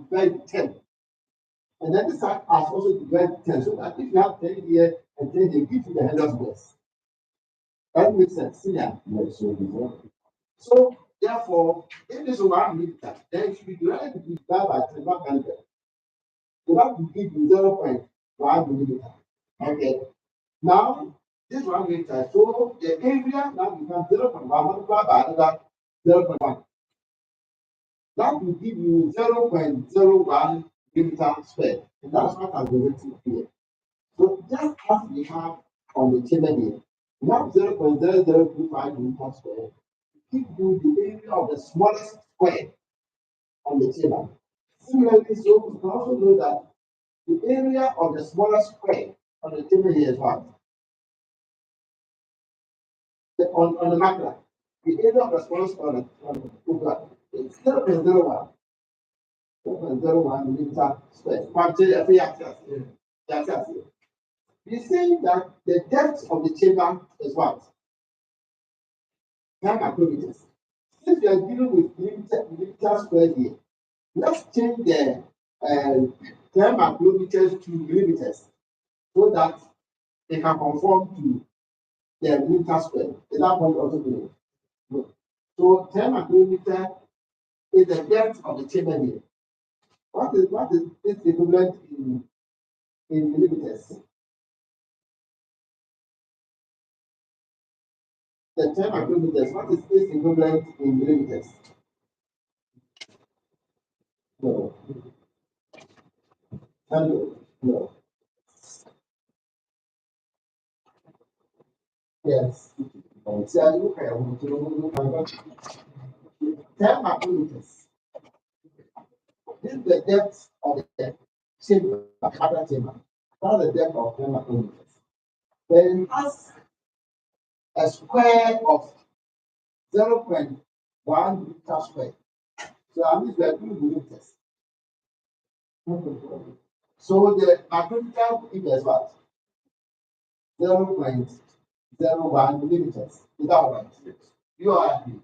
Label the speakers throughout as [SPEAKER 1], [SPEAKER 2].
[SPEAKER 1] divide 10. And then this side has also divided 10. So that if you have 10 here and 10 here, give you the 100 squares. That makes sense. Yeah. So therefore, if this is 1 meter, then it should be divided by 10, not 100. So that will give you 0.1 millimeter. Okay. Now, this 1 meter, so the area now becomes 0.1 multiplied by another 0.1. That will give you 0.01 millimeter square. And that's what has been written here. So just as we have on the table here, we have 0.0025 millimeter square. Give you the area of the smallest square on the table. Similarly, so we can also know that the area of the smallest square on the table here is what? On the macro, the area of the smallest square on the table is 0.01. 0.01 millimeter square. We're saying that the depth of the chamber is what? 10 micrometers. Since we are dealing with millimeter square here, let's change the 10 micrometers to millimeters so that they can conform to the millimeter square. Is that point also clear? No. So 10 micrometer is the depth of the chamber here. What is its equivalent in millimeters? The 10 micrometers, what is its equivalent in millimeters? No. No. Yes. 10 micrometers. This is the depth of the chamber, other chamber. That's the depth of 10 micrometers. Then it has a square of 0.1 meter square. So I mean we are doing millimeters. So the micrometer is what? 0.01 millimeters. Is that right? You are agree.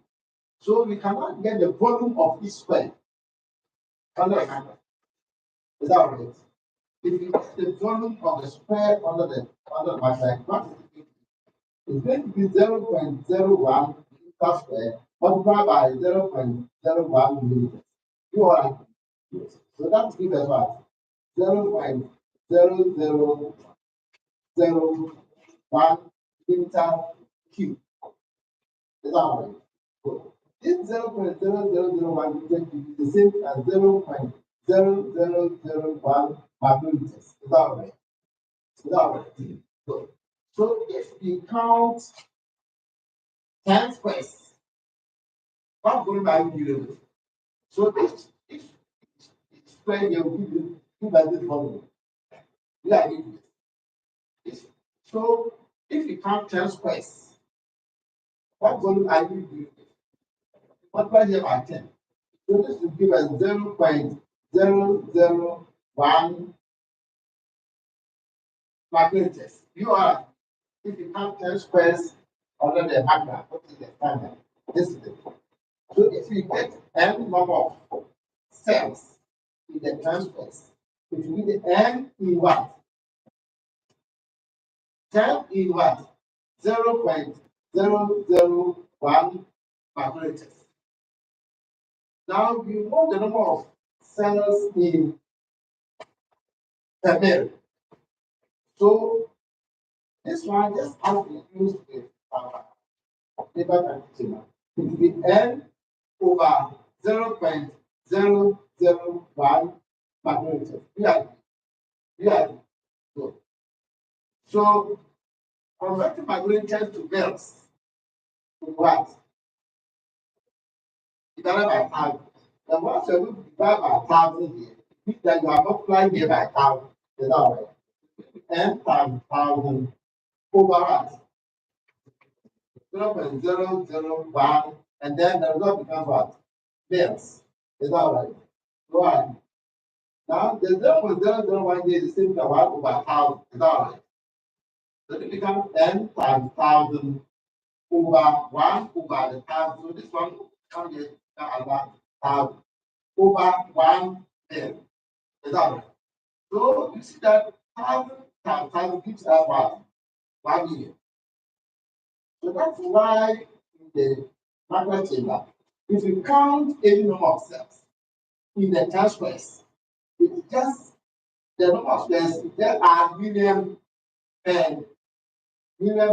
[SPEAKER 1] So we cannot get the volume of each square under the camera. Is that right? If you get the volume of the square under the matrix, what is it? It's going to be 0.01 meter square multiplied by 0.01 millimeters. You are agree. So that gives us what? 0.0001 meter cube. Is that right? So this 0.0001 meter cube is the same as 0.0001 micrometers. Is that right? Is that right? Good. So if we count 10 squares, what volume are you dealing with? So if square here will give us this volume. Yeah, so if you count 10 squares, what volume are you dealing with? Multiply here by 10. So this will give us 0.001 micrometers. You are, if you count 10 squares under the magna, what is the standard? This is it. So if you get n number of cells in the 10 squares, it will be the n in what? 10 in what? 0.001 micrometers. Now you know the number of cells in Semen. So this one just has to be used with paper container. It will be n over 0.001 micrometers. Yeah. Good. So converting micrometers to mils with what? Divided by 1,000. And once you divide by 1,000 here, it means that you are multiplying here by 1,000. Is that right? N times 1,000 over what? 0.001, and then the result becomes what? Mils. Is that right? Right. Now the 0.001 here is the same as 1 over 1,000. Is that right? So it becomes n times 1,000 over 1 over the 1,000. So this one comes here as 1,000 over 1 Then, is that right? So you see that 1,000 gives us what? 1 million. So that's why in the macro chamber, if you count any number of cells in the 10 squares, it's just the number of squares, there are per million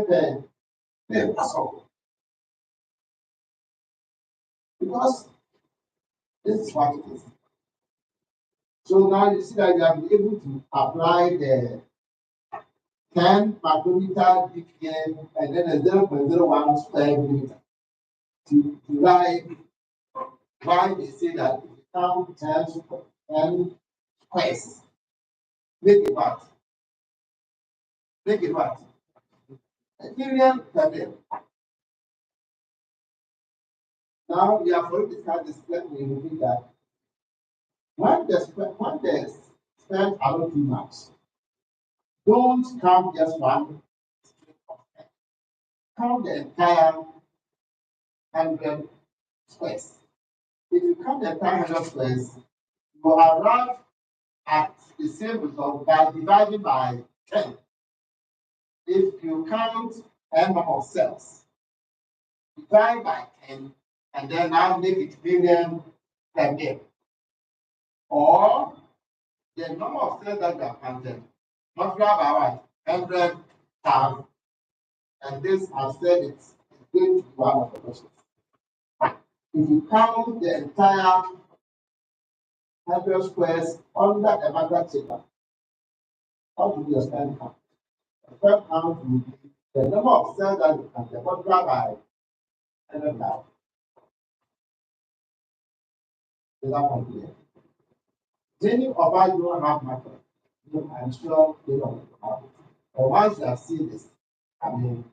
[SPEAKER 1] per circle. Because this is what it is. So now you see that you have been able to apply the 10 micrometer BPM and then a 0.01 square millimeter to write why they say that if you count 10 squares, make it what? Make it what? A million per million. Now we have already discussed this. Let me repeat that. When the sperm are not too much, don't count just one. Count the entire 100 squares. If you count the entire 100 squares, you will arrive at the same result by dividing by 10. If you count n number of cells, divide by 10, and then now make it million per million. Or the number of cells that you have counted, multiply by what? 100,000. And this, I've said it's going to be one of the questions. If you count the entire 100 squares under a macro chamber, how to do your sperm count? The sperm count will be the number of cells that you can multiply by 100,000. Is that complete? Many of us don't have macro. I'm sure they don't have it. But once you have seen this, I mean,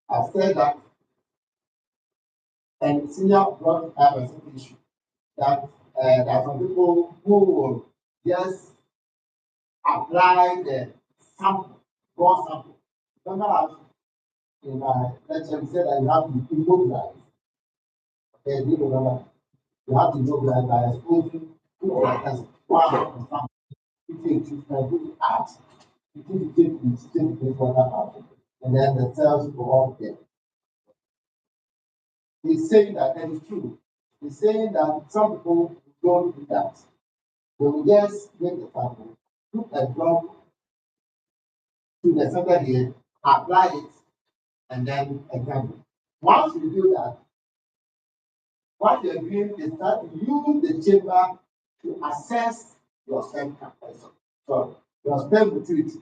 [SPEAKER 1] I've said that, and senior brought up a simple issue that there are some people who will just apply the sample, raw sample. Remember, in my lecture, we said that you have to immobilize. Okay, do you remember? You have to immobilize by exposing two factors. One, for you take it out. You take it water out. And then the cells go up there. He's saying that, and it's true. He's saying that some people don't do that. They will just make the sample, put a drop to the center here, apply it, and then examine. Once you do that, what you're doing is that you use the chamber to assess your sperm capacity. So your sperm motility.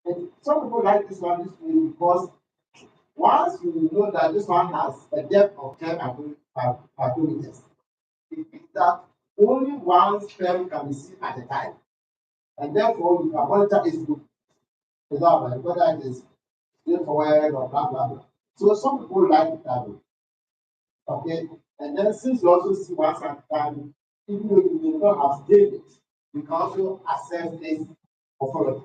[SPEAKER 1] And some people like this one this way because once you know that this one has a depth of 10 micrometers, it means that only one sperm can be seen at a time. And therefore, you can monitor its movement without right, whether it is straightforward or blah, blah, blah. So some people like it that way. Okay? And then since you also see once at a time, even though you may not have stayed it, you can also assess this authority.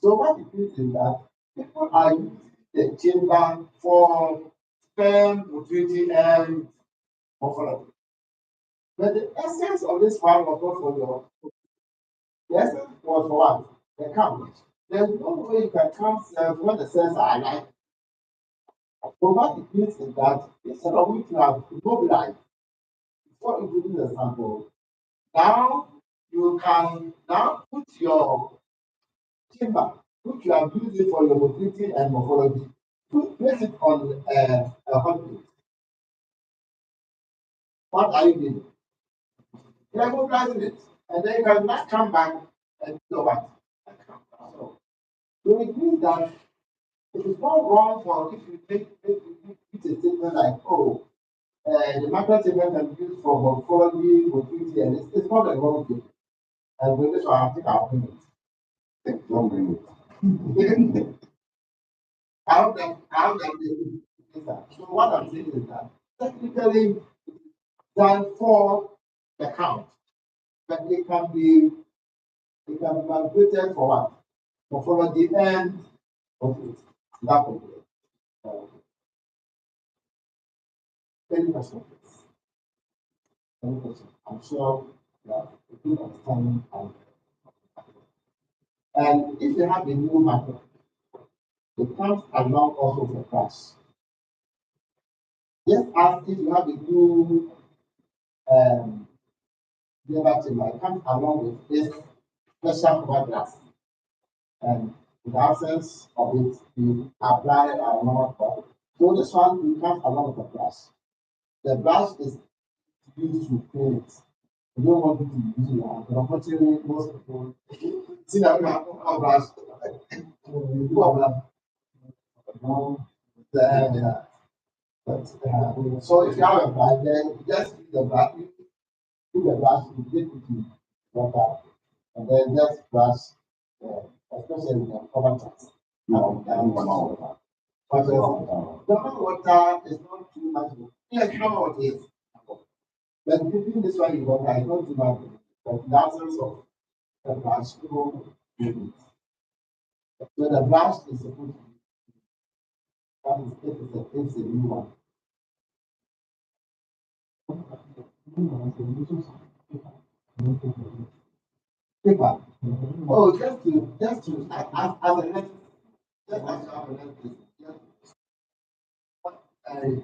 [SPEAKER 1] So what it means is that people are using the chamber for sperm, motility, and morphology. But the essence of this one was not for your. The essence was for what? The count. There's no way you can count cells when the cells are alive. So what it means is that instead of which you have immobilized before including the sample, now you can now put your chamber, which you are using for your motility and morphology, place it on a hot plate. What are you doing? You are mobilizing it, and then you can not come back and do what? So it means that it is not wrong for if you make a statement like, oh, the macro statement can be used for morphology, motility, and it's not a wrong thing. And with this one, I'll take our opinion. Don't bring it. I hope that is that. So what I'm saying is that technically done for the count, but it can be calculated for what? Morphology and motility. That will be it. Any question, please? Any question? I'm sure that a good understanding and if you have a new matter, it comes along also with the class. Just as if you have a new labor chamber, it comes along with this special cover glass. And in the absence of it, you apply a normal cover. So this one comes along with the brush. The brush is used to clean it. You don't want it to be used now, but unfortunately, most people see that we have a brush. You do have that. Yeah. But, so if you have a brush, then just use the brush, put the brush, you dip it in water, and then just brush, especially with the cover charts. Normal water. But normal water is not too much. Yes, normal water is. But dipping this one in water is not too much. But in the absence of the brush, people do it. So the brush is supposed to be, that is, it's a new one. Paper. Oh, just to as a next, just as a next, just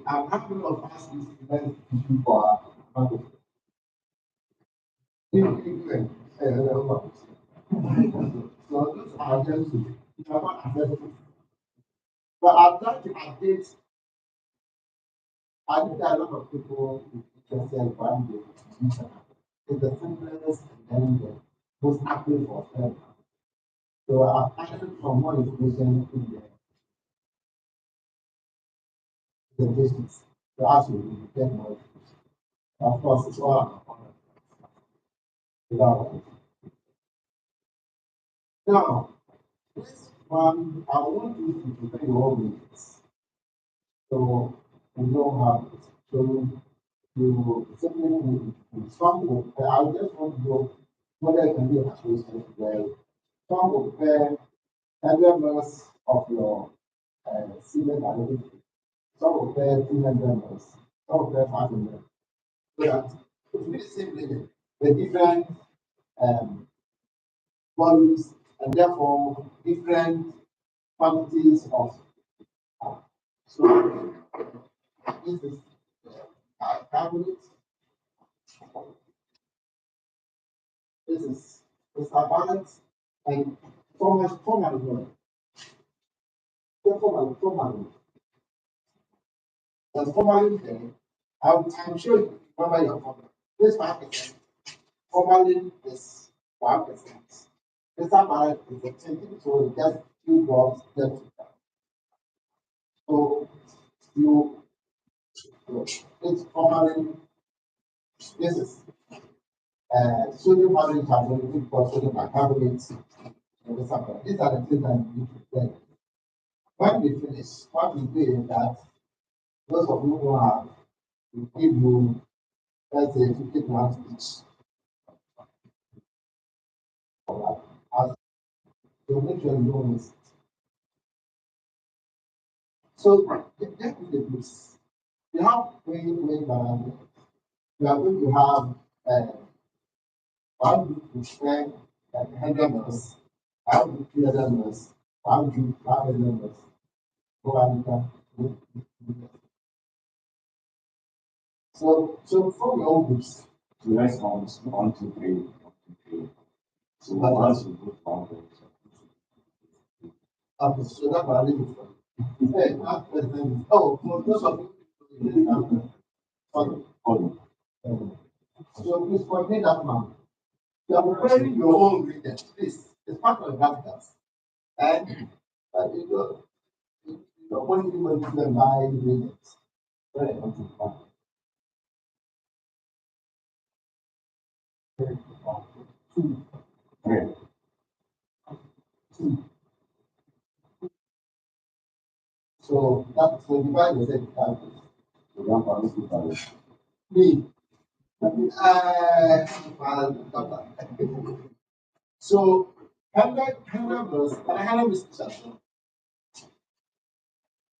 [SPEAKER 1] I'm happy of us this event for our market. So those are just to, if I'm not available. But I've tried to update. I think there are a lot of people interested in buying the distribution. It's the simplest and then the most active for them. So I've added some more information in the presentations to ask you to get more information. Of course, it's all about without it. Now, this one, I want you to prepare your own minutes. So we don't have it. So you simply some will, I just want to know whether it can be a situation where some will prepare 100 of your semen identity. Some will prepare 200 some will prepare 500. So that it will be the same limit, the different um, volumes and therefore different quantities of. So this is carbonate. This is balance and formal. Formal. The formalin thing, I'm sure you remember your formula. This 5%, formalin is 1%. This balance is a 10, so just 2 drops. So you, it's formalin. This is sodium carbonate, we've got sodium bicarbonate. These are the things that you need to get. When we finish, what we do is that those of you who have, we give you, let's say, 50 grams each. As to make sure you don't miss it. So, get with the groups. You have weight balance. You are going to have one group to share 100 mils, one group 300 mils, one group 500 mils. So from your own groups. So let's count 1, 2, 3, 1, 2, 3. So once you put one group. Okay, so that's what I need to hey, oh, for those of you. So please coordinate that man. You are preparing your own ingredients. Please, it's part of the practicals. And you're going to buy ingredients. Very important. Two. Two. So that's 25%. So 1,000. Me. So 100 plus, and 100 is special.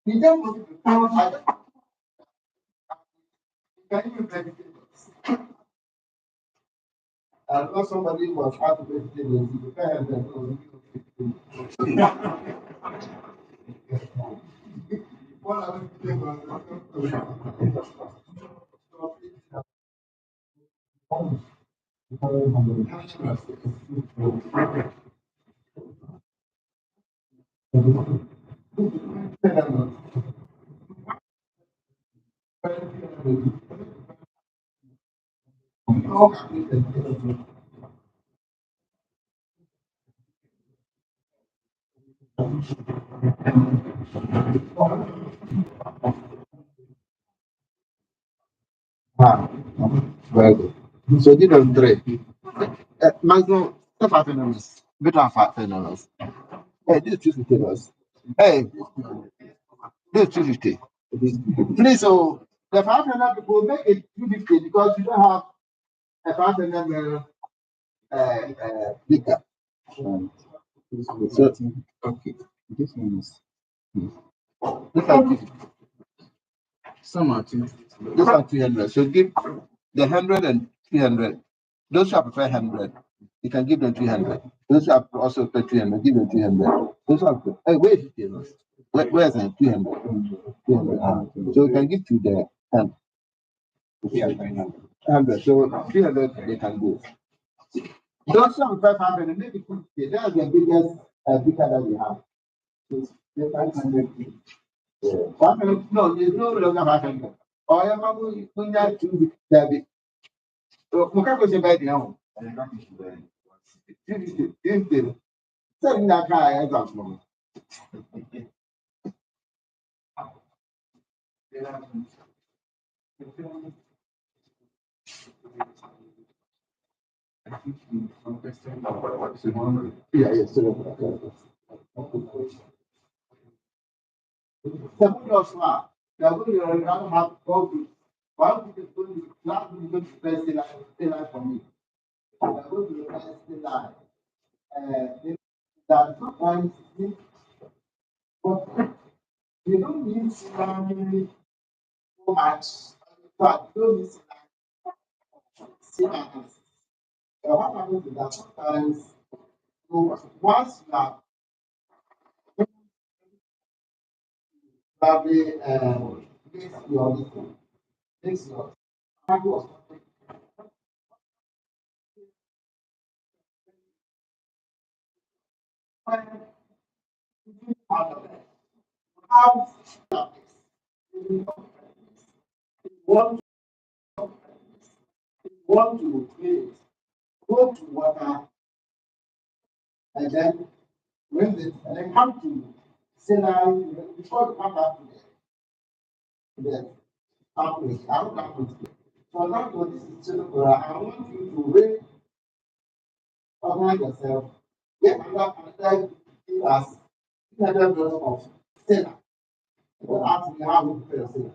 [SPEAKER 1] We don't want to be power. Can you vegetables? And not somebody was out of vegetables, you prepare them. What are Ah, very good. So these are three. Maximum 5 better 5 Hey, this is 250. Hey, this is 250. Please, so the 500 people make it 250 because you don't have a 500 liquor. So, okay, this one is this one, some are two. Those are 300. So give the 100 and 300. Those who are prefer 100, you can give them 300. Those who are also prefer 300, give them 300. Those who are hey, where is it? Where's the 300? 300. So you can give to the 100. So 300 they can go. Those who are prefer 500, maybe 50. That's the biggest beaker that we have. So 500. Yeah. 500. No, there's no longer 500. Oh, yeah, Mamu, we have to be. Mukako se bed now. Send that guy as a small. Yeah, yes, sir. Seven of smart. They are going to rather have coffee. One is going to not going to stay life for me. They are going to stay life. That sometimes but you don't need so much. But you don't need syllabus. What happens is that sometimes once you have probably mix your listen, mix your was part of it. How you want want to create, go to water and then rinse it and then come to say that before you come back to the pathway, I don't come to it. So now what this is I want you to organize yourself, get another give us another version of sinner. But ask me how we prepare sinner.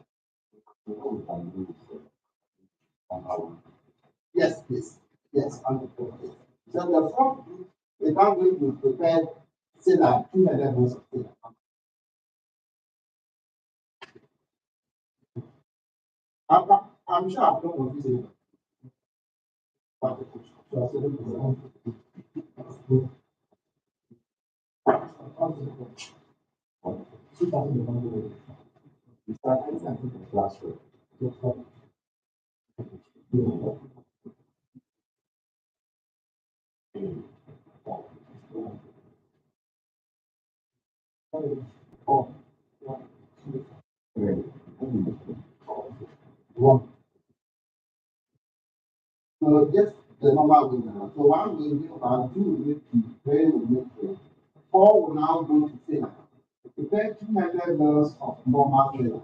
[SPEAKER 1] Yes, please. Yes, 100%. So the fourth group, the one way to prepare sinner, 200 versions of sinner. I'm sure I've not confused it. But so I said, one. So just the normal way now. So one will be about two will make two, three will make three. Four will now go to sinner. Prepare 200 girls of normal sinner.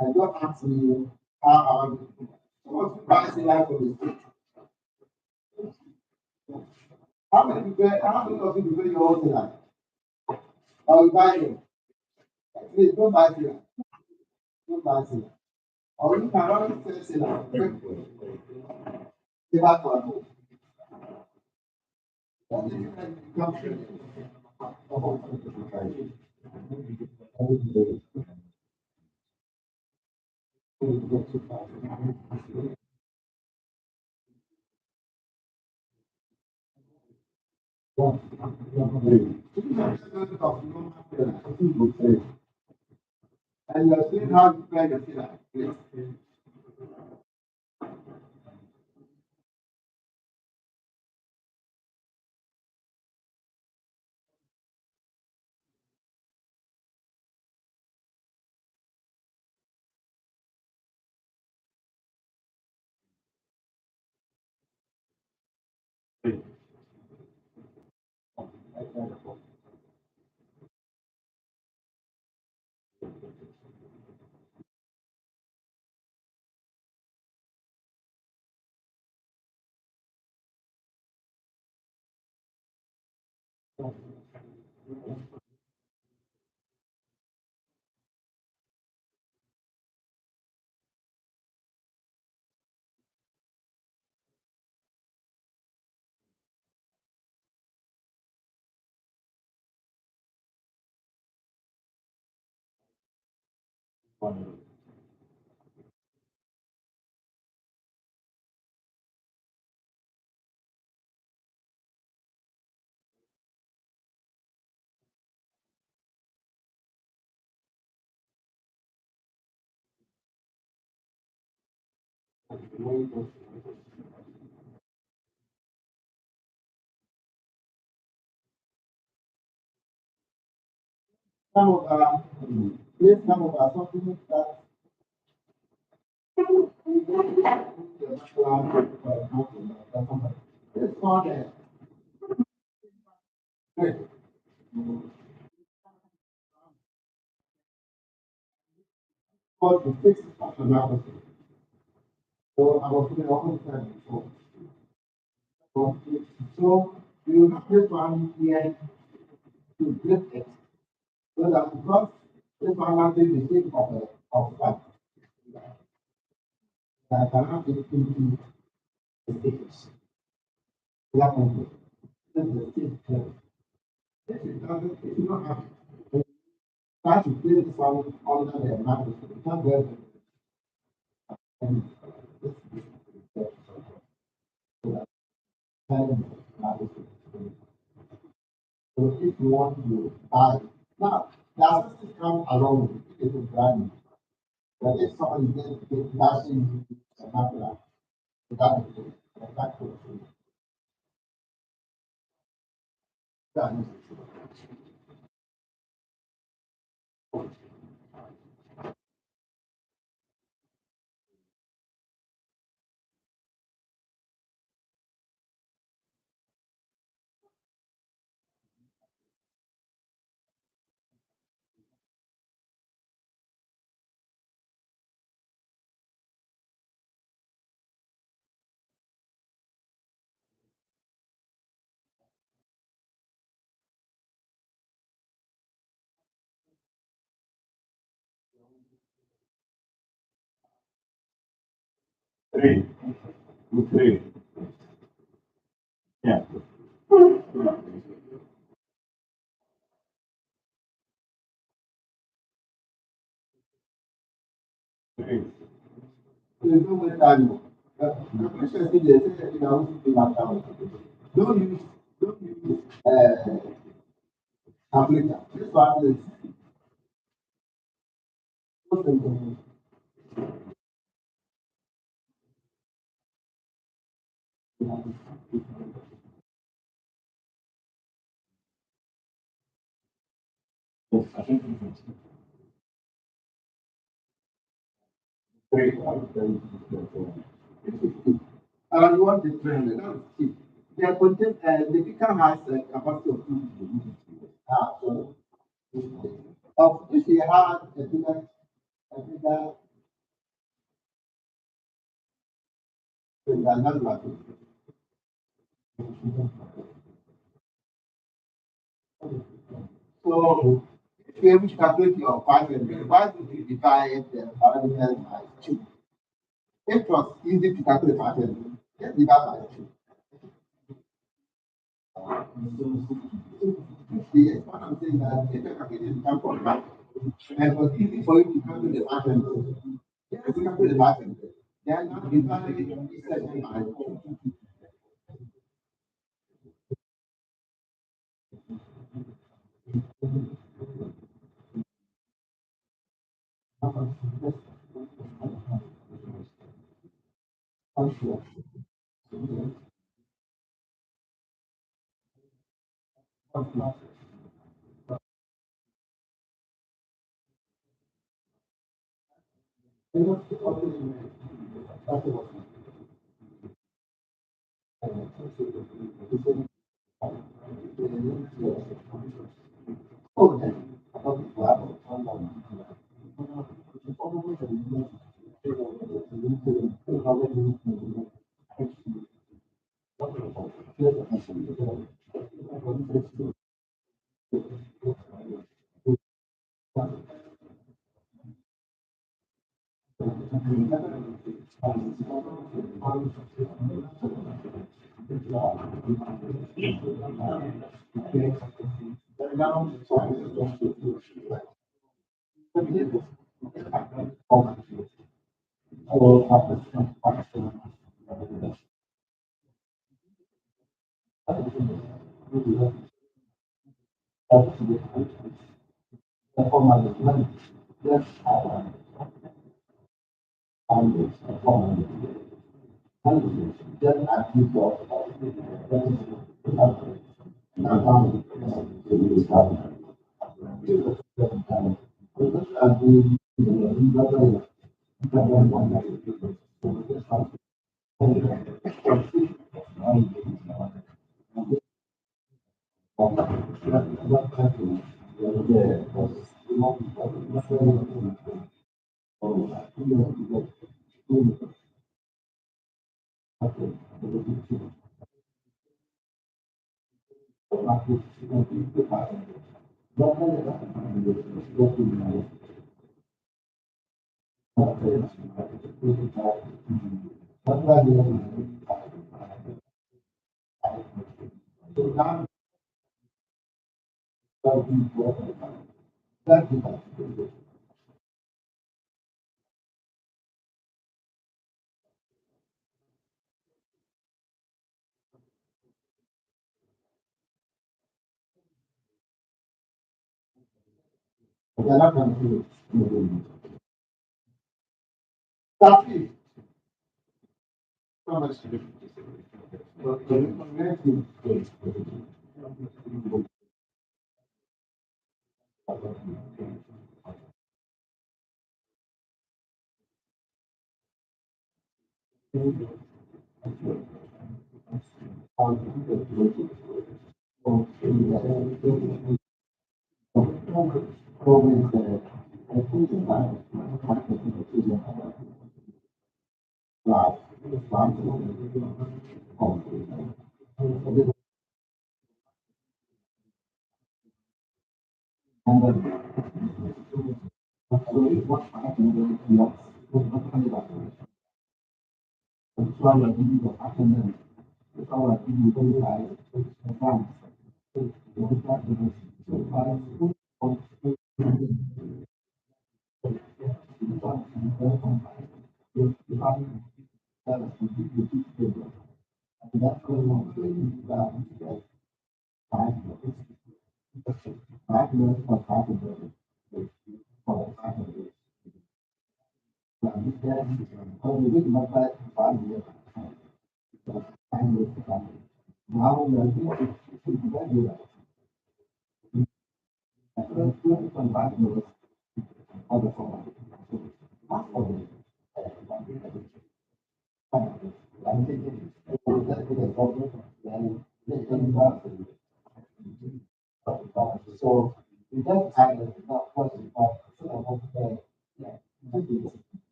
[SPEAKER 1] And don't ask me how I will do it. Some of you buy sinner for the street. How many of you prepare your own sinner? Or you buy them? Please don't buy sinner. Don't buy sinner. Or you can only sell sinner. Give back to our home. And then you can become And you're seeing how you play the filler. Yes. Some of our, yes, some of our something that it's not there. Great. But the fix personality. So I was doing all the time before. So you have this one here to grip it. So that because this one has the shape of that, that cannot be into the sticks. That one. This is the stick. This is doesn't, if you don't have try to play this one under the microscope. You can't get it. And this is the microscope. So if you want to buy, now, the assistance come along with it is brand. But if someone is going to get flashing a macula, that is it. That is it. That is it. Three. Three. Yeah. Three. There's no way time. The question is, you know, don't use, don't use, application. This one is so simple. Yes, I think it's three. I would say. And you want the trend, that is key. The content, the speaker has a capacity of 2 to. So, of if he had a bigger, then that's what it is. So, if you're able to calculate your 500, why would you divide the parameters by 2? It was easy to calculate 500. Just divide by 2. Yes, what I'm saying that if you're calculating 1.5, and it was easy for you to calculate the 500. Yes, you calculate the 500. Then now divide it by 2.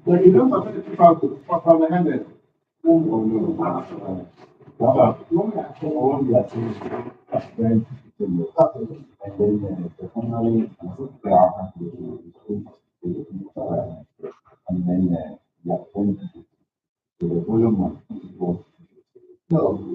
[SPEAKER 1] Like, you don't have to from the hand. No.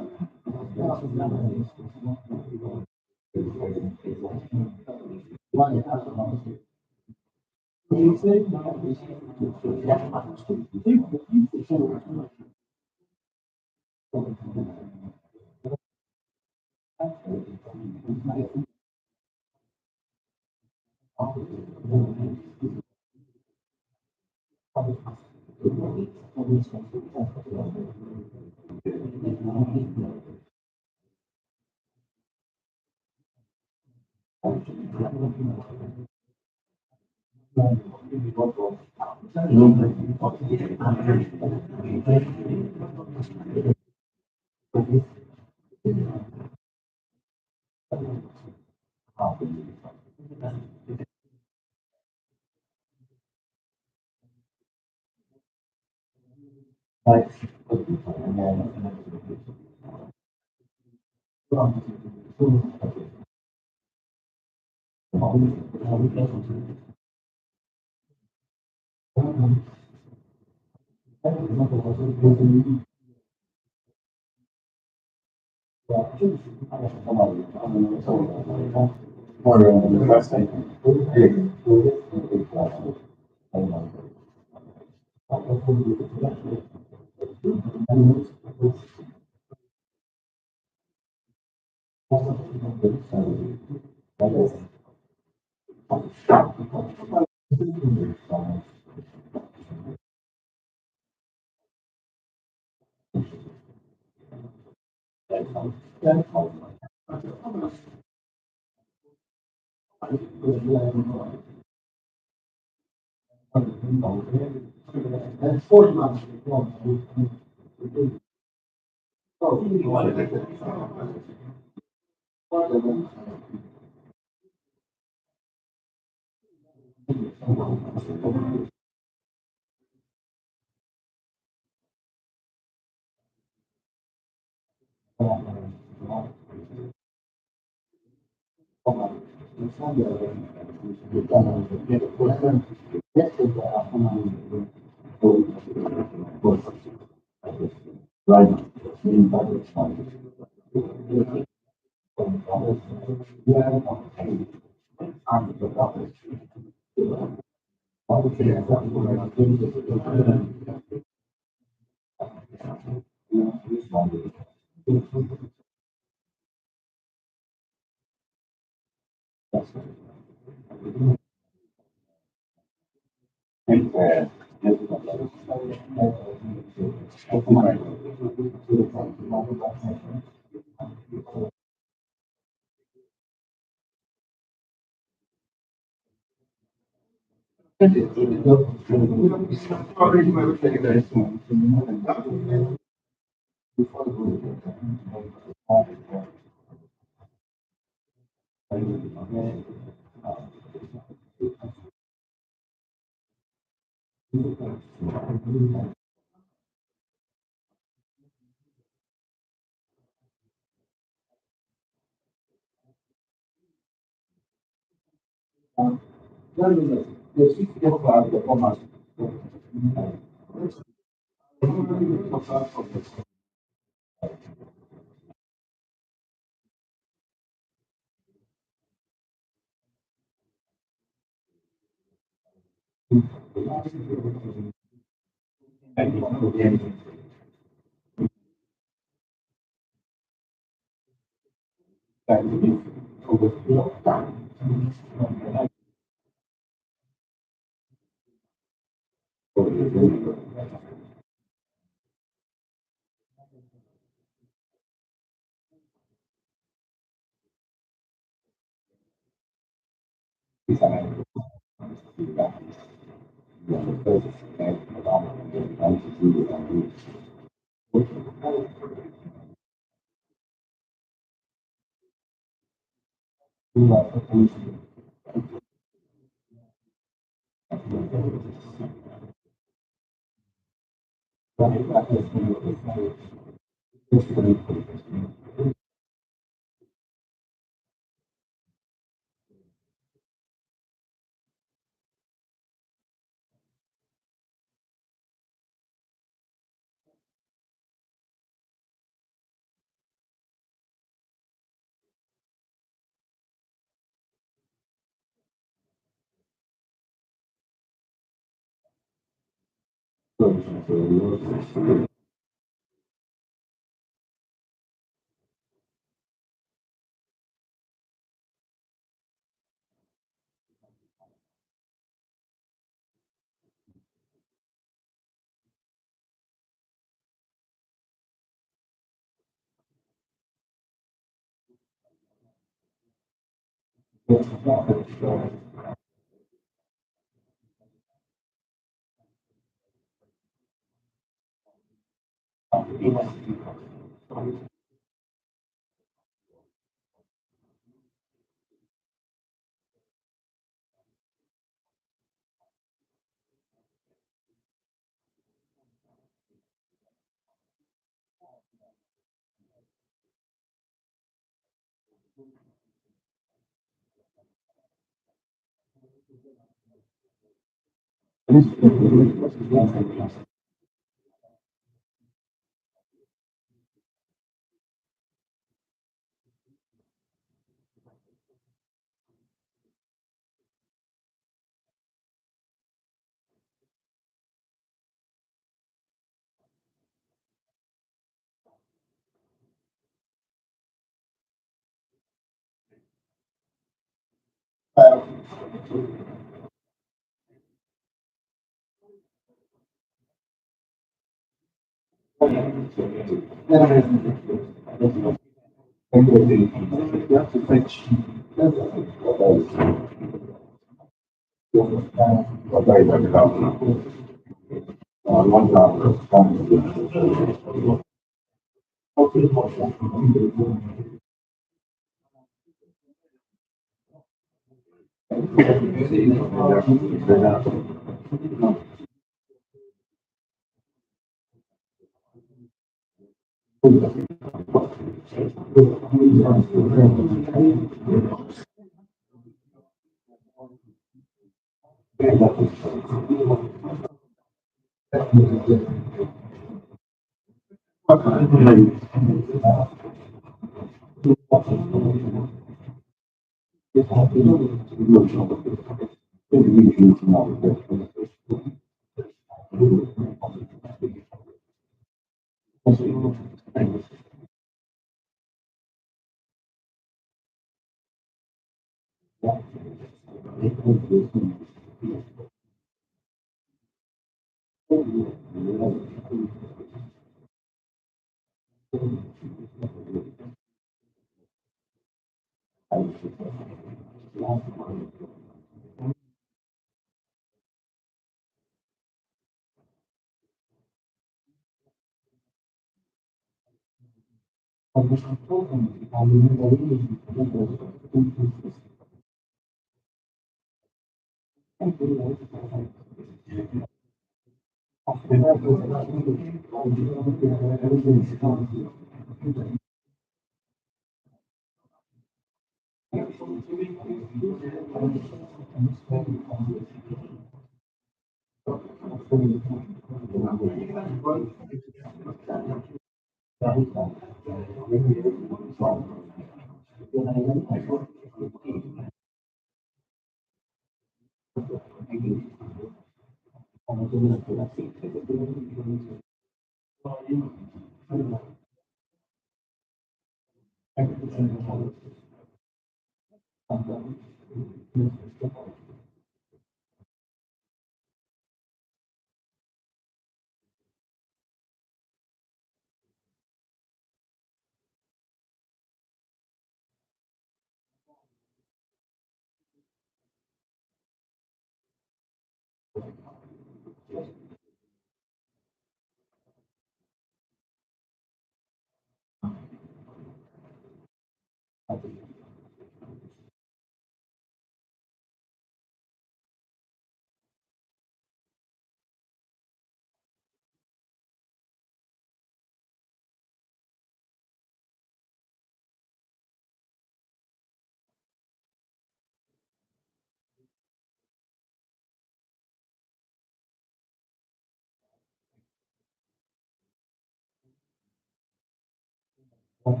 [SPEAKER 1] So,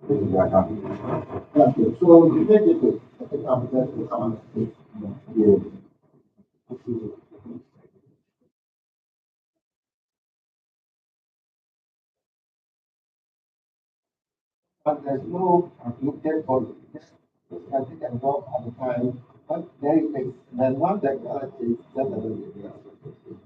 [SPEAKER 1] this is what happened. Okay, so you take it to, I think I'm going to come on. Yeah. But there's no limited body. Just can take and walk at a time. But there is there's one technology that doesn't exist.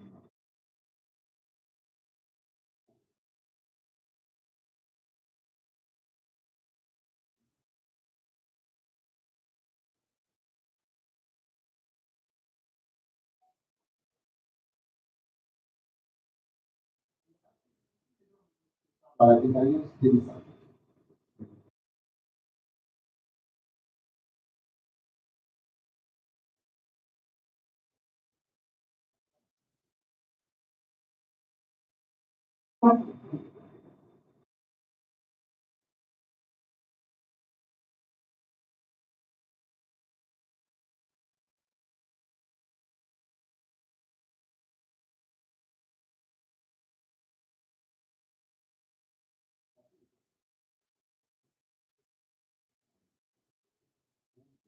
[SPEAKER 1] But I think I use this.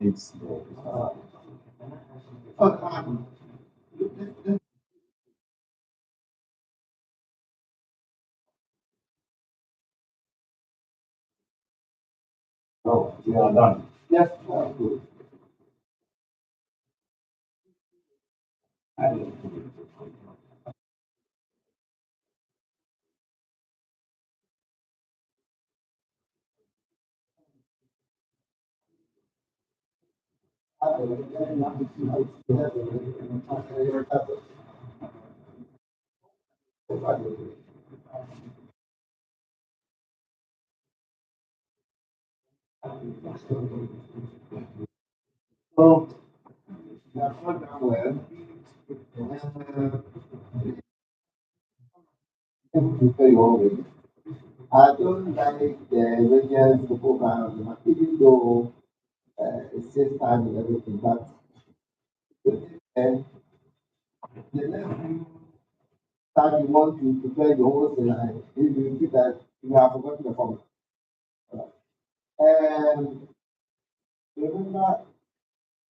[SPEAKER 1] It's um, no, we are done. Yes, good. So, we have not done well. Prepare your already. I don't like the Rangers football ground, even though it saves time and everything, but the next time you want to prepare your whole thing, you see that you have forgotten the formula. And remember,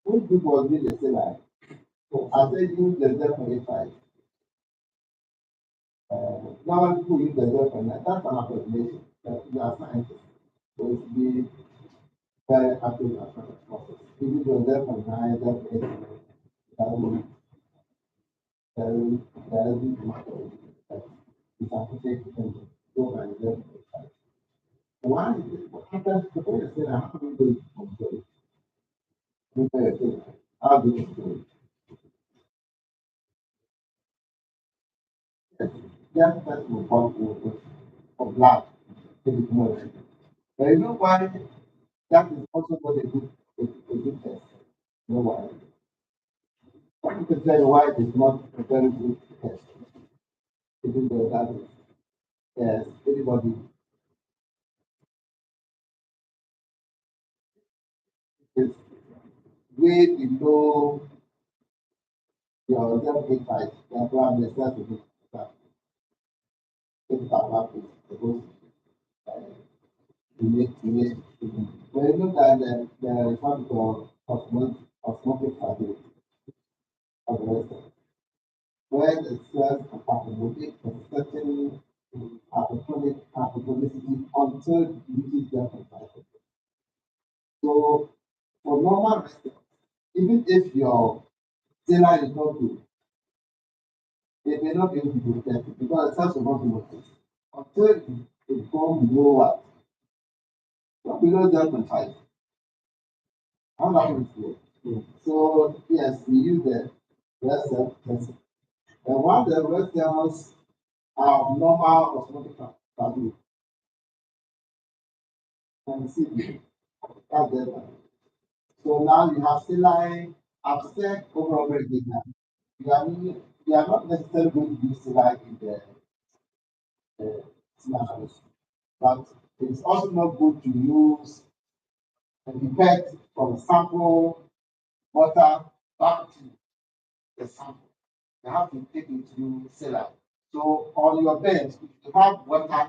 [SPEAKER 1] when people did the same, so I said use the 0.5. Now people use the 0.9. That's an approximation. You are scientists. So it should be very accurate as much as possible. If you do 0.9, 0.8, that will be very matter. It's appreciated and go by 0.5. Why is it? What happens to the say, how do you do it? How do you do it? That person will come of black to the commercial. There is no why that is also not a good test. No why. You can tell why it is not a very good test. Even though that is, yes, anybody is way below your self big fight. That's why I'm yourself to be supposed to make. When you look at the what we call performance osmotic stability of the resident. When the cells are accommodated a certain hypertonicity until it reaches their temperature. So for normal residents, even if your saline is not good, they may not be able to detect it because the cells will not be noticed until it becomes below what? Not below 0.5. How that is good. So yes, we use the red cell test. And while the red cells are of normal osmotic value, and see that's the so now you have saline upset overall regulation. You are not necessarily going to use saline in the saline, but it's also not good to use the pipette from sample water back to the sample. You have to take it to saline. So on your bench, if you have water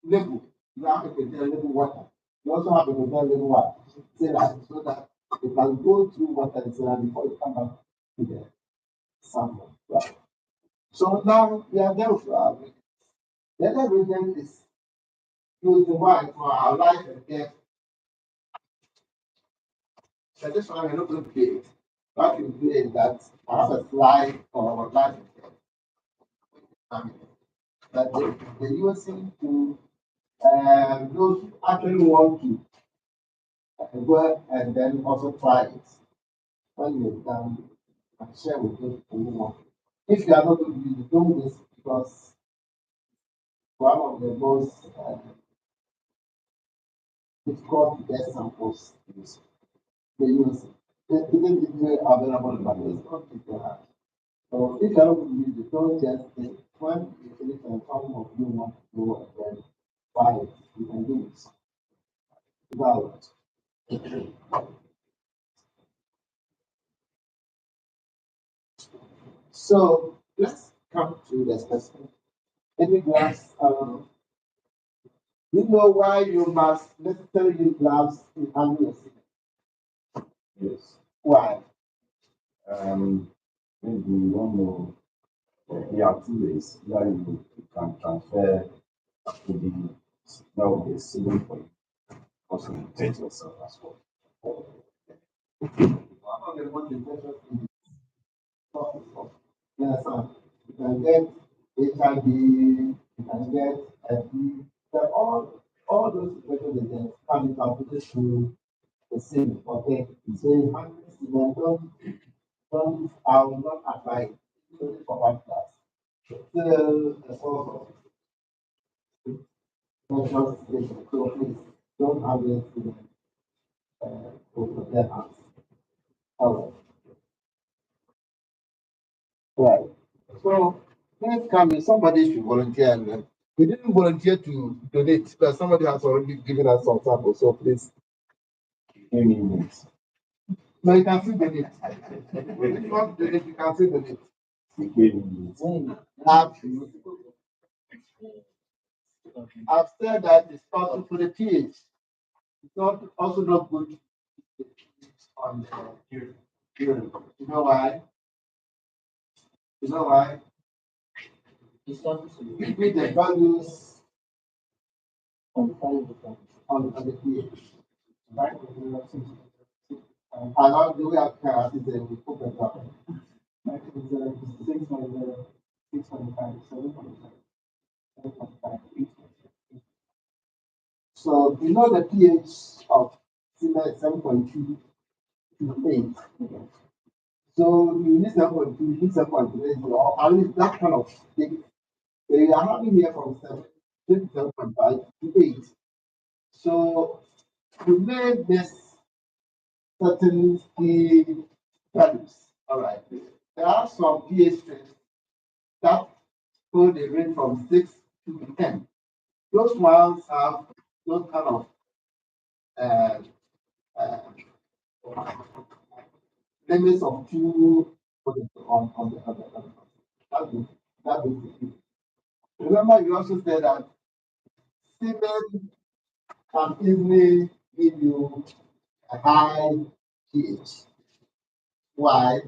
[SPEAKER 1] label, you have to contain label water. You also have to contain label water, saline, so that it can go through water and saline before it come back to the sample. Right. So now we are there for our reading. The other reason is used why for our life and death. So this one we're not going to play it. What we do is that I have a slide for our life and death. That they using to those who actually want to go and then also try it. When you're done, and share with those who want. If you are not going to use it, don't waste it because one of the most difficult to get samples is the use. It isn't easily available, but it's not difficult. So if you are not going to use it, don't just think when you finish and some of you want to go and then buy it, you can do it. Without so let's come to the specific. Any glass, you know why you must necessarily use gloves in handling a sickness?
[SPEAKER 2] Yes.
[SPEAKER 1] Why?
[SPEAKER 2] Maybe you don't know. There are two ways. Either you can transfer to the that will be a ceiling for you. Also, you test yourself as well.
[SPEAKER 1] One of the most important things is topic of yes, you can get HIV, you can get FD, but all those situations that can be transmitted through the same. Okay, so in handling semen, don't I will not apply it only for one class. Still a source of measures situation. So please don't have the student to their hands. All right. Right. So next coming, somebody should volunteer. And we didn't volunteer to donate, but somebody has already given us some samples. So please,
[SPEAKER 2] Any minutes.
[SPEAKER 1] no, you can still donate. If you want to donate, you can still donate. I've, I've said that it's also for the pH. It's not also not good to put the pH on the urine. You know why? You know why? Give me the values on the pH. Right? And now the way I can is we put the value. So you know the pH of semen is 7.2 to 8. So you need 7.2, you need 7.3, or at least that kind of thing. They are having here from 7.5 to 8. So to make this certain key values, all right, there are some pH tests that hold a range from 6 to 10. Those ones have those kind of uh, uh, limits of 2 on the other. That is the key. Remember, you also said that semen can easily give you a high pH. Why?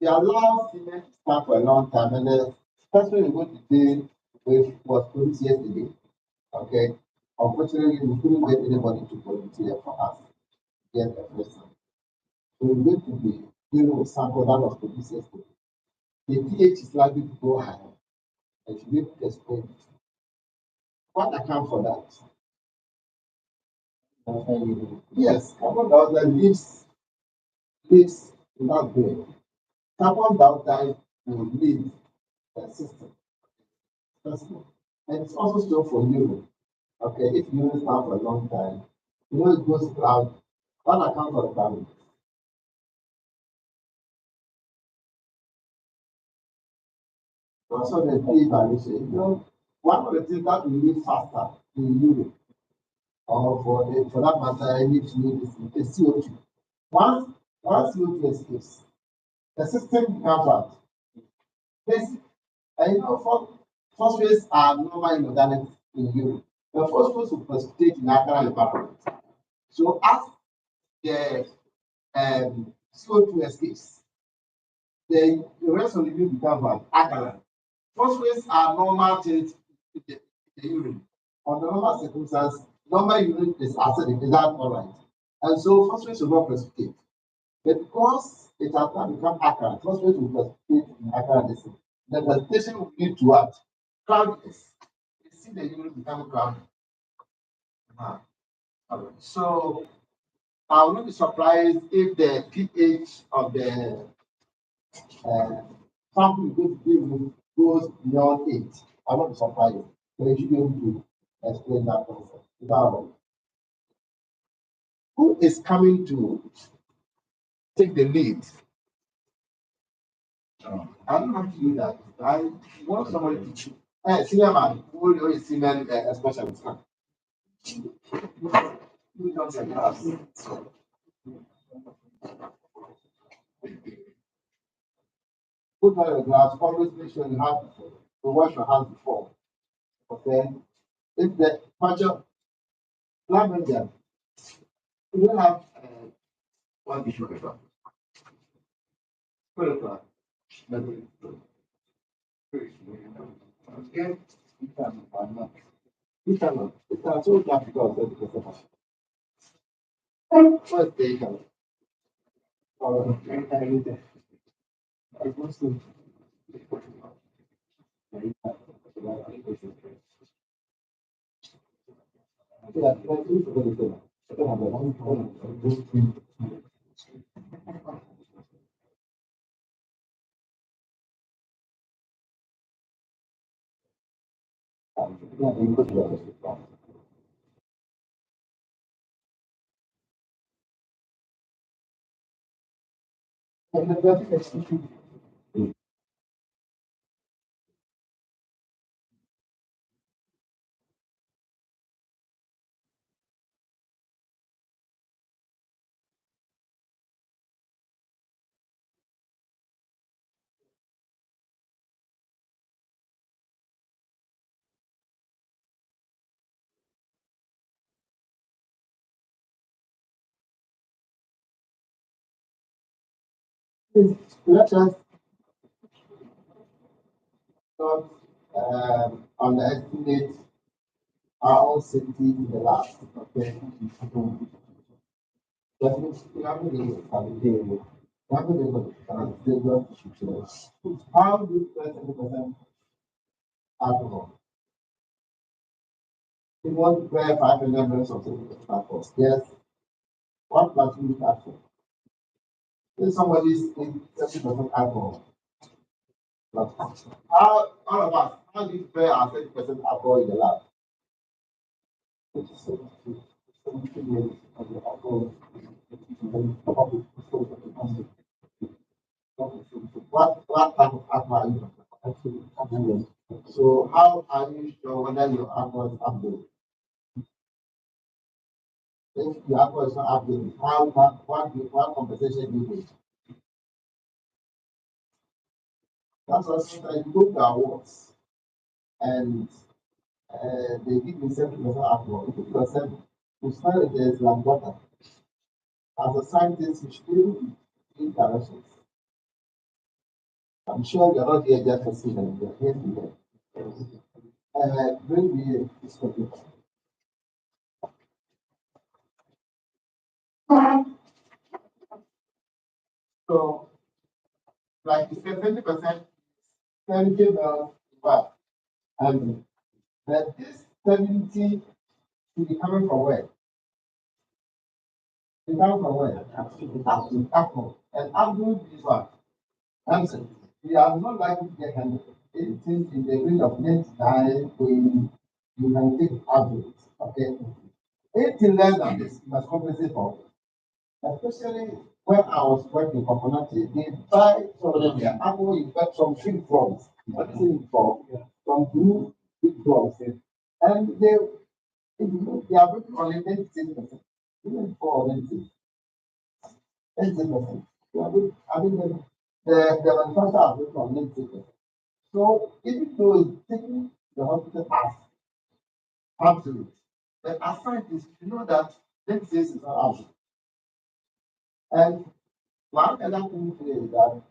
[SPEAKER 1] They allow semen to stand for a long time, and the first one we're going to deal with was produced yesterday. Okay. Unfortunately, we couldn't get anybody to volunteer for us to get the first one. So we're going to be dealing with sample that was produced yesterday. The pH is likely to go higher, and you need to explain what accounts for that. Yes, carbon dioxide lives without brain. Carbon dioxide will leave the system. And it's also still for urine. Okay, if urine stands for a long time, it goes cloud. What accounts for the cloud? Also the pH variation. One of the things that we need faster in urine, or for that matter, any fluid is CO2. Once CO2 escapes, the system becomes out. Basic. And phosphates are normal in organic in urine. The phosphates will precipitate in alkaline environment. So as the CO2 escapes, the rest of the urine becomes alkaline. Phosphates are normal things in the urine. Under normal circumstances, normal urine is acidic, is that all right? And so phosphates will not precipitate. But because it has now become alkaline, phosphates will precipitate in alkaline acid. The precipitation will lead to what? Cloudiness. You see the urine become cloudy. So I will not be surprised if the pH of the sample you going to give me goes beyond 8. I will not be surprised. So you should be able to explain that concept. Now, who is coming to take the lead? I don't have to do that. I want somebody to teach you. Senior man, who is Semen specialist? Who comes and class? Put on your gloves. Always make sure you have to wash your hands before. Okay? If the matcha lavender, you don't have one tissue paper. Put it on. Okay? You can. You can. So difficult to do. First day, can. Let us not underestimate our own safety in the lab. Okay. Definitely, I'm going to how do you press 70% alcohol? You want to prepare 500 grams of 70% alcohol? Yes. What must you look at for? If somebody is in 70% alcohol, how all of us, how do you prepare our 30% alcohol in the lab? What type of alcohol are you using? So how are you sure whether your alcohol is updated? If the alcohol is not updated, what compensation do you need? That's also that you go to awards and they give you 70% alcohol. 50%, you smell it, there's like water. as a scientist, you should be able to in directions. I'm sure you're not here just for seeing, you're here to learn. Bring me this topic. So, like you said, 70%, 70 bells, but that this 70 should be coming from where? It comes from where? Apple. And Apple is what? Answer. We are not likely to get 100. Anything in the range of 99, when you can take average. Okay. Anything less than this, you must compensate for. Especially when I was working for Conati, they buy some of their apple, you get some big drums. What is it for? Some blue big drums. And they, they are working on it 86%. Even for 86%. I mean, the manufacturer are working on 86%. So even though it's taking the hospital as absolute, but as scientists, you know that 86 is not absolute. And one other thing is that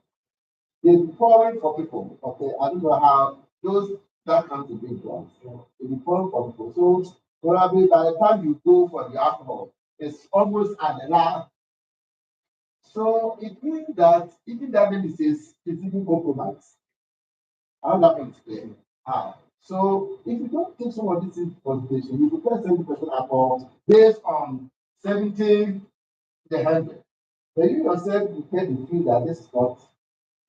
[SPEAKER 1] it's foreign for people. Okay, I don't know how those that come to big ones. It's foreign for people. So probably by the time you go for the alcohol, it's almost at the last. So it means that even that medicine is even compromised. How that can explain? So if you don't take some of this into consideration, you prepare 70% alcohol based on 70 the 100. Then you yourself you get the feel that this is not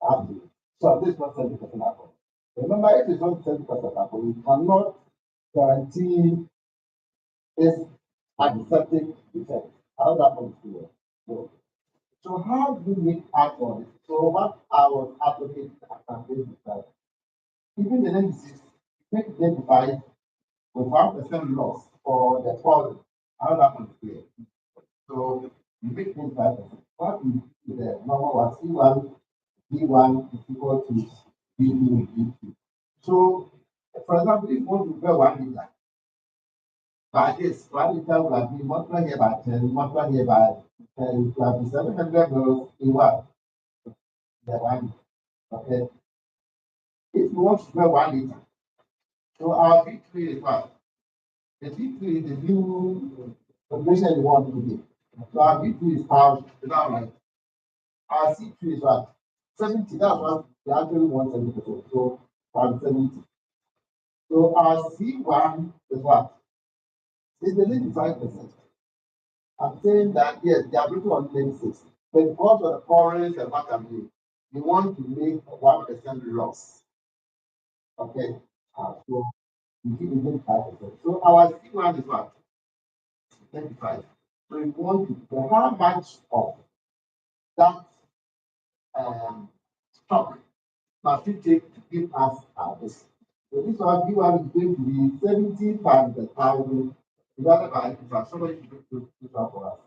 [SPEAKER 1] happening. So this is not 70% alcohol. Remember, if it's not 70% alcohol, you cannot guarantee its antiseptic effect. How that comes to work. So how do we make alcohol? So what I was advocating is that even the disease, make it 25 with 1% loss for the foreign. How that comes to work. So you make 25%. What we do the normal one, C1 B1 is equal to B2 B2. So, for example, if you want to prepare 1 liter, by this, 1 liter will have been multiplied here by 10, multiplied here by 10, it will have been 700 mils in what? The 1 liter. Okay. If you want to prepare 1 liter, so our B3 is what? The B3 is the new population you want to be. So our B3 is 1,000, is that right? Our C3 is what? 70, that's what we actually want 70%. So, 70. So our C1 is what? It's the 95%. I'm saying that yes, they are written on 26. But because of the foreign and what I'm doing, you want to make 1% loss. Okay. So you give it 25%. So our C1 is what? 25. So you want to know how much of that stock must it take to give us this. So this one B1 is going to be 70 times 1,000 divided by if somebody should do this one for us.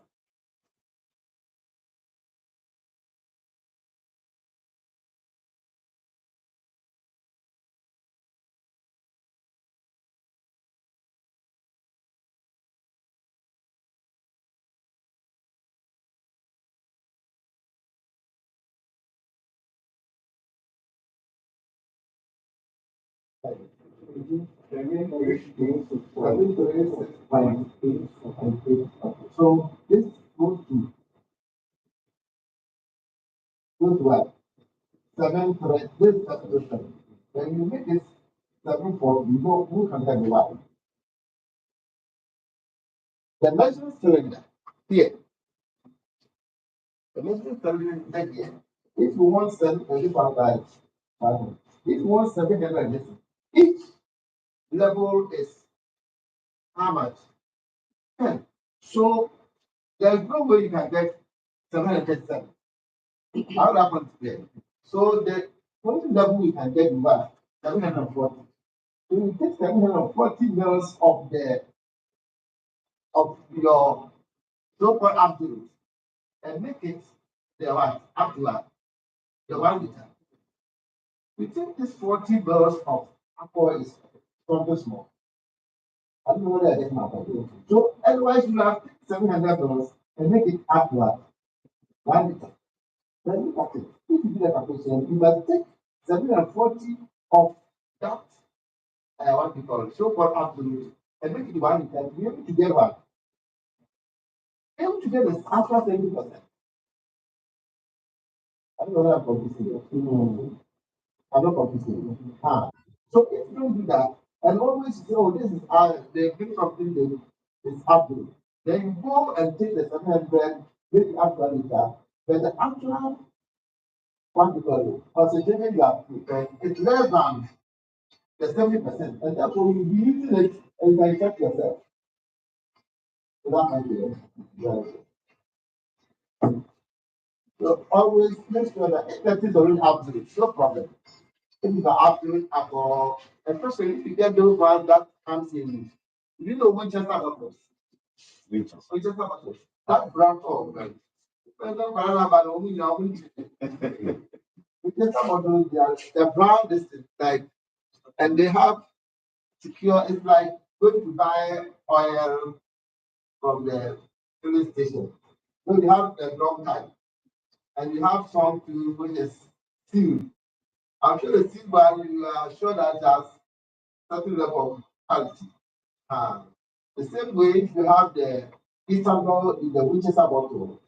[SPEAKER 1] So this goes to what? 7 thread, this substitution. When you make this 7 4, you know who can have the what? The measuring cylinder here. The measuring cylinder here. If you want 725, if you want 700, each level is how much? 10. So there's no way you can get 737. How that happens there? So the only level we can get is what? 740. So you take 740 mils of your so-called absolute and make it the what? Up to what? The 1 liter. We take this 40 mils of alcohol is something small. I don't know whether I get my point. So otherwise you have 700 mils and make it up to what? 1 liter. Then look at it. If you do the calculation, you must take 740 of that, what we call so-called absolute, and make it 1 liter to be able to get what? Be able to get the actual 70%. I don't know whether I'm confusing you. I'm not confusing you. So if you don't do that, and always say, oh, this is they bring something that is absolute, then you go and take the 700, make it up 1 liter, but the actual what we call it, concentration you have prepared is less than the 70%, and therefore you'll be using it and you can check yourself. So that might be it. So always make sure that if that is already absolute, no problem. If you are absolute at all, especially if you get those ones that comes in, you know Winchester bottles. Winchester bottles. That brown form, right? Winchester bottles, they're brown, this is like, and they have secure, it's like going to buy oil from the filling station. So you have a long time, and you have some to which is sealed. I'm sure the sealed one, you are sure that it has certain level of quality. The same way, if you have the ethanol in the Winchester bottle,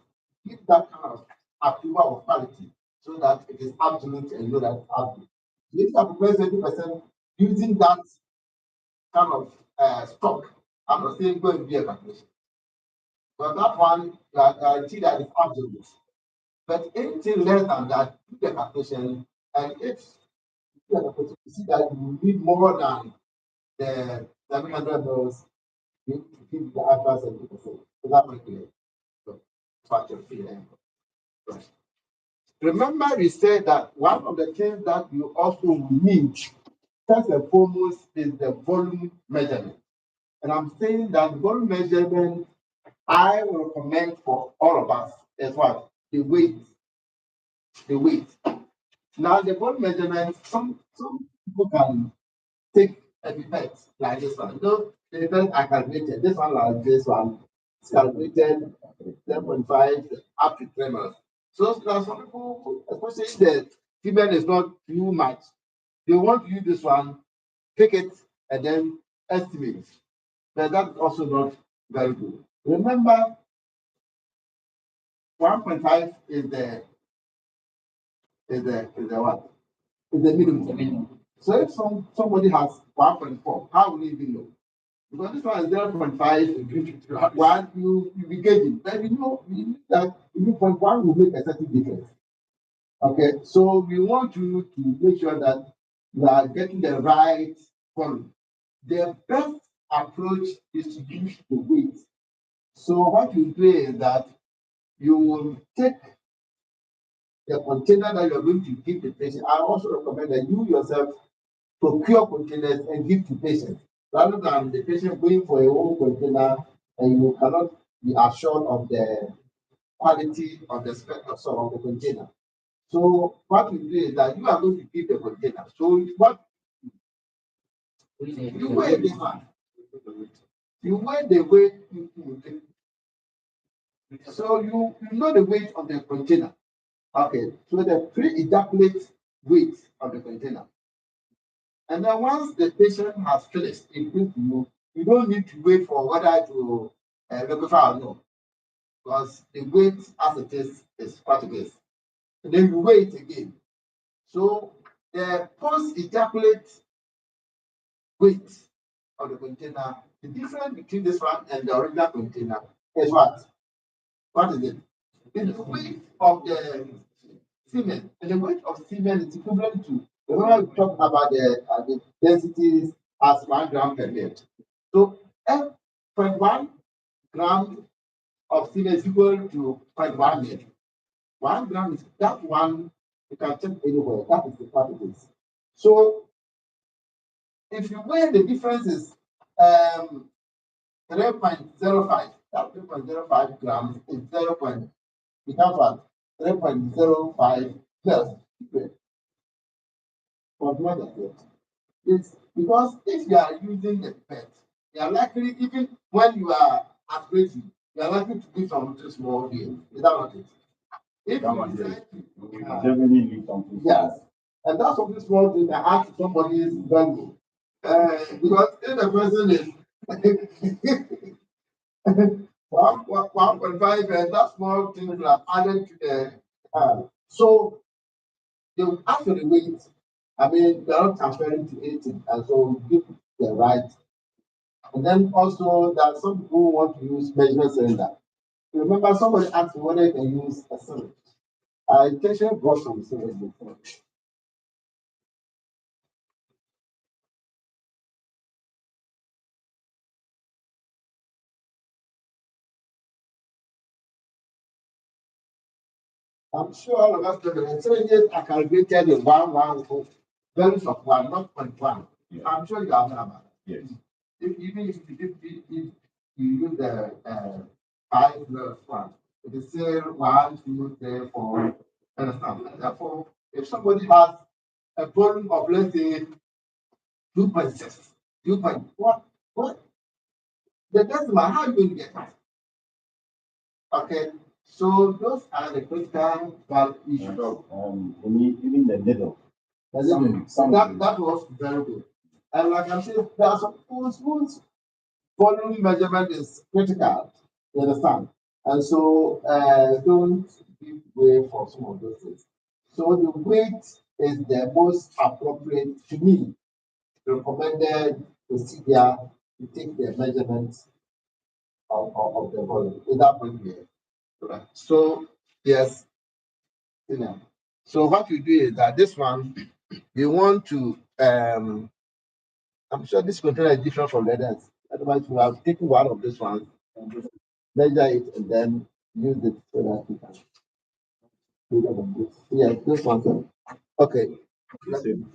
[SPEAKER 1] give that kind of approval of quality so that it is absolute and you know that it's absolute. If you are prepared 20% using that kind of stock, I'm not saying go and be a calculation. But that one, you are guaranteed that it's absolute. But anything less than that, do the calculation, and if you do the calculation, you see that you need more than the 700 dollars to give the actual 70%. So that might be it. So, factor feeling. Right. Remember, we said that one of the things that you also need, first and foremost, is the volume measurement. And I'm saying that volume measurement, I will recommend for all of us is what? The weight. The weight. Now, the volume measurement, some people can take a pipette like this one. The pipette I calculated, this one like this one, it's calculated 10.5 up to 3 months. So there are some people, especially if the female is not too much, they want to use this one, take it, and then estimate. But that's also not very good. Remember, 1.5 is the what? Is the minimum. So if somebody has 1.4, how will you even know? Because this one is 0.5, one you be gauging. Then you know that 0.1 will make a certain difference. Okay, so we want you to make sure that you are getting the right volume. The best approach is to use the weight. So what you do is that you will take the container that you're going to give the patient. I also recommend that you yourself procure containers and give to patients rather than the patient going for a own container and you cannot be assured of the quality of the spec of the container. So what we do is that you are going to give the container. So what you weigh this one, you weigh the weight. So you know the weight of the container. Okay, so the pre-ejaculate weight of the container. And then once the patient has finished, it brings to you, you don't need to wait for whether to liquefy or no, because the weight as it is what it is. And then you weigh it again. So the post-ejaculate weight of the container, the difference between this one and the original container is what? What is it? It's the weight of the semen. And the weight of semen is equivalent to, remember we talked about the densities as 1 gram per minute. So F.1 gram of semen is equal to 0.1 minute. 1 gram is that one, you can check anywhere. That is the part it is. So if you weigh the difference is 3.05, that 3.05 grams is 0. Becomes what? 3.05 plus. But not that yet. It's because if you are using the pet, you are likely, even when you are aspirating, you are likely to give something small here. Is that not it? If
[SPEAKER 2] That
[SPEAKER 1] you
[SPEAKER 2] one, yes.
[SPEAKER 1] decide
[SPEAKER 2] We
[SPEAKER 1] to,
[SPEAKER 2] definitely need something.
[SPEAKER 1] yes, and that's something small thing that adds to somebody's value. Because if the person is 1.5, and that small thing will have added to the so they will actually wait. I mean, they are not transferring to anything, and so give the right. And then also, there are some people who want to use measurement cylinder. Remember, somebody asked me whether you can use a cylinder. I intentionally brought some cylinders before. I'm sure all of us know the cylinders are calibrated in values of one, not point one.
[SPEAKER 2] Yeah.
[SPEAKER 1] I'm sure you have known about it.
[SPEAKER 2] Yes.
[SPEAKER 1] Even if you use the 5+1, it is still 1, 2, 3, 4. Understand? Therefore, if somebody has a volume of, let's say, 2.6, 2 point what the decimal, how are you going to get it? Okay, so those are the critical value issues.
[SPEAKER 2] We need even the needle.
[SPEAKER 1] That was very good. And like I said, there are some tools volume measurement is critical. You understand? And so don't give way for some of those things. So the weight is the most appropriate to me, recommended procedure to take the measurements of the volume. Is that point here? Right. So yes, you know. So what you do is that this one you want to I'm sure this container is different from the others. Otherwise, we have taken one of this one and just measure it and then use it so that we can do that on this. Yeah, this one. Okay.
[SPEAKER 2] The same.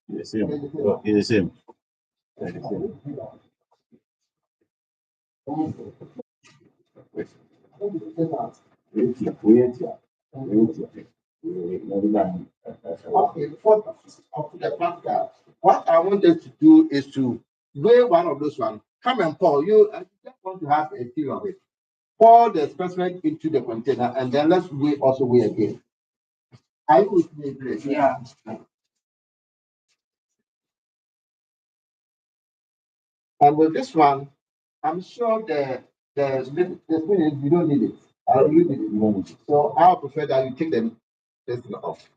[SPEAKER 2] The same. Oh, it's the same. Yeah, the same. Wait. Wait here. Wait here. Wait here.
[SPEAKER 1] Okay, before of the practical, what I wanted to do is to weigh one of those one. Come and pour. I just want to have a feel of it. Pour the specimen into the container and then let's weigh again. Are you with me, please? Yeah. And with this one, I'm sure the spinach you don't need it. I really need it. You don't need it. So I prefer that you take them this thing off.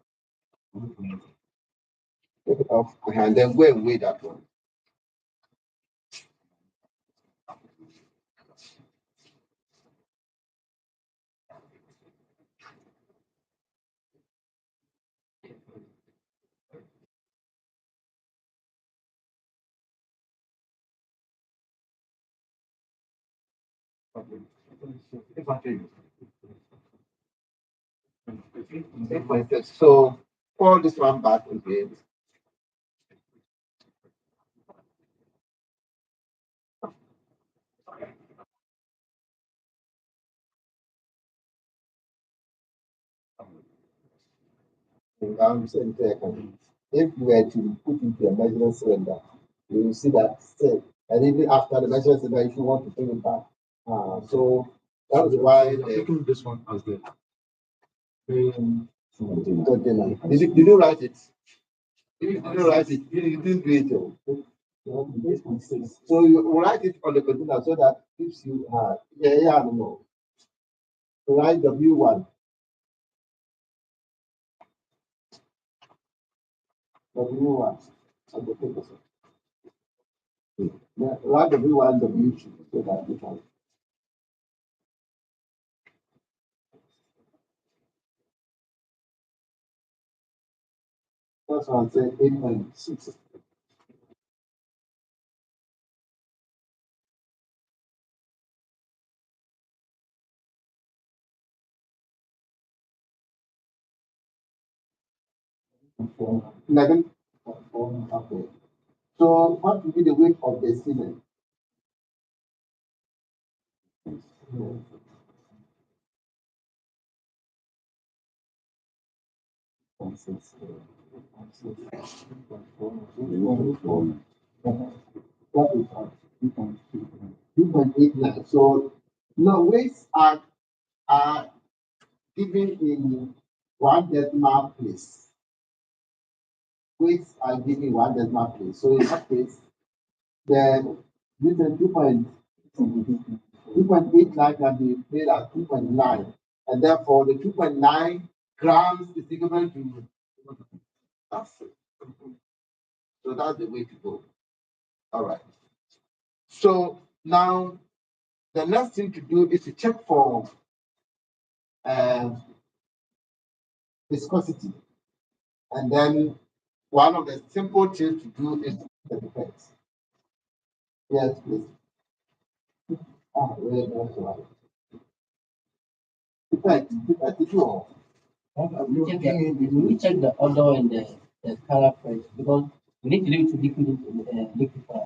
[SPEAKER 1] Take it off and then go and weigh that one. Okay. 8.6. So pour this one back again. If you were to put into a measuring cylinder, you will see that still, and even after the measuring cylinder, if you want to bring it back, so that's why
[SPEAKER 3] You're taking this one as the
[SPEAKER 1] main container. Did you write it? You didn't write it. You didn't do it. So you write it on the container so that gives you yeah, no. Write W1. W1 on the paper. Yeah, write W1, W2 so that you can. That's what I'm saying, 8.6. Eleven. Okay. So what will be the weight of the semen? What is that? 2.89. So No, weights are given in 1 decimal place. Weights are given in 1 decimal place. So in that case, the this is 2.89 can be made as 2.9, and therefore the 2.9 grams is equivalent to that's it. So that's the way to go. All right. So now the next thing to do is to check for uh, viscosity, and then one of the simple things to do is the pipette. Yes, please. Where that's right. Pipette, if you all.
[SPEAKER 3] We check the odor and the color first because we need to leave to liquefy.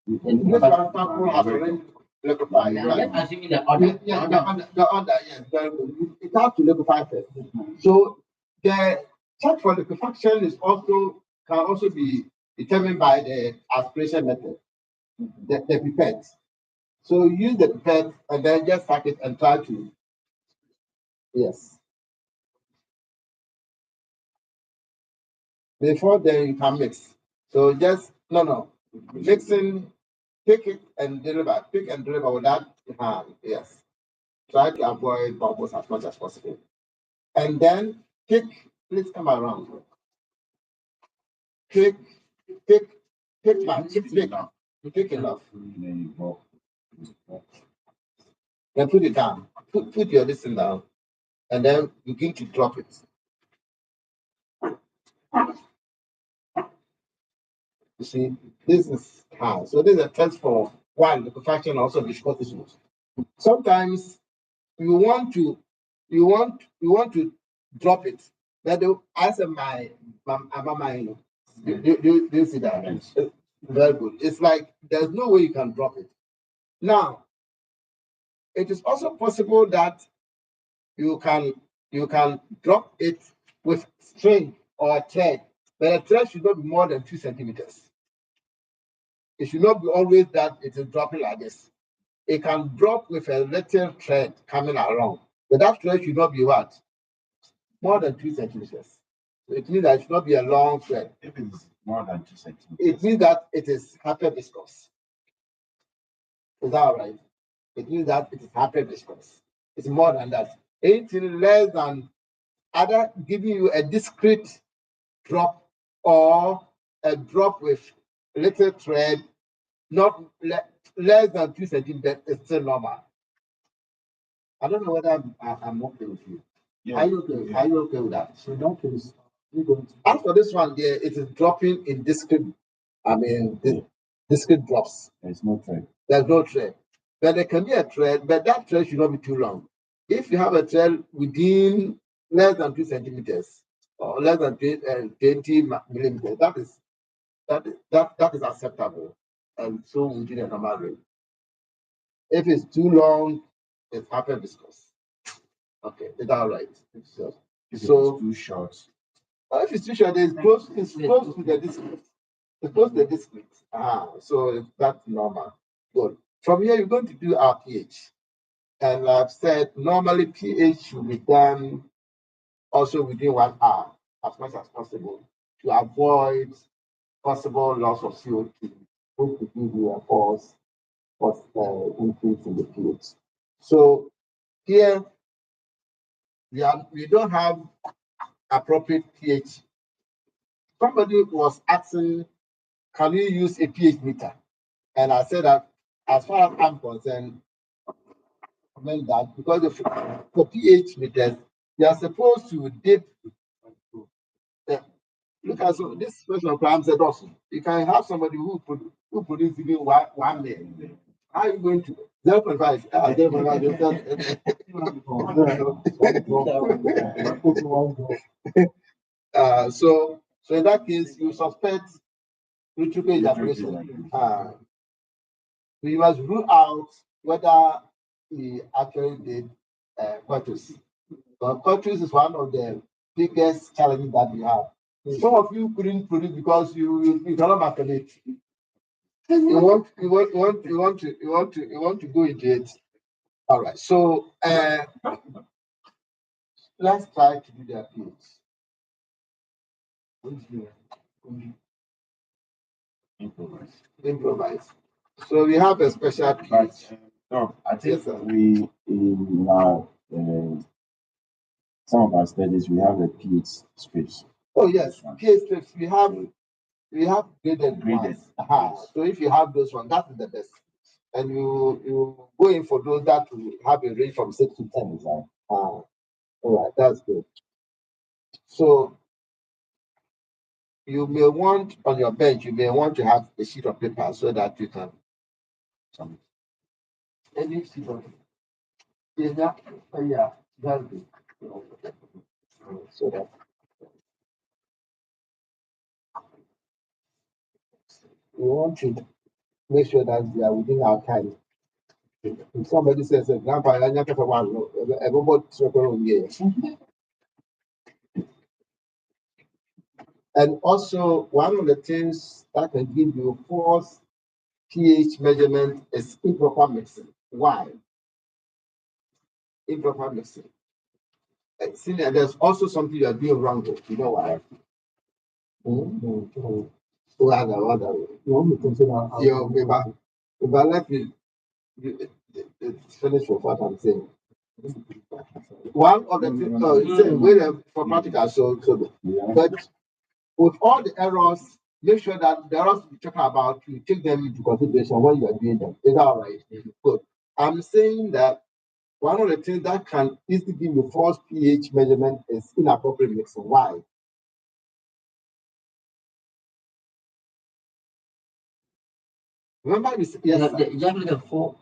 [SPEAKER 3] And
[SPEAKER 1] This
[SPEAKER 3] but
[SPEAKER 1] one sample has already liquefied.
[SPEAKER 3] let's assume the odor.
[SPEAKER 1] Yeah, the other, yes, very good. It has to liquefy first. So the check for liquefaction is also can also be determined by the aspiration method, the pipette. So use the pipette and then just suck it and try to yes. Before then you can mix. So just no mixing, pick it and deliver, pick and deliver without hand. Yes. Try to avoid bubbles as much as possible. And then pick, please come around. Pick, pick, pick much, pick enough. Then put it down. Put your listen down. And then begin to drop it. You see, this is how. So this is a test for one, liquefaction, also viscosity. Sometimes you want to drop it. That the answer my mind. Do you see that? Yes. Very good. It's like there's no way you can drop it. Now, it is also possible that you can you can drop it with string or a thread, but a thread should not be more than 2 centimeters. It should not be always that it is dropping like this. It can drop with a little thread coming along, but that thread should not be what? More than 2 centimeters. So it means that it should not be a long thread.
[SPEAKER 2] If it's more than 2 centimeters,
[SPEAKER 1] it means that it is hyper viscous. Is that all right? It means that it is hyper viscous. It's more than that. Anything less than either giving you a discrete drop or a drop with little thread, not less than 2 centimeters, is still normal. I don't know whether I'm okay with you.
[SPEAKER 2] yeah,
[SPEAKER 1] Are you okay?
[SPEAKER 2] yeah.
[SPEAKER 1] Are you okay with that?
[SPEAKER 4] So in that case, we're going to
[SPEAKER 1] As for this one, there it is dropping in discrete. I mean, discrete drops.
[SPEAKER 2] There's no thread.
[SPEAKER 1] There's no thread, but there can be a thread, but that thread should not be too long. If you have a thread within less than 2 centimeters or less than 20 millimeters, that is acceptable, and so within a normal range. If it's too long, it's hyper viscous. Okay, is that all right? So,
[SPEAKER 2] If
[SPEAKER 1] So-
[SPEAKER 2] it's too short,
[SPEAKER 1] if it's too short, it's close to the discrete. It's close to the discrete. So that's normal. Good. From here, you're going to do our pH. And I've said normally pH should be done also within 1 hour as much as possible to avoid possible loss of CO2, which could give you a false increase in the pH. So here we don't have appropriate pH. Somebody was asking, can you use a pH meter? And I said that as far as I'm concerned, recommend that because for pH meters, they are supposed to dip. Look at this question from said also. You can have somebody who produce even one meal. How are you going to 0.5? 0.5. So in that case, you suspect utricle ejaculation. You must rule out whether he actually did coitus. But coitus is one of the biggest challenges that we have. Some of you couldn't produce because you cannot masturbate. You want to go into it. All right. So let's try to do the pH. Improvise. So we have a special
[SPEAKER 2] But
[SPEAKER 1] pH.
[SPEAKER 2] no, I think
[SPEAKER 1] Yes, sir.
[SPEAKER 2] we in our some of our studies we have a pH strips.
[SPEAKER 1] Oh yes, pH strips. We have graded
[SPEAKER 2] Graded.
[SPEAKER 1] ones. So if you have those ones, that is the best. And you go in for those that will have a range from 6 to 10. Right? All right, that's good. So you may want on your bench, you may want to have a sheet of paper so that you can any sheet of paper. Yeah, that's good. So that we want to make sure that we are within our time. If somebody says, Grandpa, I never everybody and also one of the things that can give you false pH measurement is improper mixing. Why? Improper mixing. See, there's also something you are doing wrong with. You know why? But let me finish with what I'm saying. One of the things, wait for practical, but with all the errors, make sure that the errors we talk about, you take them into consideration when you are doing them. Is that all right? Good. I'm saying that one of the things that can easily give you false pH measurement is inappropriate mixing. Why? Remember, yes, sir.
[SPEAKER 3] You have like a four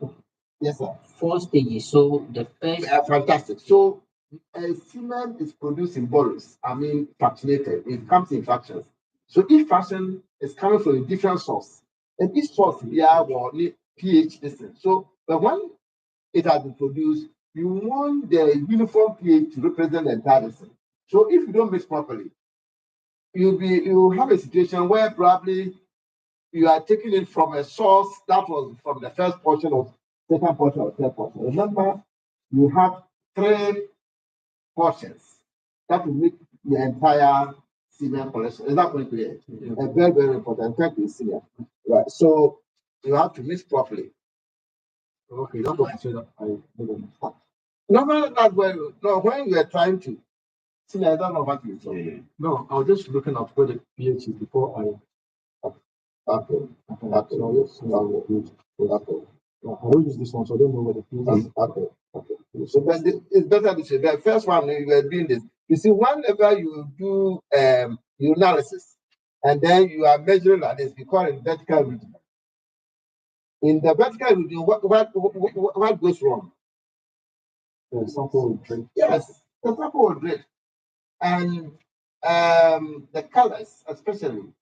[SPEAKER 1] Yes, sir.
[SPEAKER 3] stages. So the first
[SPEAKER 1] Fantastic. So, semen is produced in bottles. I mean, fractionated. It comes in fractions. So each fraction is coming from a different source, and each source here will need pH distance. So, but when it has been produced, you want the uniform pH to represent the entire distance. So if you don't mix properly, you have a situation where probably you are taking it from a source that was from the first portion or second portion or third portion. Remember, you have three portions that will make the entire semen collection. Is that point clear? Very, very important. Thank you, senior. Right. So you have to mix properly.
[SPEAKER 4] Okay, that's what I said.
[SPEAKER 1] No, not when no when you are trying to. Senior, I don't know what you say.
[SPEAKER 4] No, I was just looking at where the pH is before I.
[SPEAKER 1] Okay. Okay.
[SPEAKER 4] So yes,
[SPEAKER 1] Okay.
[SPEAKER 4] I don't use this one, so I don't know where the pH is.
[SPEAKER 1] Okay. Okay. So but it's better to say the first one you were doing this. You see, whenever you do urinalysis and then you are measuring like this, we call it vertical reading. In the vertical reading, what goes wrong?
[SPEAKER 4] The sample will drink.
[SPEAKER 1] Yes, the sample will drift. And the colors, especially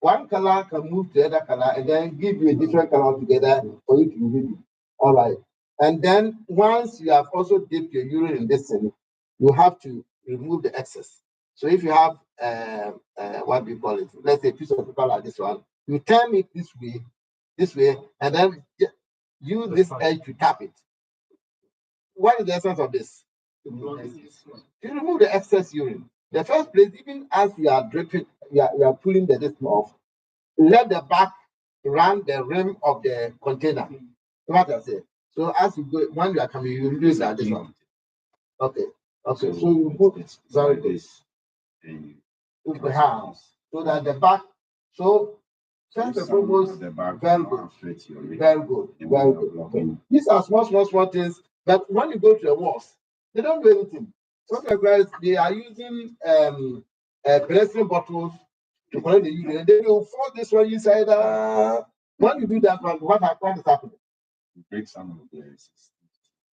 [SPEAKER 1] one color can move to the other color and then give you a different color together for you to read it. All right. And then once you have also dipped your urine in this thing, you have to remove the excess. So if you have what do you call it? Let's say a piece of paper like this one, you turn it this way, and then use this edge to tap it. What is the essence of this? You remove the excess urine. The first place, even as you are dripping, you are pulling the distance off, let the back run the rim of the container. What I say. So as you go, when you are coming, you use that this one. Okay. Okay. So you put it very good. With the hands. So that the back. So first and foremost, very good. Very good. Very good. Okay. These are small things. But when you go to the walls, they don't do anything. Sometimes they are using pedestrian bottles to collect the urine, and then you force this one inside. When you do that, what is happening?
[SPEAKER 2] Break some of the places.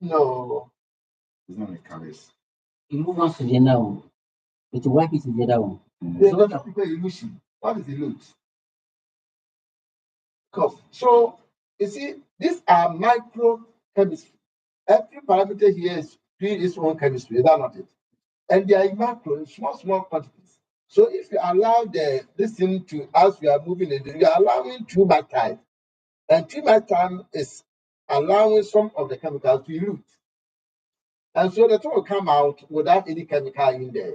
[SPEAKER 1] No.
[SPEAKER 2] It's not a caress.
[SPEAKER 3] you move on to the now. It's wipe it to the other one.
[SPEAKER 1] There's not a people illusion. What is illusion? So you see, these are micro chemistry. Every parameter here is doing its own chemistry. Is that not it? And they are in macro, in small quantities. So if you allow this thing to, as we are moving it, you are allowing too much time. And too much time is allowing some of the chemicals to elute. And so the thing will come out without any chemical in there.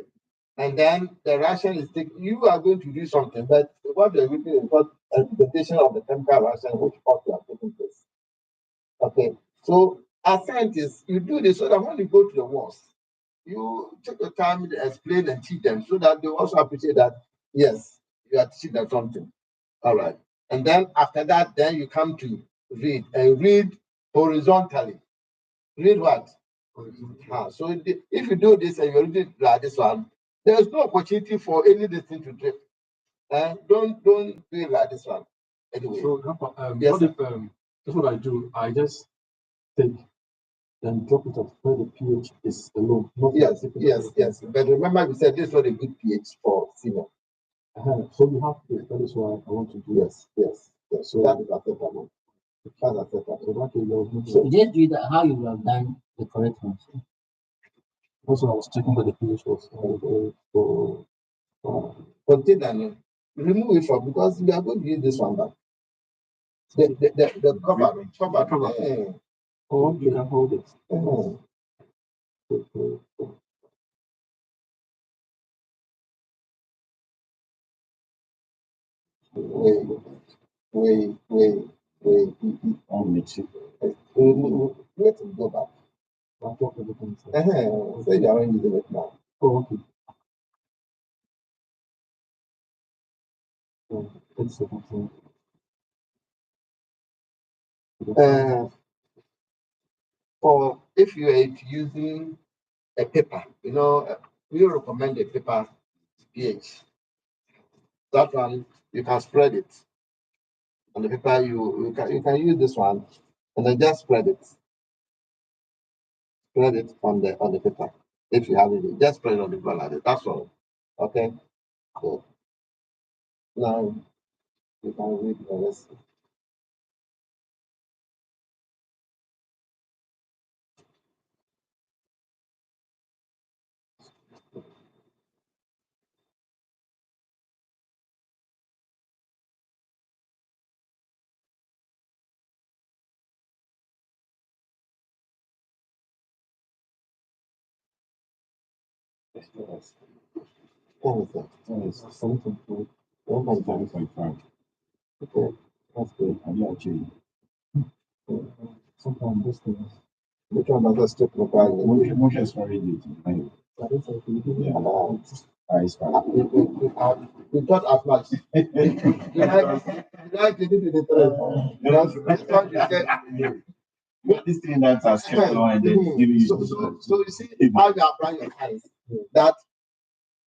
[SPEAKER 1] And then the ration is taken. You are going to do something, but what they're looking is what implementation of the chemical ration, which part you are taking place. Okay. So as scientists, you do this so that when you go to the wars, you take the time to explain and teach them so that they also appreciate that, yes, you are teaching them something. All right. And then after that, then you come to read and read horizontally. Read what? So if you do this and you read it like this one, there's no opportunity for any this thing to drift. Don't do it like this one. Anyway.
[SPEAKER 4] So, Grandpa,
[SPEAKER 1] Yes,
[SPEAKER 4] what if that's what I do? I just take then drop it at where the pH is alone. Not
[SPEAKER 1] yes,
[SPEAKER 4] like
[SPEAKER 1] yes, yes. But remember, we said this was a good pH for semen.
[SPEAKER 4] So you have to. That is why I want to do.
[SPEAKER 1] Yes, yes, yes. So that is acceptable. That's acceptable.
[SPEAKER 4] So that is
[SPEAKER 3] So you just do that how you would have done the correct one.
[SPEAKER 4] also I was checking where the pH was.
[SPEAKER 1] Container, remove it from because we are going to use this one back. The cover.
[SPEAKER 4] Oh, you can hold it.
[SPEAKER 1] Wait. Let it go back.
[SPEAKER 4] I'll drop everything.
[SPEAKER 1] So you are using it now.
[SPEAKER 4] Oh, okay. That's the thing.
[SPEAKER 1] For if you are using a paper, we recommend a paper pH. That one you can spread it on the paper. You can use this one and then just spread it. Spread it on the paper. If you have it, just spread it on the paper like that. That's all. Okay. So now you can read the rest.
[SPEAKER 4] Something to
[SPEAKER 2] 1.5.
[SPEAKER 1] Okay, that's good.
[SPEAKER 2] Have you achieved?
[SPEAKER 4] sometimes this thing.
[SPEAKER 1] Which one does strip mobile?
[SPEAKER 2] Motion is very late.
[SPEAKER 4] That is like you
[SPEAKER 2] It's fine.
[SPEAKER 1] We thought as much. Like you did the thread. Because you said.
[SPEAKER 2] This thing that are kept on and then giving you.
[SPEAKER 1] So you see how you apply your science that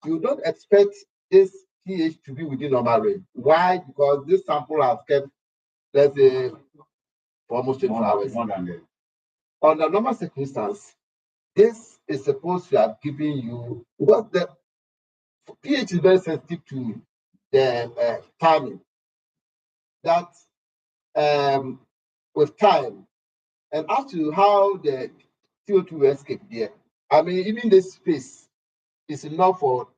[SPEAKER 1] you don't expect this pH to be within normal range. Why? Because this sample has kept, let's say, for almost 24 hours. Under normal circumstance, this is supposed to have given you because the pH is very sensitive to the timing. That with time and as to how the CO2 will escape there. I mean, even this space is enough for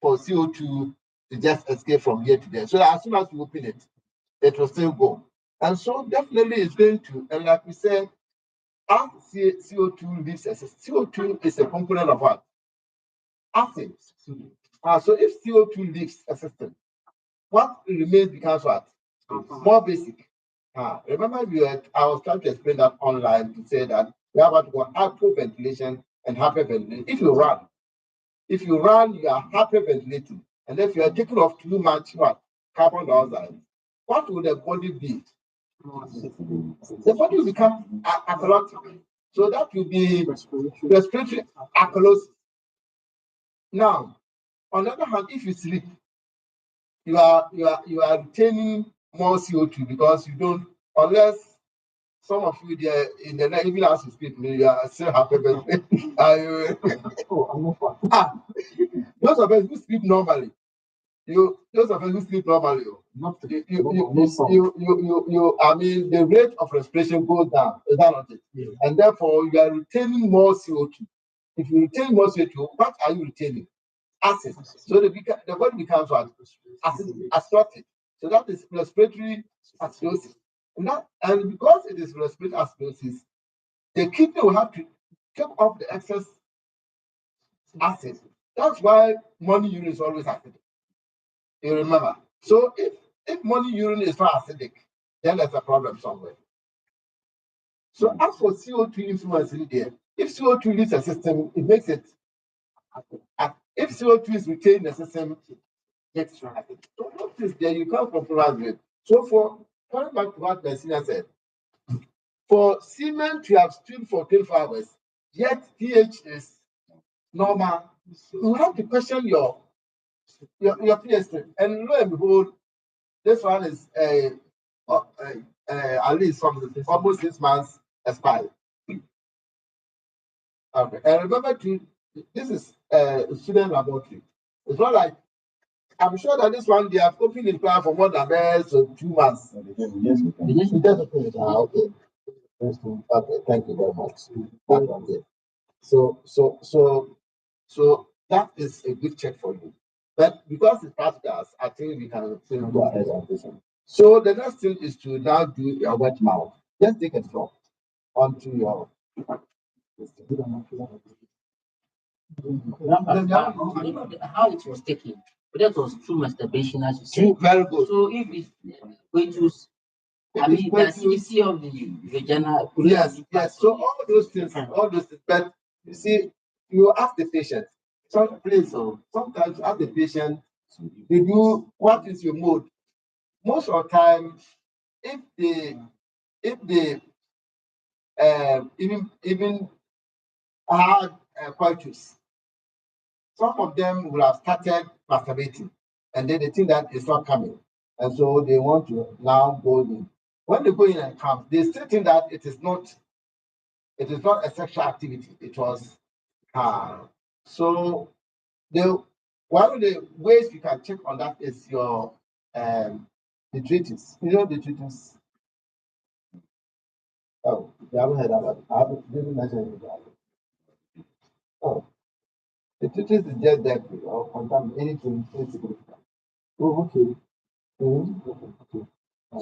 [SPEAKER 1] CO2 to just escape from here to there. So as soon as you open it, it will still go. And so definitely it's going to, and like we said, as CO2 leaves CO2 is a component of what? Acid. So if CO2 leaves a system, what remains becomes what? More basic. Remember, I was trying to explain that online to say that we have what we call hyperventilation and hyperventilation. If you run, you are hyperventilating. And if you are taking off too much carbon dioxide, what will the body be? The body will become alkalotic. So that will be respiratory alkalosis. Now, on the other hand, if you sleep, you are retaining more CO2 because you don't, unless some of you there in the night, even as you speak, you are still happy. Those of us who sleep normally, I mean, the rate of respiration goes down. Is that not it?
[SPEAKER 4] Yeah.
[SPEAKER 1] And therefore, you are retaining more CO2. If you retain more CO2, what are you retaining? Acid. So the body becomes what? Acidotic. So that is respiratory acidosis. And because it is respiratory acidosis, the kidney will have to take off the excess acid. That's why morning urine is always acidic. You remember? So if morning urine is not acidic, then there's a problem somewhere. So as for CO2 influence in there, if CO2 leaves the system, it makes it. If CO2 is retained in the system, it gets acid. So notice there you can't compromise with. So for coming back to what Messina said, for semen to have stood for 24 hours, yet pH is normal, you have to question your pH strength. And lo and behold, this one is at least from almost 6 months expired. Okay. And remember, this is a student laboratory. It's not like I'm sure that this one they have opened the plan for more than 2 months.
[SPEAKER 2] Yes,
[SPEAKER 1] Okay. Okay. Thank you very much. Okay. So that is a good check for you. But because it's practicals, I think we can still go ahead and do something. So the next thing is to now do your wet mouth. Just take a drop onto your.
[SPEAKER 3] How it was taken, but that was through masturbation, as you said.
[SPEAKER 1] Very good.
[SPEAKER 3] So if it's coitus, I mean, the acidity of the vagina.
[SPEAKER 1] Yes. So all those things. But you see, you ask the patient. Sometimes you ask the patient, what is your mode? Most of the time, if they even had coitus, some of them will have started masturbating, and then they think that it's not coming, and so they want to now go in. When they go in and come, they still think that it is not a sexual activity. It was so one of the ways you can check on that is your detritus. You know detritus. Oh, you haven't heard about it. I didn't mention it. Oh, detritus is just that or contaminate anything insignificant. Oh, okay. Okay.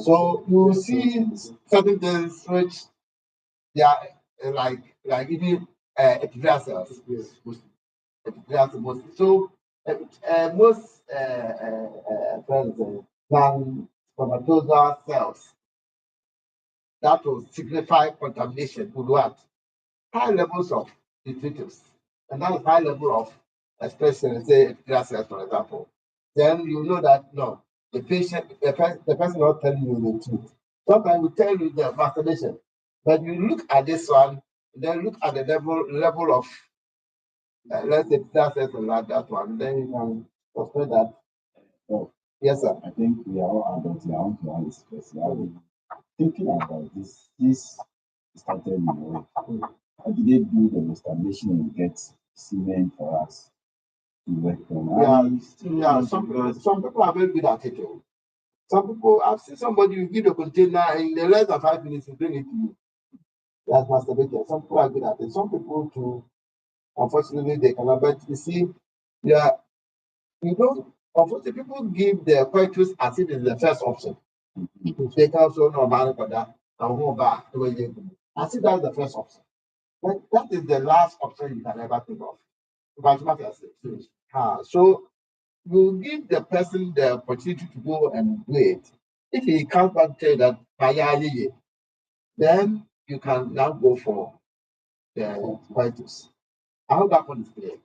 [SPEAKER 1] So you see certain things which they are like even epithelial cells. Epithelial cells. So most non-spermatozoa cells that will signify contamination with what? High levels of detritus. And that is high level of expression, say epithelial cells, for example. Then you know that no, the person not telling you the truth. Sometimes we tell you the masturbation, but you look at this one, then look at the level of let's say epithelial cells like that one, then you can suspect that. Oh, yes, sir.
[SPEAKER 2] I think we are all adults. I want to ask this question. I've been thinking about this. This started in a way. How did they do the masturbation and get semen for us to work on?
[SPEAKER 1] Some people are very good at it. Some people, I've seen somebody you give a container and in less than 5 minutes, you bring it to you. That's masturbated. Some people are good at it. Some people too, unfortunately, they cannot. But you see, you don't. Unfortunately, people give the coitus as it is the first option. They can also normal for that. And go back the way they do. I see that's the first option. But that is the last option you can ever think of. So you give the person the opportunity to go and do it. If he comes back to tell you that, then you can now go for the coitus. I hope that one is clear.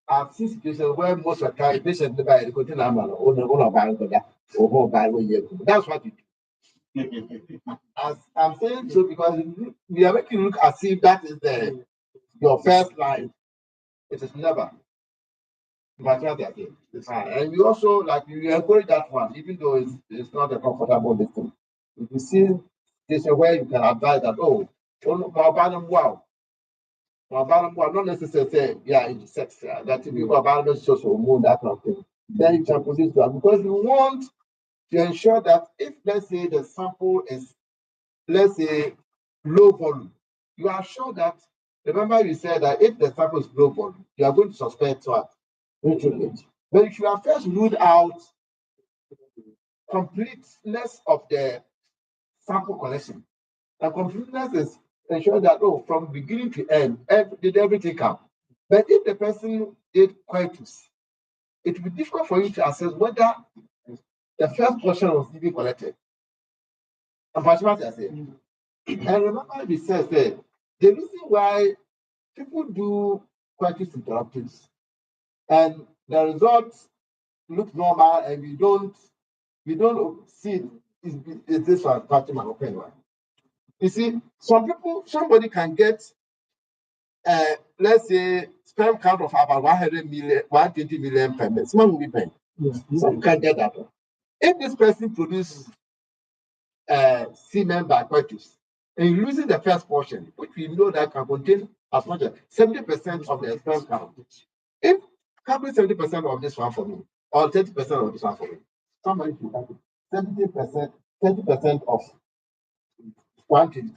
[SPEAKER 1] I've seen situations where most of the time patients never the contain that's what you do. As I'm saying so because we are making you look as if that is your first line. It is never. And you also you encourage that one, even though it's not a comfortable thing. If you see this where you can advise that, wow, not necessarily say, it's sex, that if you go social moon, that kind of thing. Then you can produce that because you want to ensure that if let's say the sample is let's say low volume, you are sure that remember you said that if the sample is low volume, you are going to suspect what? Nutrient. But if you have first ruled out completeness of the sample collection. And completeness is ensure that from beginning to end, did everything come. But if the person did quietus, it will be difficult for you to assess whether the first portion was even collected. And what I say. And remember, we said the reason why people do quietus interruptus and the results look normal and we don't see is this one Fatima or anyone. You see, somebody can get let's say sperm count of about 100 million, 120 million per month. Someone will be paying. Some can get that one. If this person produces semen by coitus, and you're losing the first portion, which we know that can contain as much as 70% of the sperm count. If calculate 70% of this one for me, or 30% of this one for me, somebody should calculate 70%, 30% of 120.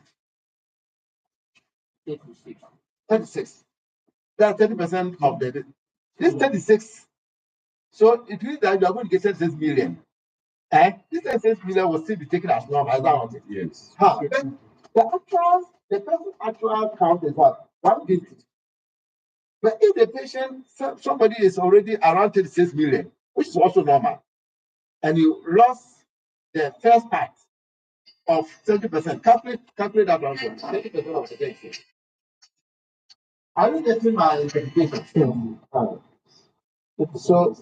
[SPEAKER 1] 36. That's 30% of this 36. So it means that you are going to get 36 million. And this 36 million will still be taken as normal. As that one.
[SPEAKER 2] Yes.
[SPEAKER 1] The person's actual count is what? 150. But if the patient, somebody is already around 36 million, which is also normal, and you lost the first part of 30%, calculate that one. 30% of the patient. Are you getting my interpretation? So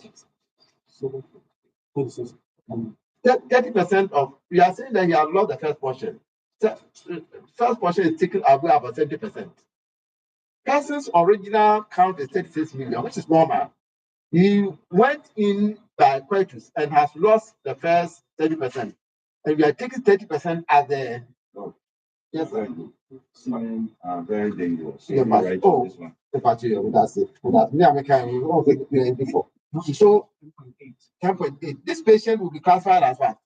[SPEAKER 1] 30% of we are saying that you have lost the first portion. First portion is taken away about 70%. Person's original count is 36 million, which is normal. He went in by quietus and has lost the first 30%. And we are taking 30% as the yes,
[SPEAKER 2] Very good. Semen are very dangerous.
[SPEAKER 1] Yeah, but-
[SPEAKER 2] Right,
[SPEAKER 1] oh.
[SPEAKER 2] this one.
[SPEAKER 1] that's it. That's me. I'm making before. So 10.8. This patient will be classified as what?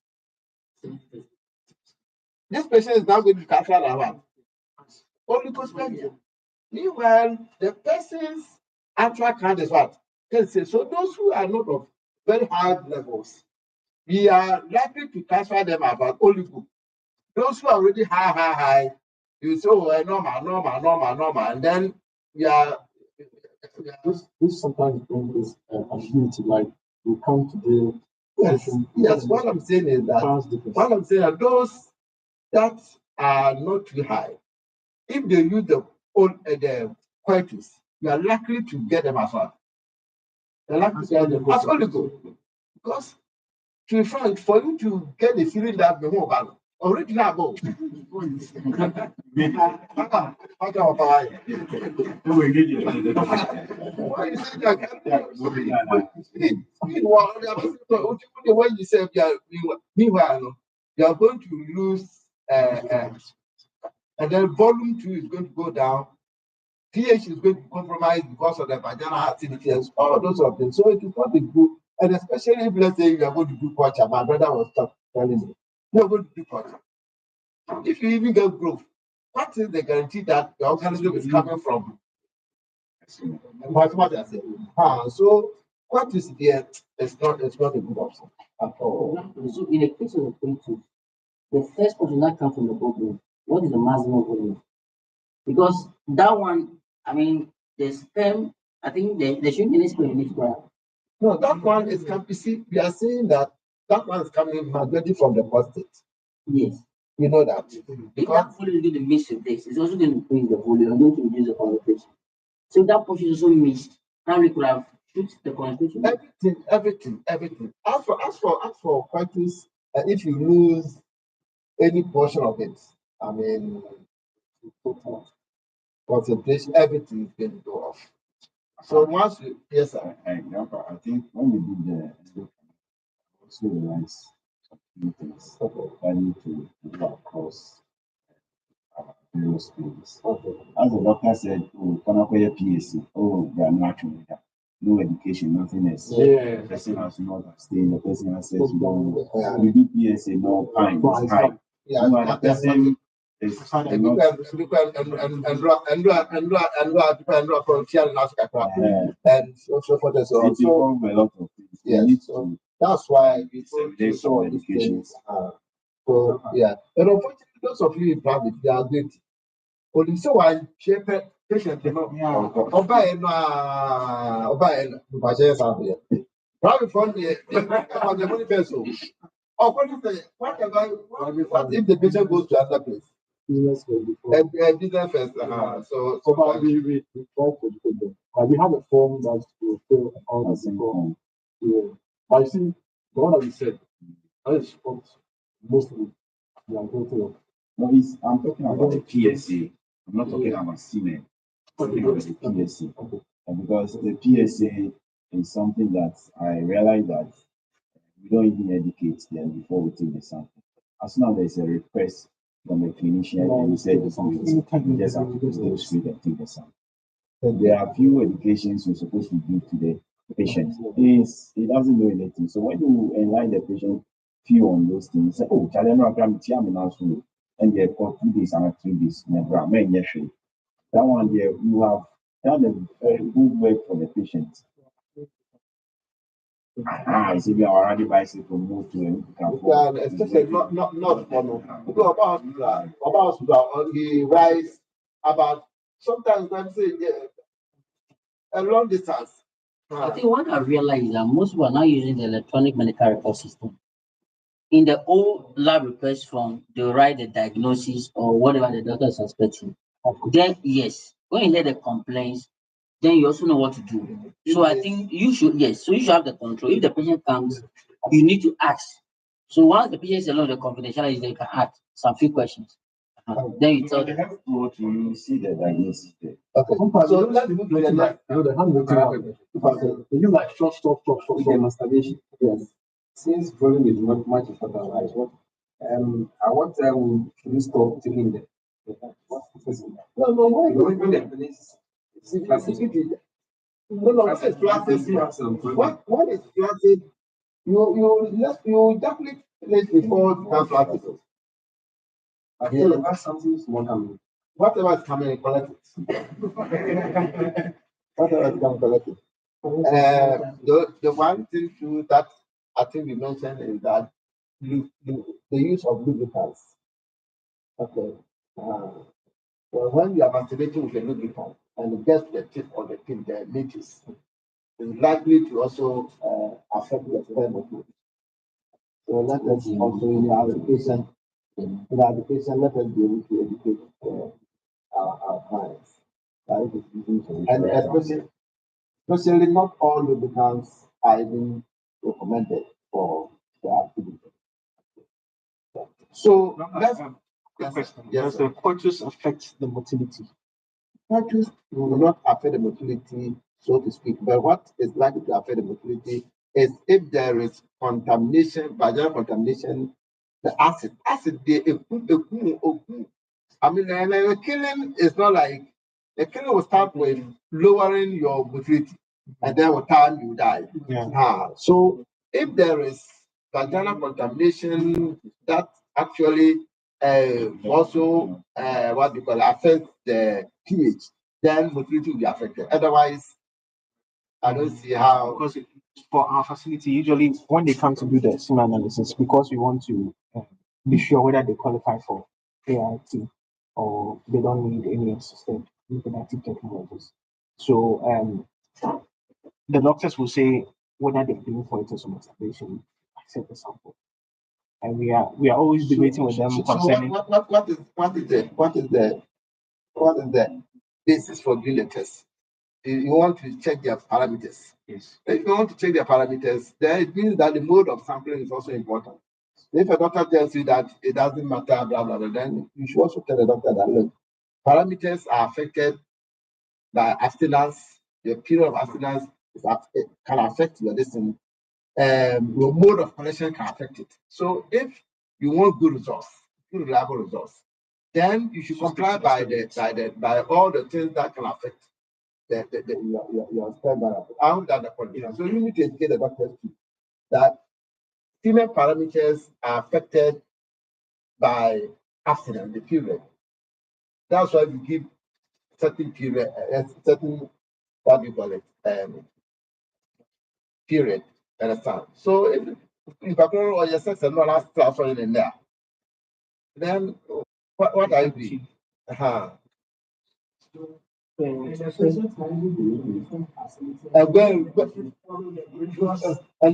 [SPEAKER 1] This patient is now going to be classified as what? Oligospecial. Meanwhile, the person's actual count is what? 10. So those who are not of very high levels, we are likely to classify them as what? Oligo. Those who are already high, you say, oh, normal, and then we are.
[SPEAKER 4] This sometimes brings affinity, like we come to
[SPEAKER 1] Yes. What I'm saying is that those that are not too high, if they use the quietus, you are likely to get them as well. You're likely to get them as oligo. Because to be frank, for you to get the feeling that the whole value already now go. When you say meanwhile, you are going to lose and then volume 2 is going to go down. pH is going to compromise because of the vaginal activity and all those sort of things. So it is not a good, and especially if let's say you are going to do culture. My brother was telling me, you are going to do culture. If you even get growth, what is the guarantee that the organism is coming from? So what is there? It's not a good option at all.
[SPEAKER 3] So in the case of the coitus, the first portion that comes from the ovary, what is the maximum volume? Because that one, I mean, the sperm, I think there shouldn't be any sperm in it.
[SPEAKER 1] No, that one is coming. You see, we are saying that one is coming majority from the prostate.
[SPEAKER 3] Yes.
[SPEAKER 1] You know that.
[SPEAKER 3] If that volume is going to mix with this, it's also going to increase the volume and going to reduce the concentration. So if that portion is also mixed, now we could have shoot the concentration.
[SPEAKER 1] Everything. As for quietus, if you lose any portion of it, I mean, concentration, everything is going to go off. So once you, yes, sir.
[SPEAKER 2] I think when we did the also realize some things that need to go across various things. As the doctor said, oh, Konakoye PSC, oh, they are not actually that. No education, nothing else.
[SPEAKER 4] Yeah.
[SPEAKER 2] The person has not abstained, the person has said, we do PSA, no time, it's time.
[SPEAKER 1] Yeah,
[SPEAKER 2] The person is
[SPEAKER 1] and so forth and so on. So
[SPEAKER 2] a lot of things.
[SPEAKER 1] yes, so that's why we
[SPEAKER 2] segregate some education.
[SPEAKER 1] So yeah, and unfortunately, those of you in private, they are great. Only so I shape patient, you know.
[SPEAKER 2] Yeah.
[SPEAKER 1] Private fund, about the money person. What if the patient goes to another place?
[SPEAKER 4] Business first before.
[SPEAKER 1] Business first. So
[SPEAKER 4] But we try to educate them. Like we have a form that will fill all the people. Yeah. But you see, the one that you said, that is what mostly we are guilty of.
[SPEAKER 2] No, I'm talking about the PSA. I'm not talking about Semen. I'm talking about the PSA. And because the PSA is something that I realize that we don't even educate them before we take the sample. As soon as there's a request from a clinician, and we say this we just have to go straight and take the sample. So there are few educations you're supposed to give to the patient. He doesn't know anything. So when you enlighten the patient few on those things, say, oh, challenge and they for 2 days and 3 days, never, that one there you have done a very good work for the patient. It's if you are already bicycle move to
[SPEAKER 1] especially not for because about the rise about sometimes I'm saying a long distance.
[SPEAKER 3] I think what I realized is that most people are now using the electronic medical record system. In the old lab request form, they write the diagnosis or whatever the doctor is suspecting. Then yes, when you hear the complaints, then you also know what to do. So I think you should so you should have the control. If the patient comes, you need to ask. So once the patient is alone, the confidentiality, they can ask some few questions. Then you tell them.
[SPEAKER 2] What you see the diagnosis there.
[SPEAKER 1] Okay. So let's move to the next.
[SPEAKER 4] The handwritten one. You like short.
[SPEAKER 5] The masturbation. Yes. Since volume is not much important, right? At what time should you stop taking the what's the first thing?
[SPEAKER 1] No, why?
[SPEAKER 5] When the evidence is classic.
[SPEAKER 1] No, what is flaccid? What is flaccid? You definitely finish before it becomes flaccid.
[SPEAKER 5] Okay, that's something small coming.
[SPEAKER 1] Whatever is coming, collect it. Whatever is coming, collect it. The one thing too that I think we mentioned is that the use of lubricants. Okay. Well, when you are masturbating with a lubricant and it gets the tip of the tip, the niches, it's likely to also affect the sperm of it. So let us also in our education, let us be able to educate our clients. Right? And especially not all lubricants are even recommended for the activity. So that's
[SPEAKER 6] question.
[SPEAKER 1] Yes,
[SPEAKER 6] Does
[SPEAKER 1] sir.
[SPEAKER 6] the coitus affect the motility?
[SPEAKER 1] Factors will not affect the motility, so to speak, but what is likely to affect the motility is if there is contamination, vaginal contamination, the acid, I mean, the killing is not like the killing will start with lowering your motility, and then with time you die.
[SPEAKER 6] Yeah.
[SPEAKER 1] So if there is vaginal contamination that actually also what you call affect the pH, then motility will be affected. Otherwise, I don't see how.
[SPEAKER 6] Because for our facility, usually when they come to do the semen analysis, because we want to be sure whether they qualify for ART or they don't need any assisted reproductive technologies. So the doctors will say whether they're doing coitus or masturbation, accept the sample. And we are always debating with them
[SPEAKER 1] So
[SPEAKER 6] concerning
[SPEAKER 1] what is the basis for doing the test? You want to check their parameters.
[SPEAKER 6] yes.
[SPEAKER 1] If you want to check their parameters, then it means that the mode of sampling is also important. If a doctor tells you that it doesn't matter, blah, blah, blah, then you should also tell the doctor that, look, parameters are affected by abstinence. The period of abstinence can affect your distance. Your mode of connection can affect it. So if you want good results, good reliable results, then you should comply by all the things that can affect your sperm balance. I hope that the condition. So you need to educate the doctors too that female parameters are affected by abstinence, the period. That's why we give certain period, certain what do you call it, period. Understand? So if I or your sex and not last class in there, Then what I do? Uh-huh. And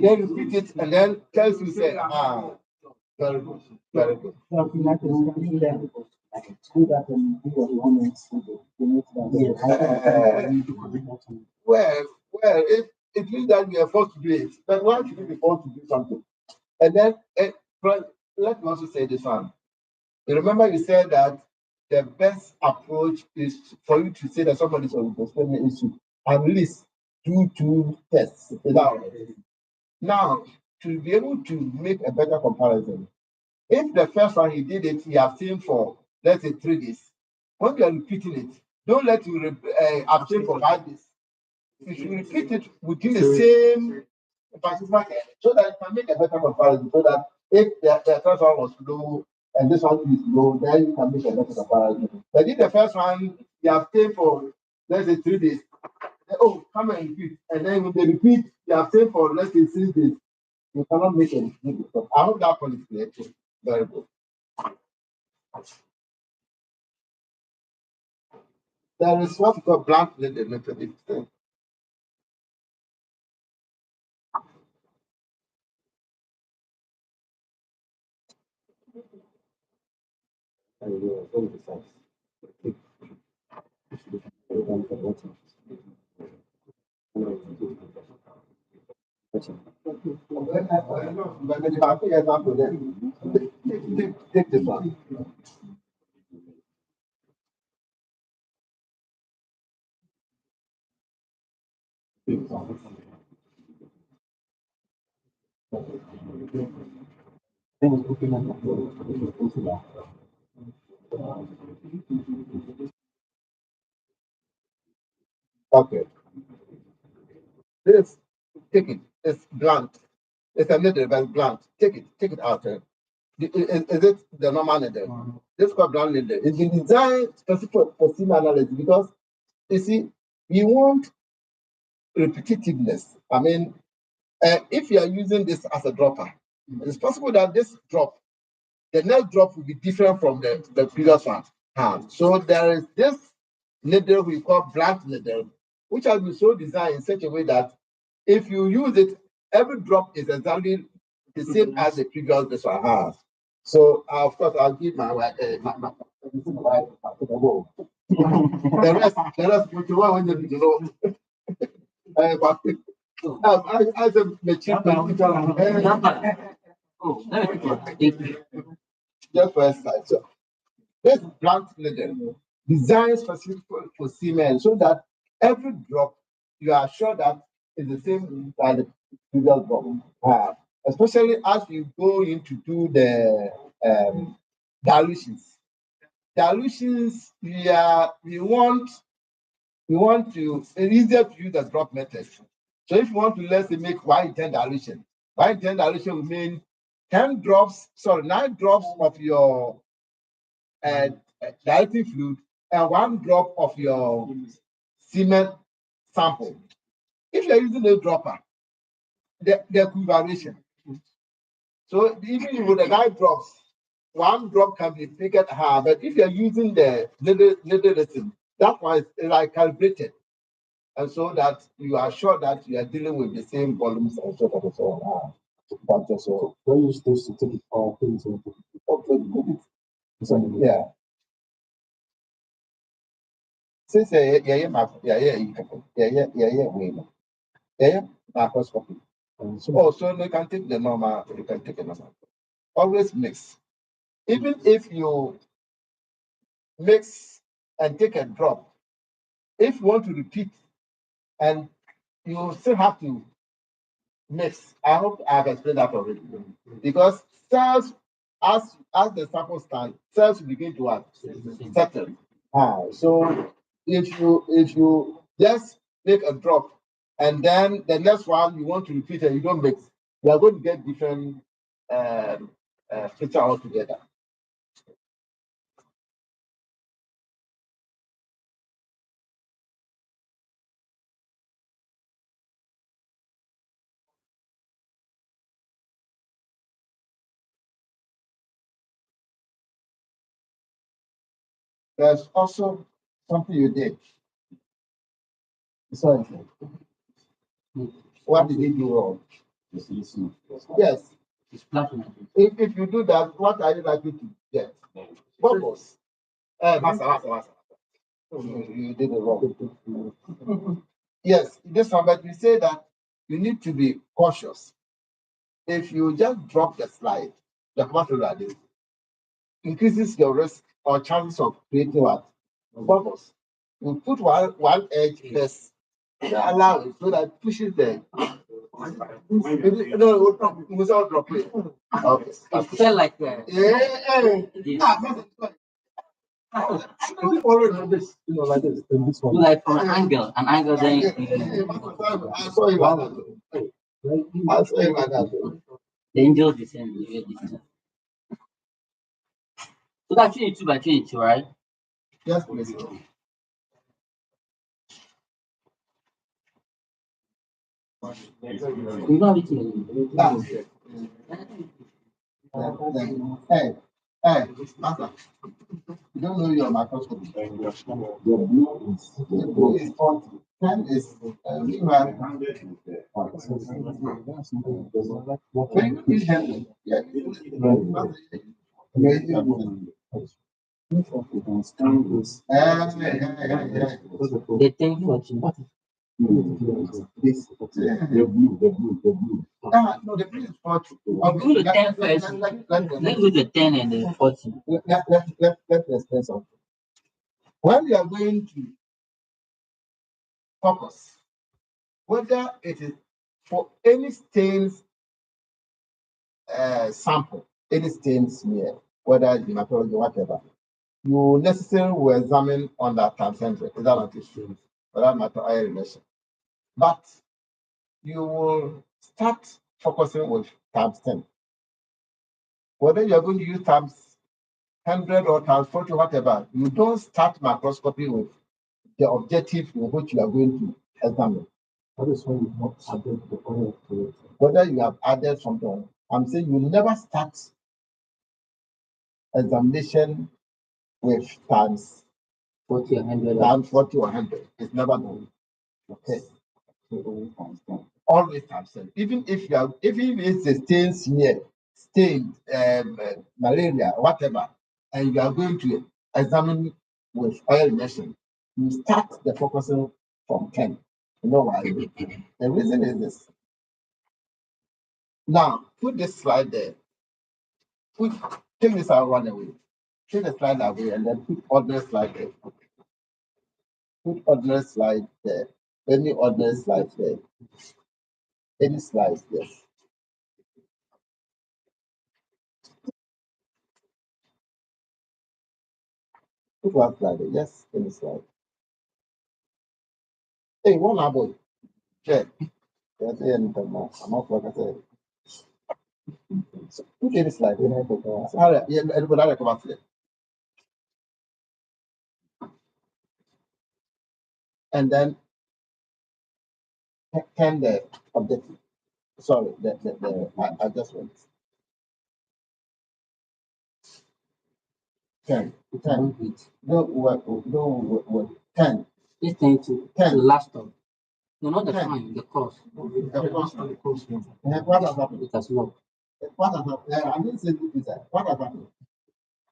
[SPEAKER 1] then repeat it and then tells you say, very good, very good. Well, it means that we are forced to do it. But why should we be forced to do something? And then let me also say this one. You remember you said that the best approach is for you to say that somebody's on the issue, at least do two tests. Is that all right? Now, to be able to make a better comparison, if the first one he did it, he abstained for let's say 3 days. When you are repeating it, don't let you abstain for 5 days. You should repeat it within the same participant so that you can make a better comparison. So that if the first one was low and this one is low, then you can make a better comparison. But if the first one you abstain for let's say 3 days, then, oh, come and repeat, and then when they repeat, you abstain for let's say 6 days. You cannot make any difference. I hope that point is clear. Very good. There is what we call blank leaded method. But the party has not put them. Take this one. Okay. This, take it. It's blunt. It's a little bit blunt. Take it out. Is it the normal needle? This called blunt needle. It's been designed specifically for semen analysis because you see, we want repetitiveness. I mean, if you are using this as a dropper, it's possible that this drop, the next drop will be different from the previous one. So there is this needle we call blunt needle, which has been so designed in such a way that if you use it, every drop is exactly the same as the previous this one has. So of course I'll give my wife the rest what you want when you know. But as a mature
[SPEAKER 3] Oh, let me take it.
[SPEAKER 1] just for exercise. So this plant leather designed specifically for semen so that every drop you are sure that is the same as the previous drop. Especially as we go into do the dilutions. Dilutions, we want to it's easier to use the drop method. So if you want to let's say make 1 in 10 dilution, 1 in 10 dilution will mean 9 drops of your uh, dietary fluid and 1 drop of your semen sample. If you're using a dropper, the equivalation. So even with the 9 drops, 1 drop can be taken higher. But if you're using the little listen, that one is like calibrated. And so that you are sure that you are dealing with the same volumes and so forth and so on. So
[SPEAKER 4] when you supposed to take it off, put it into
[SPEAKER 1] okay,
[SPEAKER 4] so,
[SPEAKER 1] yeah. Since microscopy. So you can take the normal, you can take a normal. Always mix. Even if you mix and take a drop, if you want to repeat and you still have to mix. I hope I've explained that already. Because cells, as the sample stand, cells will begin to what? Settle. So if you just make a drop and then the next one you want to repeat and you don't mix, you are going to get different feature altogether. There's also something you did. Sorry. What did he do wrong? Yes.
[SPEAKER 3] It's splashing.
[SPEAKER 1] If you do that, what are you likely to get? Bubbles. Master. You did it wrong. Yes, this one, but we say that you need to be cautious. If you just drop the slide, the matter increases your risk or chances of creating what? Bubbles. You put one edge first, allow it so that it pushes the. No, we all drop it. Okay.
[SPEAKER 3] It felt like
[SPEAKER 4] Always like this, like this. Then this one.
[SPEAKER 3] like from an angle then
[SPEAKER 1] I saw you like that. I saw you like that.
[SPEAKER 3] the angel descend. You get descend. So that's 22 by 22, right?
[SPEAKER 1] Yes, please.
[SPEAKER 3] You know everything.
[SPEAKER 1] Hey, Master, you don't know your microscope. The blue is 40. 10 is meanwhile. When you use them, yeah.
[SPEAKER 3] The thing watching.
[SPEAKER 1] No, the blue is 40.
[SPEAKER 3] I'll do the 10 first. Let's do the 10 and the 40.
[SPEAKER 1] Let's explain something. When we are going to focus, whether it is for any stains sample, any stains smear, whether it's hematology or whatever, you necessarily will examine on that times 100. Is that not true? For that matter, I relation. But you will start focusing with times 10. Whether you're going to use times 100 or times 40, whatever, you don't start microscopy with the objective in which you are going to examine.
[SPEAKER 4] That is when you not added the oil to it.
[SPEAKER 1] Whether you have added something, I'm saying you never start examination with times
[SPEAKER 3] 40 or 100.
[SPEAKER 1] times 40 or 100. It's never done. Okay. Always times 10. Even if it's a stain smear, stain, malaria, whatever, and you are going to examine with oil immersion, you start the focusing from 10. You know why? The reason is this. Now, put this slide there. Take this out, run away. Take the slide away and then put other slide there. Put other slide there. Any other slide there. Any slides there. Put one slide there. Yes, any slide. Hey, one boy. Check. That's the end of my. I'm not like I said. Put any slide. Yeah, everybody come back there. And then turn the objective. Sorry, I just went. 10. Don't work. 10.
[SPEAKER 3] This thing to
[SPEAKER 1] 10.
[SPEAKER 3] the last of. No, not the
[SPEAKER 1] 10.
[SPEAKER 3] fine, the cost.
[SPEAKER 1] What has happened?
[SPEAKER 3] It has worked.
[SPEAKER 1] What has happened? I didn't say this. What has happened?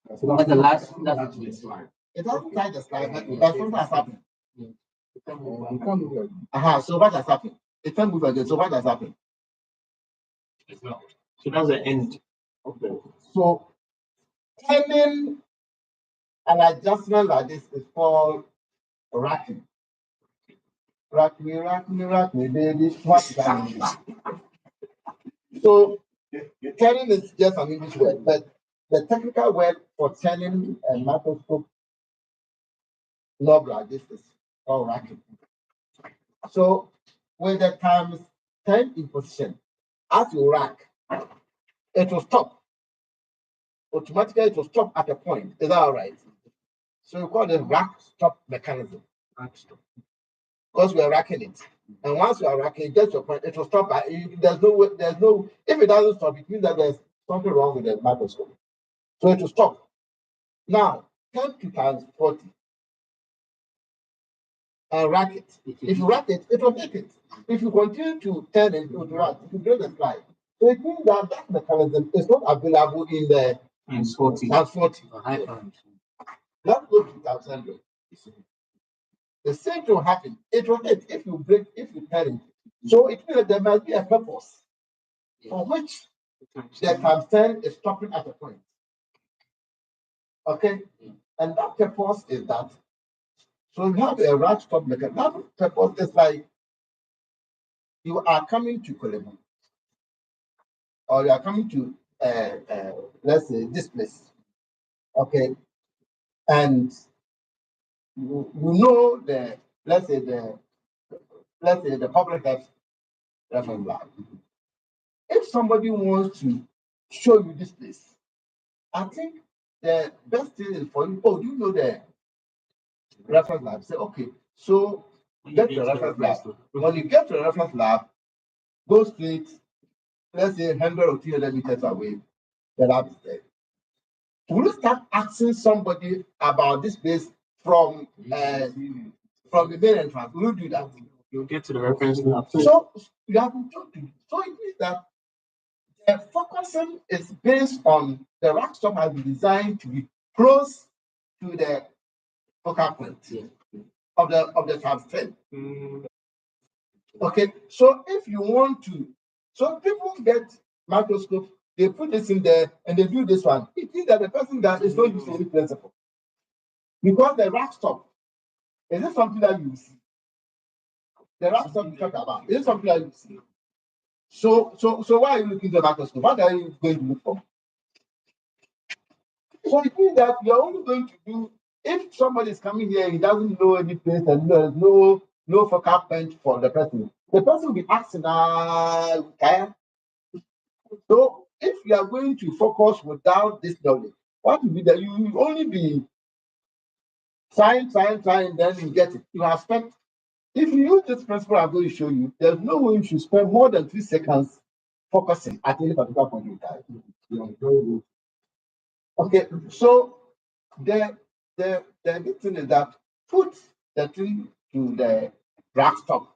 [SPEAKER 3] That's the last, that's the slide.
[SPEAKER 1] It doesn't tie the slide, but something has happened. So what has happened? It can't move again. So what has happened?
[SPEAKER 6] So that's the end.
[SPEAKER 1] Okay. So turning an adjustment like this is called racking. Rack me, baby. What does that mean? So turning is just an English word, but the technical word for turning a microscope knob like this is called racking. So with the times 10 in position, as you rack, it will stop. Automatically, it will stop at a point. Is that all right? So we call it rack stop mechanism. Rack stop. Because we are racking it. And once you are racking, it gets to a point, it will stop. There's no, if it doesn't stop, it means that there's something wrong with the microscope. So it will stop. Now, 10 to times 40 and rack it. If you rack it, it will take it. If you continue to turn it, it will rack. It will break the slide. So it means that that mechanism is not available in the
[SPEAKER 3] Times 40.
[SPEAKER 1] times 40.
[SPEAKER 3] For high current.
[SPEAKER 1] Not go to times 100. The same thing will happen. It will hit if you break, if you turn it. So it means that there must be a purpose for which the times 10 is stopping at a point. Okay? And that purpose is that. So you have a right stop mechanism. That purpose is like you are coming to Kolebu, or you are coming to, let's say, this place. Okay? And you know let's say the public health reference lab. If somebody wants to show you this place, I think the best thing is for you. Oh, do you know the reference lab? Say, okay, so get to the reference lab. When you get to the reference lab, go straight, let's say 100 or 200 meters away, the lab is there. Will you start asking somebody about this place from the main entrance? Will you do that?
[SPEAKER 6] You'll get to the reference lab.
[SPEAKER 1] So you have to talk to. So it means that the focusing is based on the rack stop has been designed to be close to the focal point of the times 10. Okay, so if you want to, so people get microscope, they put this in there and they do this one. It means that the person that is not using any principle. Because the rack stop, is it something that you see? The rack stop you talk about, is it something that you see? So why are you looking at the microscope? What are you going to look for? So it means that you're only going to do, if somebody is coming here, he doesn't know any place and there's no focal point for the person will be asking, okay. So if you are going to focus without this knowledge, what will be that you will only be trying, then you get it. You have spent, if you use this principle I'm going to show you, there's no way you should spend more than 3 seconds focusing at any particular point in time. Okay, so the good thing is that put the thing to the rack stop.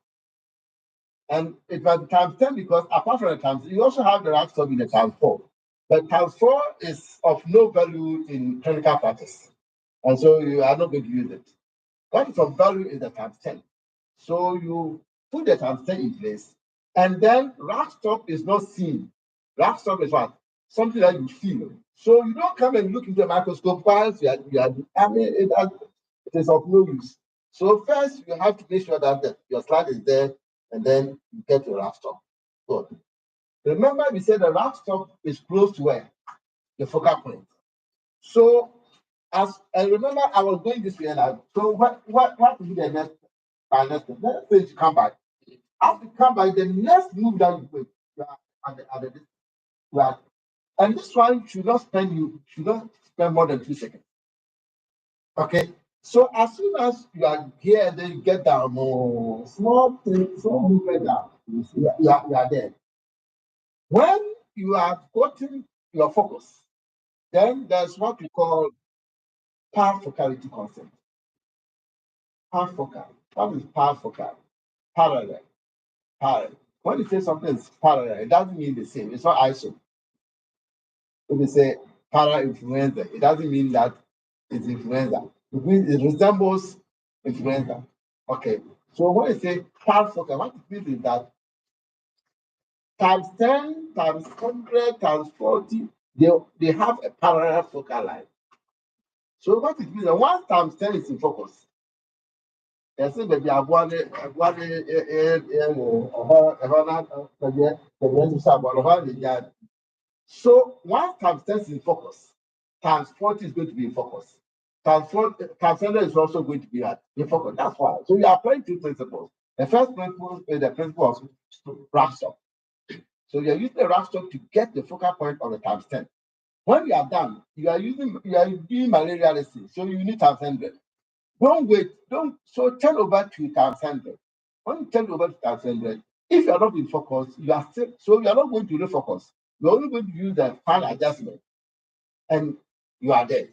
[SPEAKER 1] And it was times 10 because apart from the times, you also have the rack stop in the times 4. But times 4 is of no value in clinical practice. And so you are not going to use it. What is of value is the times 10. So you put the times 10 in place, and then rack stop is not seen. Rack stop is what? Something that you feel. So you don't come and look into a microscope whilst you are I mean, it is of no use. So first you have to make sure that your slide is there, and then you get your rack stop. Good. Remember, we said the rack stop is close to where? The focal point. So I remember I was going this way, and so what will be the next? Let's say you come back. After you come back, the next move that you make, you are at the right. And this one should not spend more than 2 seconds. Okay. So as soon as you are here, then you get down more small movement down. You are there. When you have gotten your focus, then there's what we call parfocality concept. Parfocal. What is parfocal? Parallel. Parallel. When you say something is parallel, it doesn't mean the same. It's not iso. If you say para-influenza, it doesn't mean that it's influenza. It means it resembles influenza. Okay. So when you say parfocal, what it means is that times 10, times 100, times 40, they have a parallel focal line. So what it means is that 1 times 10 is in focus. Ẹsìn bẹ̀bí àbúrò So 1 times 10 is in focus, times 40 is going to be in focus, times 100 is also going to be in focus. That's why. So you are applying 2 principles. The first principle is the principle of rack stop. So you are using the rack stop to get the focal point of the times 10. When you are done, you are doing malaria lesson, so you need times 100. Don't wait. So turn over to times 100. When you turn over to times 100, if you are not in focus, you are not going to refocus. You're only going to use the final adjustment, and you are there.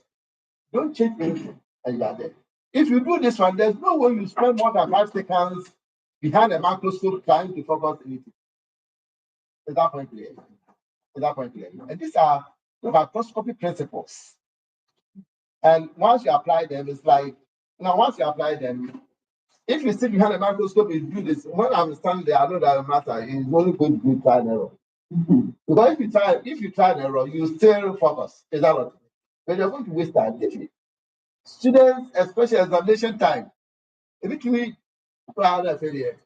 [SPEAKER 1] Don't change anything, and you are there. If you do this one, there's no way you spend more than 5 seconds behind a microscope trying to focus anything. Is that point clear? Is that point clear? And these are the microscopy principles. And once you apply them, it's like now once you apply them, if you sit behind a microscope and do this, when I'm standing there, I know that the matter is only going to be trial and error. Because if you try and error, you still focus. Is that what? But you're going to waste time. If you, students, especially examination time, if it will try and failure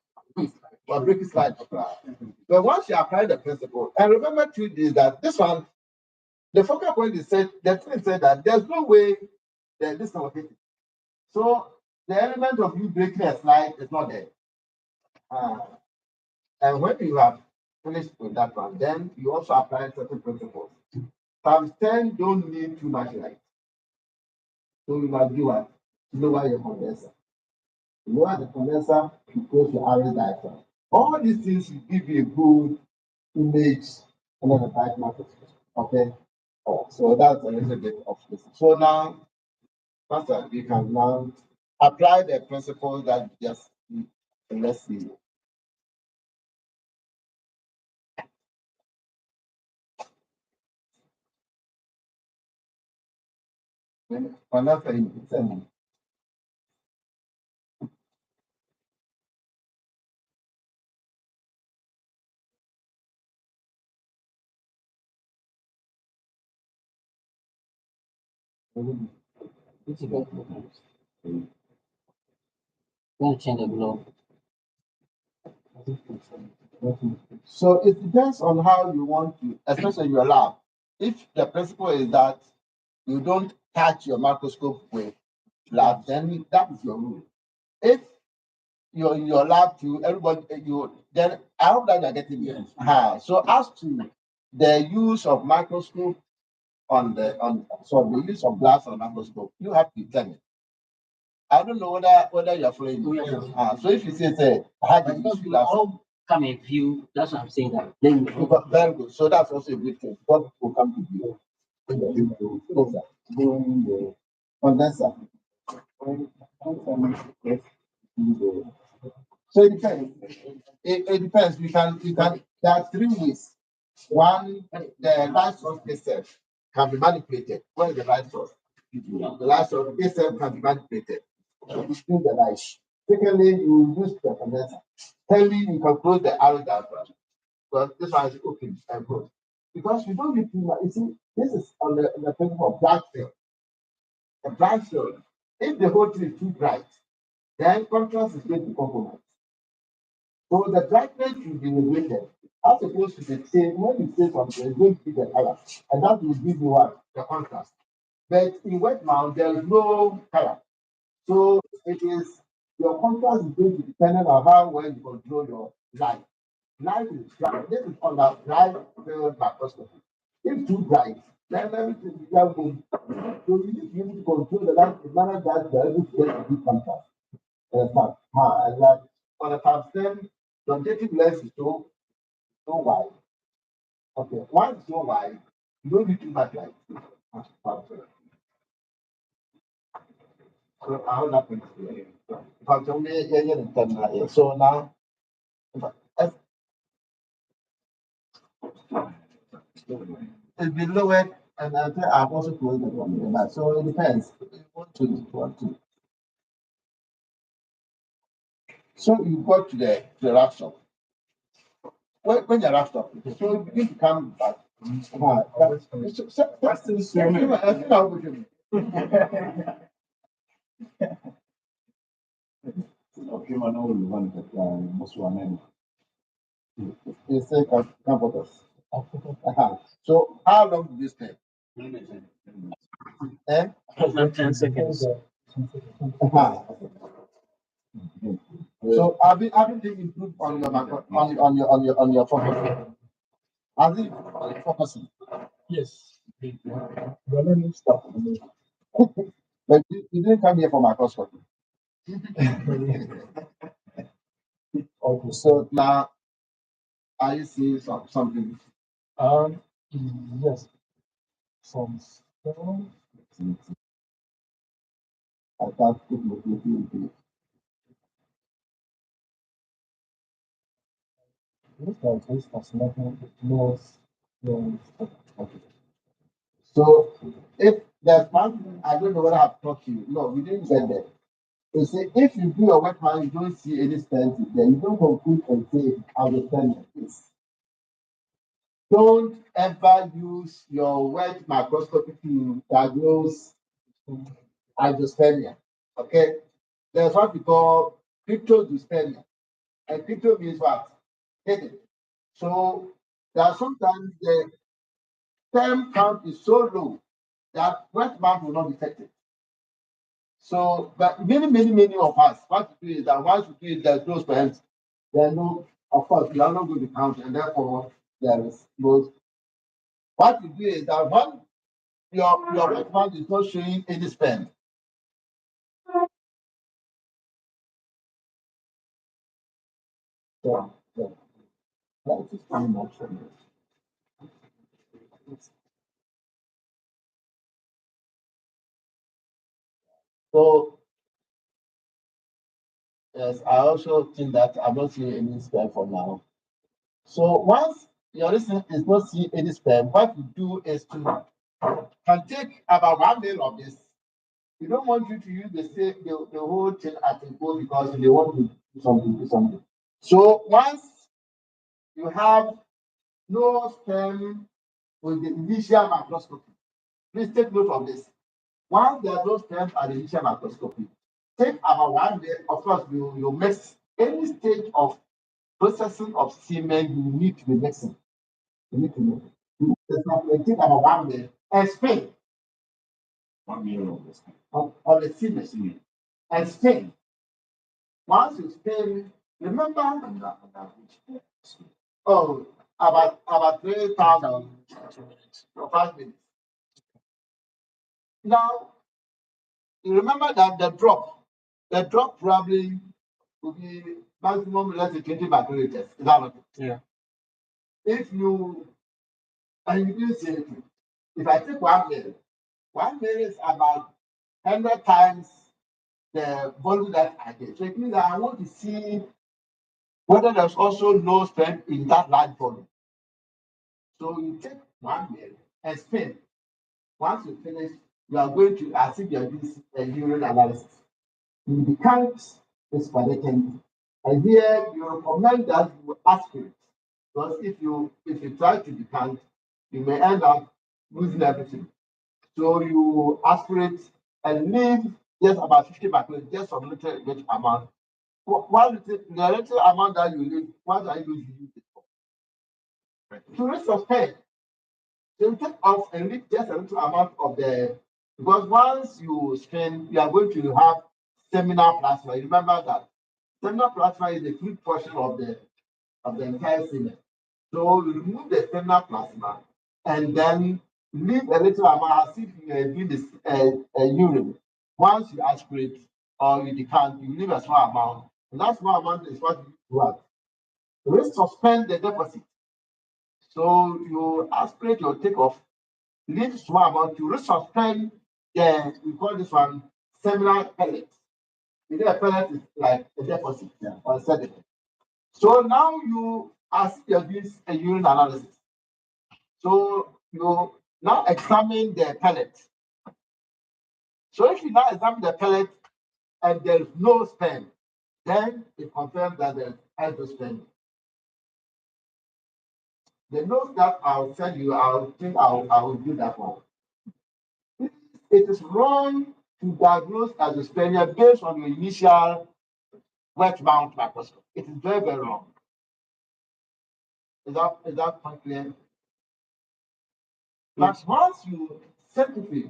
[SPEAKER 1] or break it slide. But once you apply the principle, and remember too is that this one, the focal point is said, the thing said that there's no way that this can work. So the element of you breaking a slide is not there. And when you have finished with that one, then you also apply certain principles. Times 10 don't need too much light. So you must do what? Lower your condenser. Lower the condenser to close your array diaphragm. All these things will give you a good image under the tight microscope. Okay? Oh, so that's a little bit of this. So now, Master, we can now apply the principles that we just let's see. Another thing.
[SPEAKER 3] It's a good program. Going to change the globe.
[SPEAKER 1] So it depends on how you want to, especially in your lab. If the principle is that you don't touch your microscope with lab, then that is your rule. If you're in your lab too, everybody you then I hope that you're getting it. So as to the use of microscope the use of glass on the microscope, you have to determine. I don't know whether you're following me. So if you say how do you use
[SPEAKER 3] all come in view, that's what I'm saying. That then
[SPEAKER 1] very good. So that's also a good thing. What will come to view? Doing the condenser. So it depends. It depends. We can there are 3 ways. One, the light source itself can be manipulated. What is the light source? The light source itself can be manipulated. You screen the light. Secondly, you use the condenser. Thirdly, you can close the arrow diaphragm. Because this one is open and closed. Because you don't need too much. You see, this is on the principle of black film. A black film, if the whole thing is too bright, then contrast is going to compromise. So the brightness should be regulated as opposed to the same. When you say something, it's going to be the color, and that will give you what? The contrast. But in wet mount, there is no color. So it is your contrast is going to depend on how well you control your light. Light is bright. This is on the bright field microscopy. If too bright, then everything becomes boom. So you need to control the light in manner that the able to get a good contrast. And that for the times 10, the objective lens is so wide. Okay, why it's so wide, you don't need too much light. So how that happens here. So now it's been lowered and I think I've also closed it from there. So it depends. Want to. So you go to the wrap shop. When you're wrapped up, so you begin to come back. That's still same. I think I'll go to
[SPEAKER 2] Okay, man, all the one that most one.
[SPEAKER 1] you say campus. So how long do this take?
[SPEAKER 6] 10 seconds.
[SPEAKER 1] So have you improved on your on your focus? Has it on your focusing?
[SPEAKER 4] Yes. We're learning stuff.
[SPEAKER 1] But you didn't come here for microscopy. Okay, so now are you seeing something?
[SPEAKER 4] Um, yes. Some
[SPEAKER 1] I start looking into it.
[SPEAKER 4] This has nothing knows.
[SPEAKER 1] So if there's one thing, I don't know whether I've taught you. No, we didn't get there. You see, if you do your wet man, you don't see any stenting, then you don't conclude and say how the stenting is. Don't ever use your wet microscopy to diagnose hydrospermia. Okay? There's what we call cryptodyspermia. And crypto means what? Hidden. So there are sometimes the sperm count is so low that wet mouth will not detect it. So, but many of us, what we do is that once we do it, there's no sperms. There are no, of course, we are not going to count, and therefore there is both. What we do is that when your wet mouth is not showing any sperm, so that is very much for me. So yes, I also think that I'm not seeing any sperm for now. So once your listener is not seeing any sperm, what you do is to can take about 1 mil of this. You don't want you to use the whole thing at a go because they want to do something. So once you have no sperm with the initial microscopy, please take note of this. Once there are no sperm at the initial microscopy, take about 1 day. Of course, you mix any stage of processing of semen you need to be mixing. You need to know. You take about 1 day and spin
[SPEAKER 2] 1 million of this.
[SPEAKER 1] on the semen and spin. Once you spin, remember, oh, about 3,000 or 5 minutes. Now, you remember that the drop probably will be maximum less than 20 microliters. Is that not?
[SPEAKER 6] Yeah.
[SPEAKER 1] If you, and you didn't see anything, if I take 1 mil is about 100 times the volume that I get. So it means that I want to see whether there's also no sperm in that large volume. So you take 1 mil and spin. Once you finish, you are going to, as if you are doing a urine analysis. You decant this spaghetti, and here you recommend that you aspirate. Because if you try to decant, you may end up losing everything. So you aspirate and leave just about 50 microliters, just some little amount. The little amount that you leave, what are you going to use it for? To reach suspend. So you take off and leave just a little amount of the, because once you spin, you are going to have seminal plasma. You remember that seminal plasma is the fluid portion of the entire semen. So you remove the seminal plasma and then leave a little amount as if you are doing this urine. Once you aspirate or you decant, you leave a small amount. And that small amount is what you have. Suspend the deposit. So you aspirate your takeoff, leave small amount to resuspend we call this one seminal pellet. You know, a pellet is like a deposit or a sediment. So now you as you're doing a urine analysis. So you now examine the pellet. So if you now examine the pellet and there's no sperm, then it confirms that there's endosperm. The note that I'll tell you, I will do that one. It is wrong to diagnose endospermia based on your initial wet mount microscope. It is very wrong. Is that point clear? But once you centrifuge,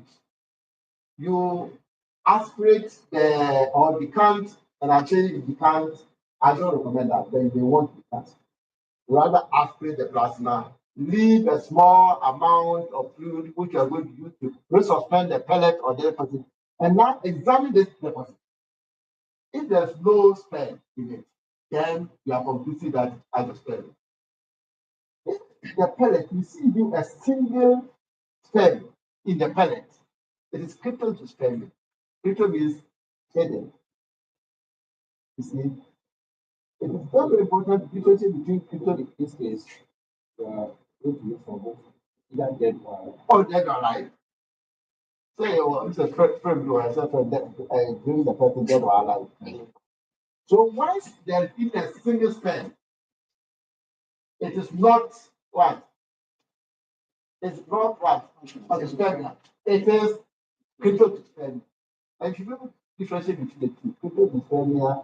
[SPEAKER 1] you aspirate or decant, and actually decant, I don't recommend that. Then they won't decant. Rather aspirate the plasma, leave a small amount of fluid which you are going to use to resuspend the pellet or the deposit, and now examine this deposit. If there's no sperm in it, then you are conclusive that it has a sperm. If the pellet, you see you a single sperm in the pellet, it is cryptospermia. Crypto means hidden. You see, it is very important differentiate between crypto in this case.
[SPEAKER 5] Going to look for both either dead or
[SPEAKER 1] Or dead or alive. Say, well, it's a friend who has said that during the person dead or alive. So once there is a single spend, it is not what? It's not what? A spend. It is crypto to spend. And if you don't differentiate between the two, crypto to spend here,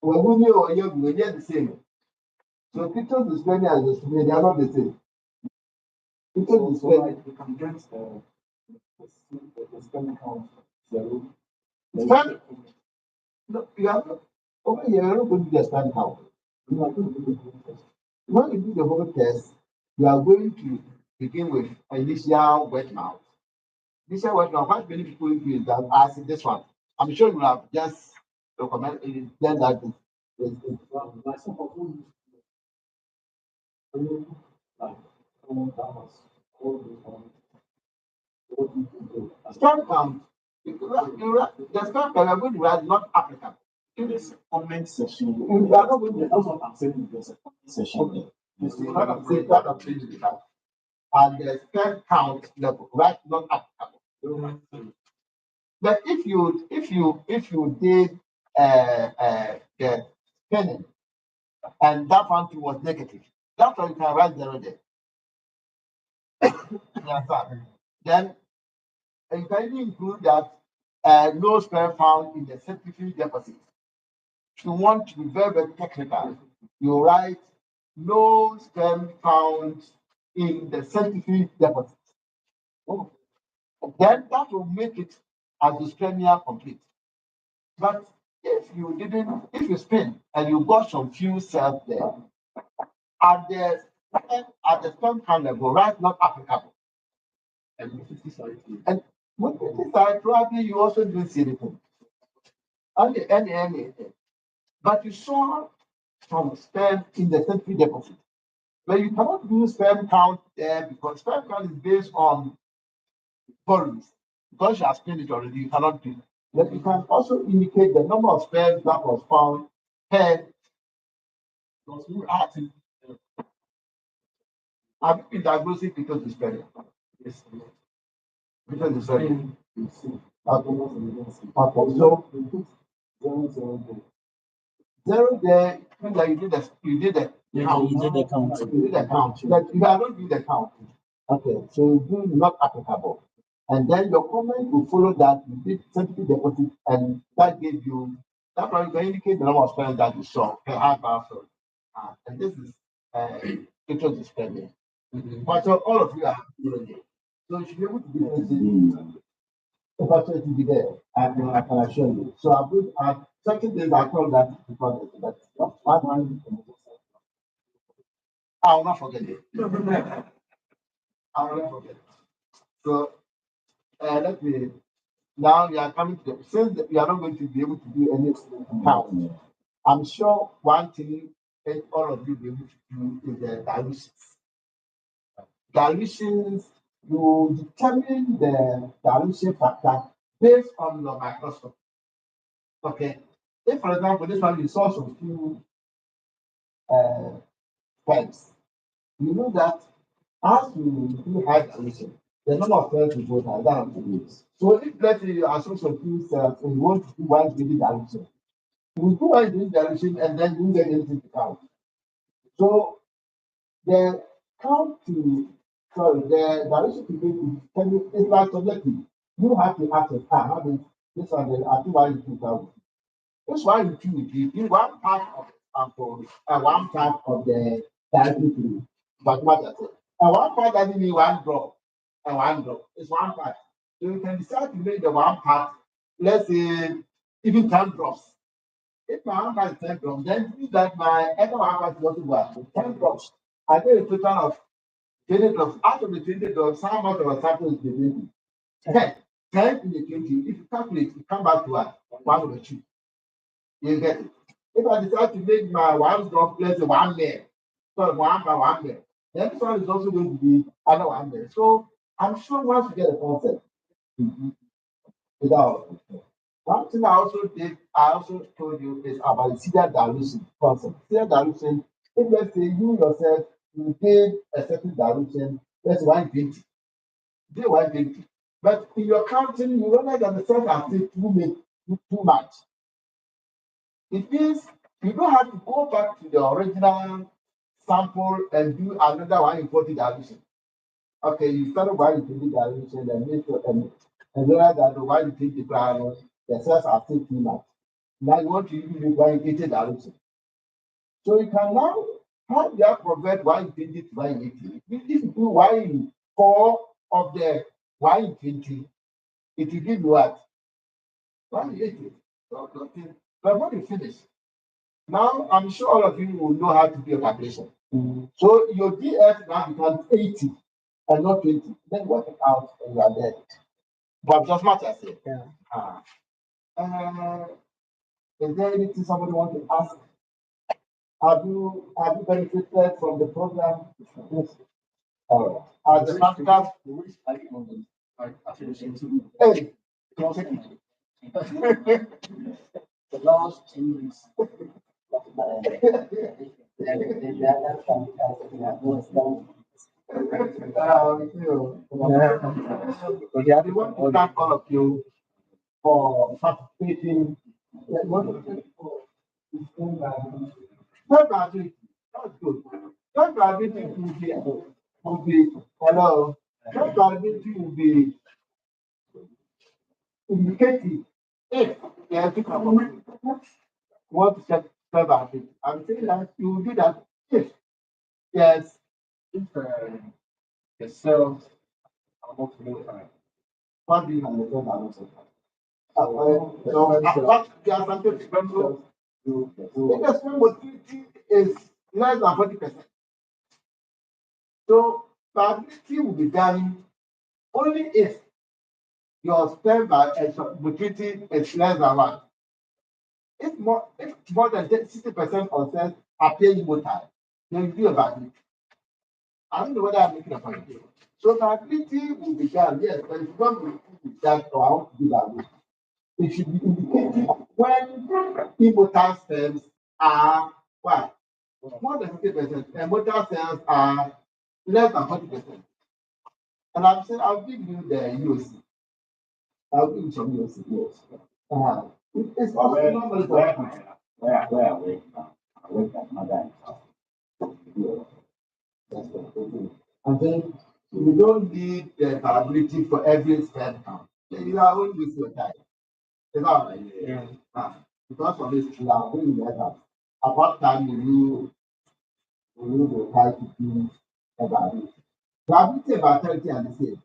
[SPEAKER 1] well, when you are young, we are the same. So crypto to spend here and the spend, they are not the same. Crypto to
[SPEAKER 4] So
[SPEAKER 1] spend,
[SPEAKER 4] like you can get the spending count zero.
[SPEAKER 1] spend, no, you have, over here, you're not going to get spend count.
[SPEAKER 4] You are going to do the test.
[SPEAKER 1] When you do the whole test, you are going to begin with initial wet mount. Initial wet mount, what many people do is that as in this one. I'm sure you have just recommended then that
[SPEAKER 4] Like some of who like someone that has all these what you can do.
[SPEAKER 1] spend count. The spend count you are going to write not applicable.
[SPEAKER 2] In this comment section,
[SPEAKER 1] You are not going to
[SPEAKER 4] That's what I'm saying.
[SPEAKER 2] there's a comment section there.
[SPEAKER 1] you see, what I'm saying, that I'm saying is that and the spend count level, right? Not applicable. But if you did the spending and that one too was negative, that's why you can write zero there. You understand? Then you can even include that no square found in the certificate deposit. If you want to be very, very technical, you write no sperm found in the certificate deposit. Oh. Then that will make it as the spermia complete. But if you spin and you got some few cells there, at the sperm count level, right, not applicable.
[SPEAKER 4] And the 50 side
[SPEAKER 1] And with this side, probably you also do see anything. Any. But you saw some sperm in the certificate deposit. But you cannot do sperm count there because sperm count is based on volumes. Because you have spent it already, you cannot do. But you can also indicate the number of sperms that was found per. Because you have to. Have you been diagnosing because it's sperm?
[SPEAKER 4] yes.
[SPEAKER 1] Because it's sperm.
[SPEAKER 4] You see.
[SPEAKER 1] Okay, so zero there, means that
[SPEAKER 3] You did the count.
[SPEAKER 1] you did the count. But you are not doing the count. Okay, so you do not applicable. And then your comment will follow that you did certificate deposit and that gave you that one you can indicate the number of spends that you saw per half hour. And this is total to spending. But so all of you are doing it. So you should be able to do this. Opportunity to be there, I can assure you. So I put certain things I call that because but one I will not forget it. I will not forget it. So let me now you are coming to the since you are not going to be able to do any count. I'm sure one thing that all of you will be able to do is the dilutions. Dilutions, you determine the dilution factor based on your microscope. Okay. If, for example, this one you saw some few pipes, you know that as you do high dilution, the number of cells will go down. So if let's say you are so some few cells and you want to do one daily dilution, you do one daily dilution and then you get anything to count. So the count to sorry, the dilution to get to is like subjective. You have to ask a how many this one I do one 2,000. This one you do one part of the sample and one part of the dietary. But what I said. And one part doesn't mean one drop and one drop. It's one part. So you can decide to make the one part, let's say even 10 drops. If my one part is 10 drops, then means that my other one part is also what? 10 drops. I get a total of 20 drops. Out of the 20 drops, how much of a sample is the 20? 10. 10 in the 20. If you calculate, you come back to what? 1 over 2. You get it. If I decide to make my one drop, let's say 1 mil, so 1 by 1 mil, then this one is also going to be another 1 mil. So I'm sure once you get a concept, without One thing I also told you is about the serial dilution concept. Serial dilution, if let's say you yourself, you did a certain dilution, that's 120, did 120. But in your counting, you realize that the cells are still too much. It means you don't have to go back to the original sample and do another 140 dilution. Okay, you started 120 dilution and make sure and realize that the 120 plan, the cells are still too much. Now you want to use 180 dilution. So you can now have the alphabet 120 to 180. If you do 1 4 of the 120, it will give you what? 180. So, okay. But when you finish, now I'm sure all of you will know how to do a calculation. So your DF now becomes 80 and not 20. Then work it out and you are there. But just much as it.
[SPEAKER 6] Yeah.
[SPEAKER 1] Is there anything somebody want to ask? Have you benefited from the program? Yes. All right. As the practical, hey,
[SPEAKER 3] The last 10 minutes.
[SPEAKER 1] we want to thank all of you for participating. Yeah, you want to thank for self-ability. That's good. Self-ability will be hello. Self-ability will be indicative if you have to come want to self-ability. I'm saying that you will do that if yes.
[SPEAKER 5] If the cells are not modified,
[SPEAKER 1] What do you understand? So what the advantage expenditure if the spend motility is less than 40%. So viability will be done only if your spend motility is less than one. If more than 60% of cells appear immotile, then you do a viability. I don't know whether I'm making a point here. So viability will be done, yes, but it's not going to be done or I want to do viability. It should be indicated when immotile cells are what? More than 50%, and mortal cells are less than 40%. And I'm saying I'll give you the UOC. I'll give you some UOC. Yes. It's also normal.
[SPEAKER 2] Where are we now? I wake up mother
[SPEAKER 1] And then you don't need the ability for every spend count. You are only with your time. Is that right?
[SPEAKER 6] Yeah.
[SPEAKER 1] Because of this, you are going to that. At what time will you try to do ability? The ability and vitality are the same.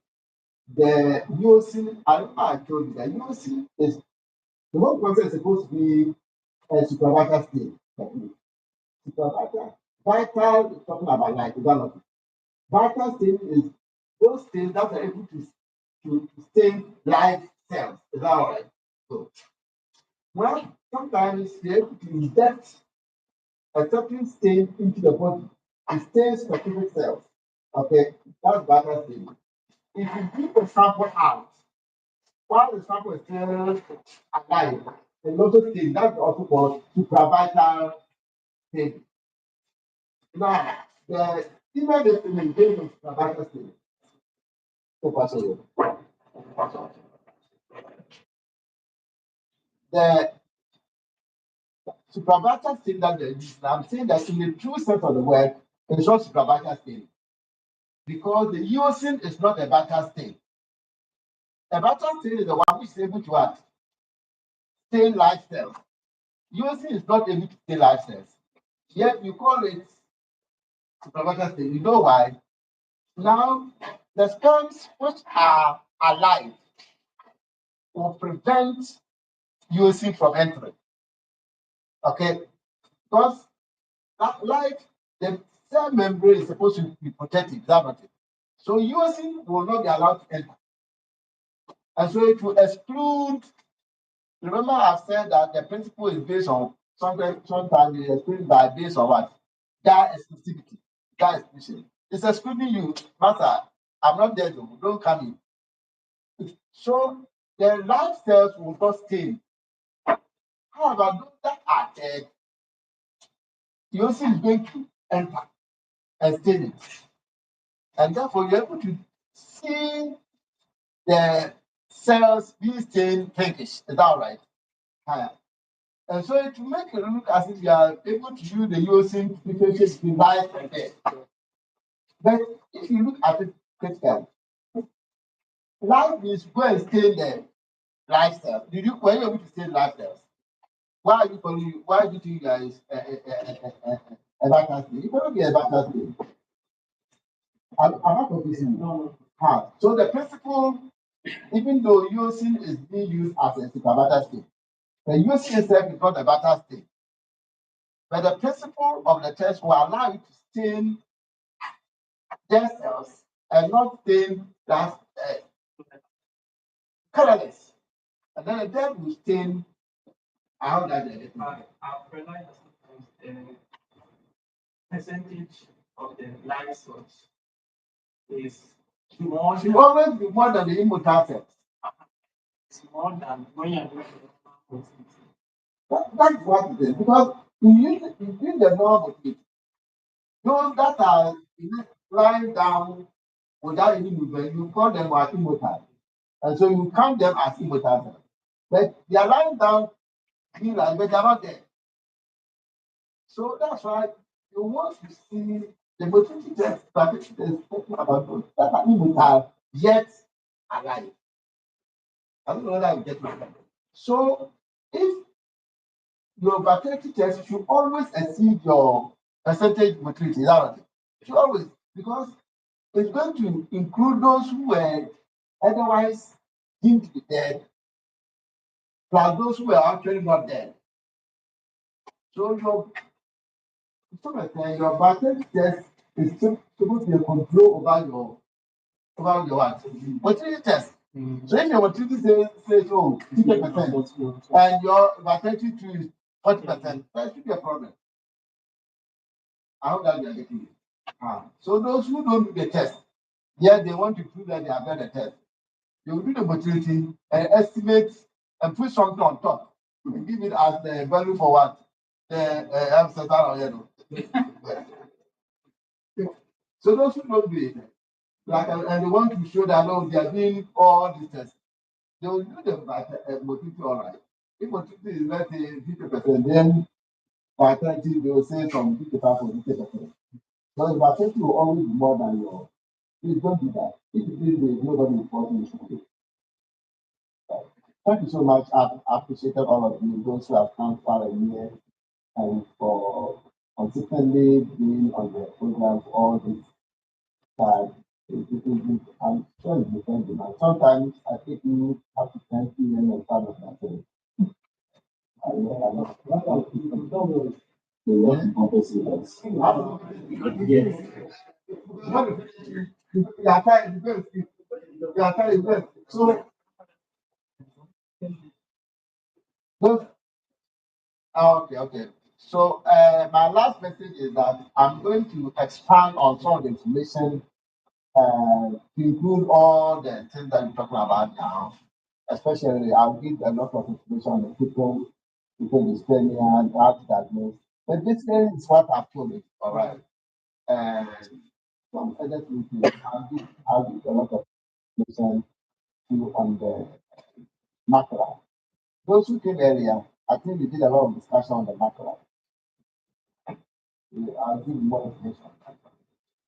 [SPEAKER 1] The UOC, I told you that UOC is the whole process is supposed to be a supervisor state. Supervisor. Vital is talking about life, development. Vital state is those things that are able to sustain life cells. Is that all right? So, well, sometimes you're able to inject a certain stain into the body to stain specific cells. Okay, that's vital state. If you give the sample out, while the sample is still alive, and also stain, that's also called supravital state. Now, the even the implementation of supravital state. The supravital state that they use, I'm saying that in the true sense of the word, it's not supravital state. Because the eosin is not a vital state. A vital state is the one which is able to act, stain life cells. Eosin is not able to stain life cells. Yet you call it supravital state. You know why? Now, the sperms which are alive will prevent eosin from entering. Okay? Because that life, the cell membrane is supposed to be protected, is that not it? So eosin will not be allowed to enter. And so it will exclude. Remember, I've said that the principle is based on sometimes it's explained by based on what? That exclusivity, that exclusion. It's excluding you, master. I'm not there, though. Don't come in. So the life cells will not stain However, those that are dead, you also is going to enter and stain it. And therefore, you're able to see the cells being stained pinkish. Is that right? And so to make it look as if you are able to use the using to differentiate between life and death. But if you look at it critically, life is go and stain the lifestyle. Were you able to stain lifestyles? Why are you calling? Why do you think guys a vacancy? You cannot be a vacancy. I'm not confusing you. So the principle, even though using is being used as a supervator state, the using itself is not a vator state. But the principle of the test will allow you to stain dead cells and not stain that colorless. And then the dead will stain how that they
[SPEAKER 7] I've realized sometimes the percentage of the live source is more
[SPEAKER 1] should always be more than the immortal cells.
[SPEAKER 7] it's more than when you're doing the
[SPEAKER 1] That's what it is. Because you use the normal motility. Those that are lying down without any movement, you call them as immortal. And so you count them as immortal cells. But they are lying down, but they are not there. So that's why you want to see the motility test, talking about those that are immortal yet alive. I don't know whether I get my point. So if your fertility test should always exceed your percentage motility, is that right? It should always, because it's going to include those who were otherwise deemed to be dead, plus those who were actually not dead. So your fertility test is supposed to be a control over your what? Fertility test. So if your fertility says 50%, and your fertility is 40%, that should be a problem. I hope that you are getting it. So those who don't do the test, they want to prove that they have done the test. They will do the motility and estimate and put something on top. And give it as the value for what? The So those who don't do it, and they want to show that they are doing all these tests, they will do the motility all right. If motility is let's say 50%, then vitality they will say from 55 to 50%. So the vitality will always be more than your. Please don't do that. If you do this, nobody will force you to do it. Thank you so much. I've appreciated all of you, those who have come far and near, and for consistently being on the program for all this time. I'm sure it's different demand. Sometimes I think you have to 10 p.m. and start of that day. I know. You want to compensate us. Yes. So, okay. So, my last message is that I'm going to expand on some of the information to include all the things that we're talking about now. Especially, I'll give a lot of information on the people dystonia and how to diagnose. But basically, it's what I've told you. All right. And some other things, I'll give a lot of information to on the macro. Those who came earlier, I think we did a lot of discussion on the macro. I'll give more information.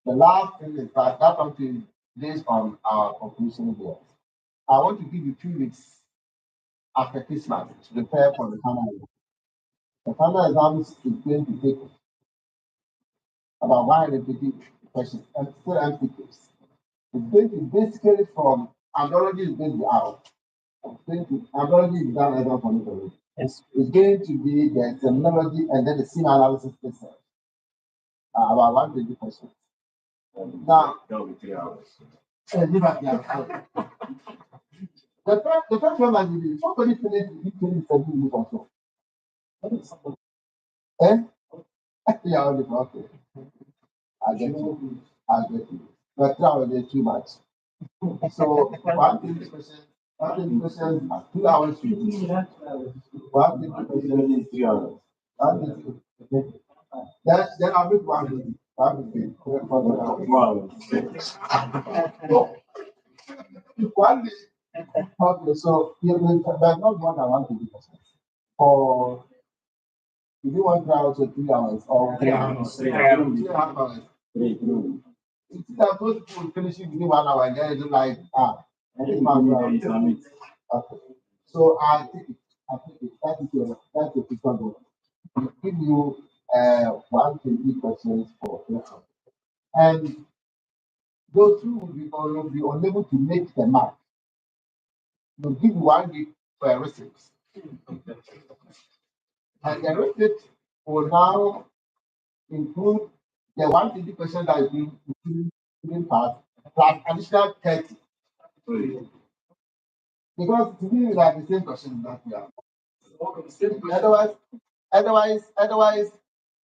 [SPEAKER 1] The last thing is that something based on our conclusion here. I want to give you 2 weeks after Christmas to prepare for the final exam. The final exams is going to take about 150 questions and still MCQs. It's going to basically from andrology is going to be out. Andrology is done exam for me already. Yes. It's going to be the terminology and then the scene analysis itself. About 120 questions. Now, that will be 3 hours. The first one that you did, somebody finished in 27 minutes or so. Eh? Yeah, okay. I get you. But that was too much. So, 120 questions One twenty questions, 2 hours. 120 questions is
[SPEAKER 2] 3 hours.
[SPEAKER 1] 120. Okay. Then I'll make 150. 150.
[SPEAKER 2] Wow.
[SPEAKER 1] One day. Okay, so you will, but not more than 120%. Or if you want 3 hours or 3 hours or
[SPEAKER 6] 3 hours.
[SPEAKER 1] 3 hours.
[SPEAKER 2] Three.
[SPEAKER 1] It's that most people finish it within 1 hour and then it's like,
[SPEAKER 2] I think you can
[SPEAKER 1] okay. So I take it. I take it. That's your picture goal. We give you 120 questions for 3 hours. And those who will be unable to make the mark, will give you 1 week for a receipt. And the receipt will now include the 120% that you pass plus additional 30. Because to me, like the same question that we have. Otherwise,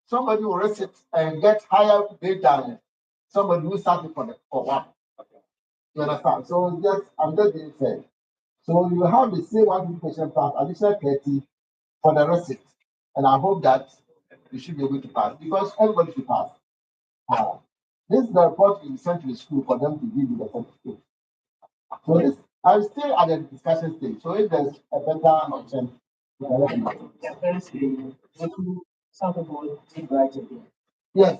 [SPEAKER 1] somebody will receipt and get higher grade than somebody who started for one. You understand? So I'm just being fair. So you have the same 120% plus additional 30 for the receipt. And I hope that you should be able to pass because everybody should pass. This is the report we sent to the school for them to give you the certificate. So this, I'm still at the discussion stage. So if there's a better option, you can let me know.
[SPEAKER 7] Yeah, firstly, some people did write again.
[SPEAKER 1] Yes,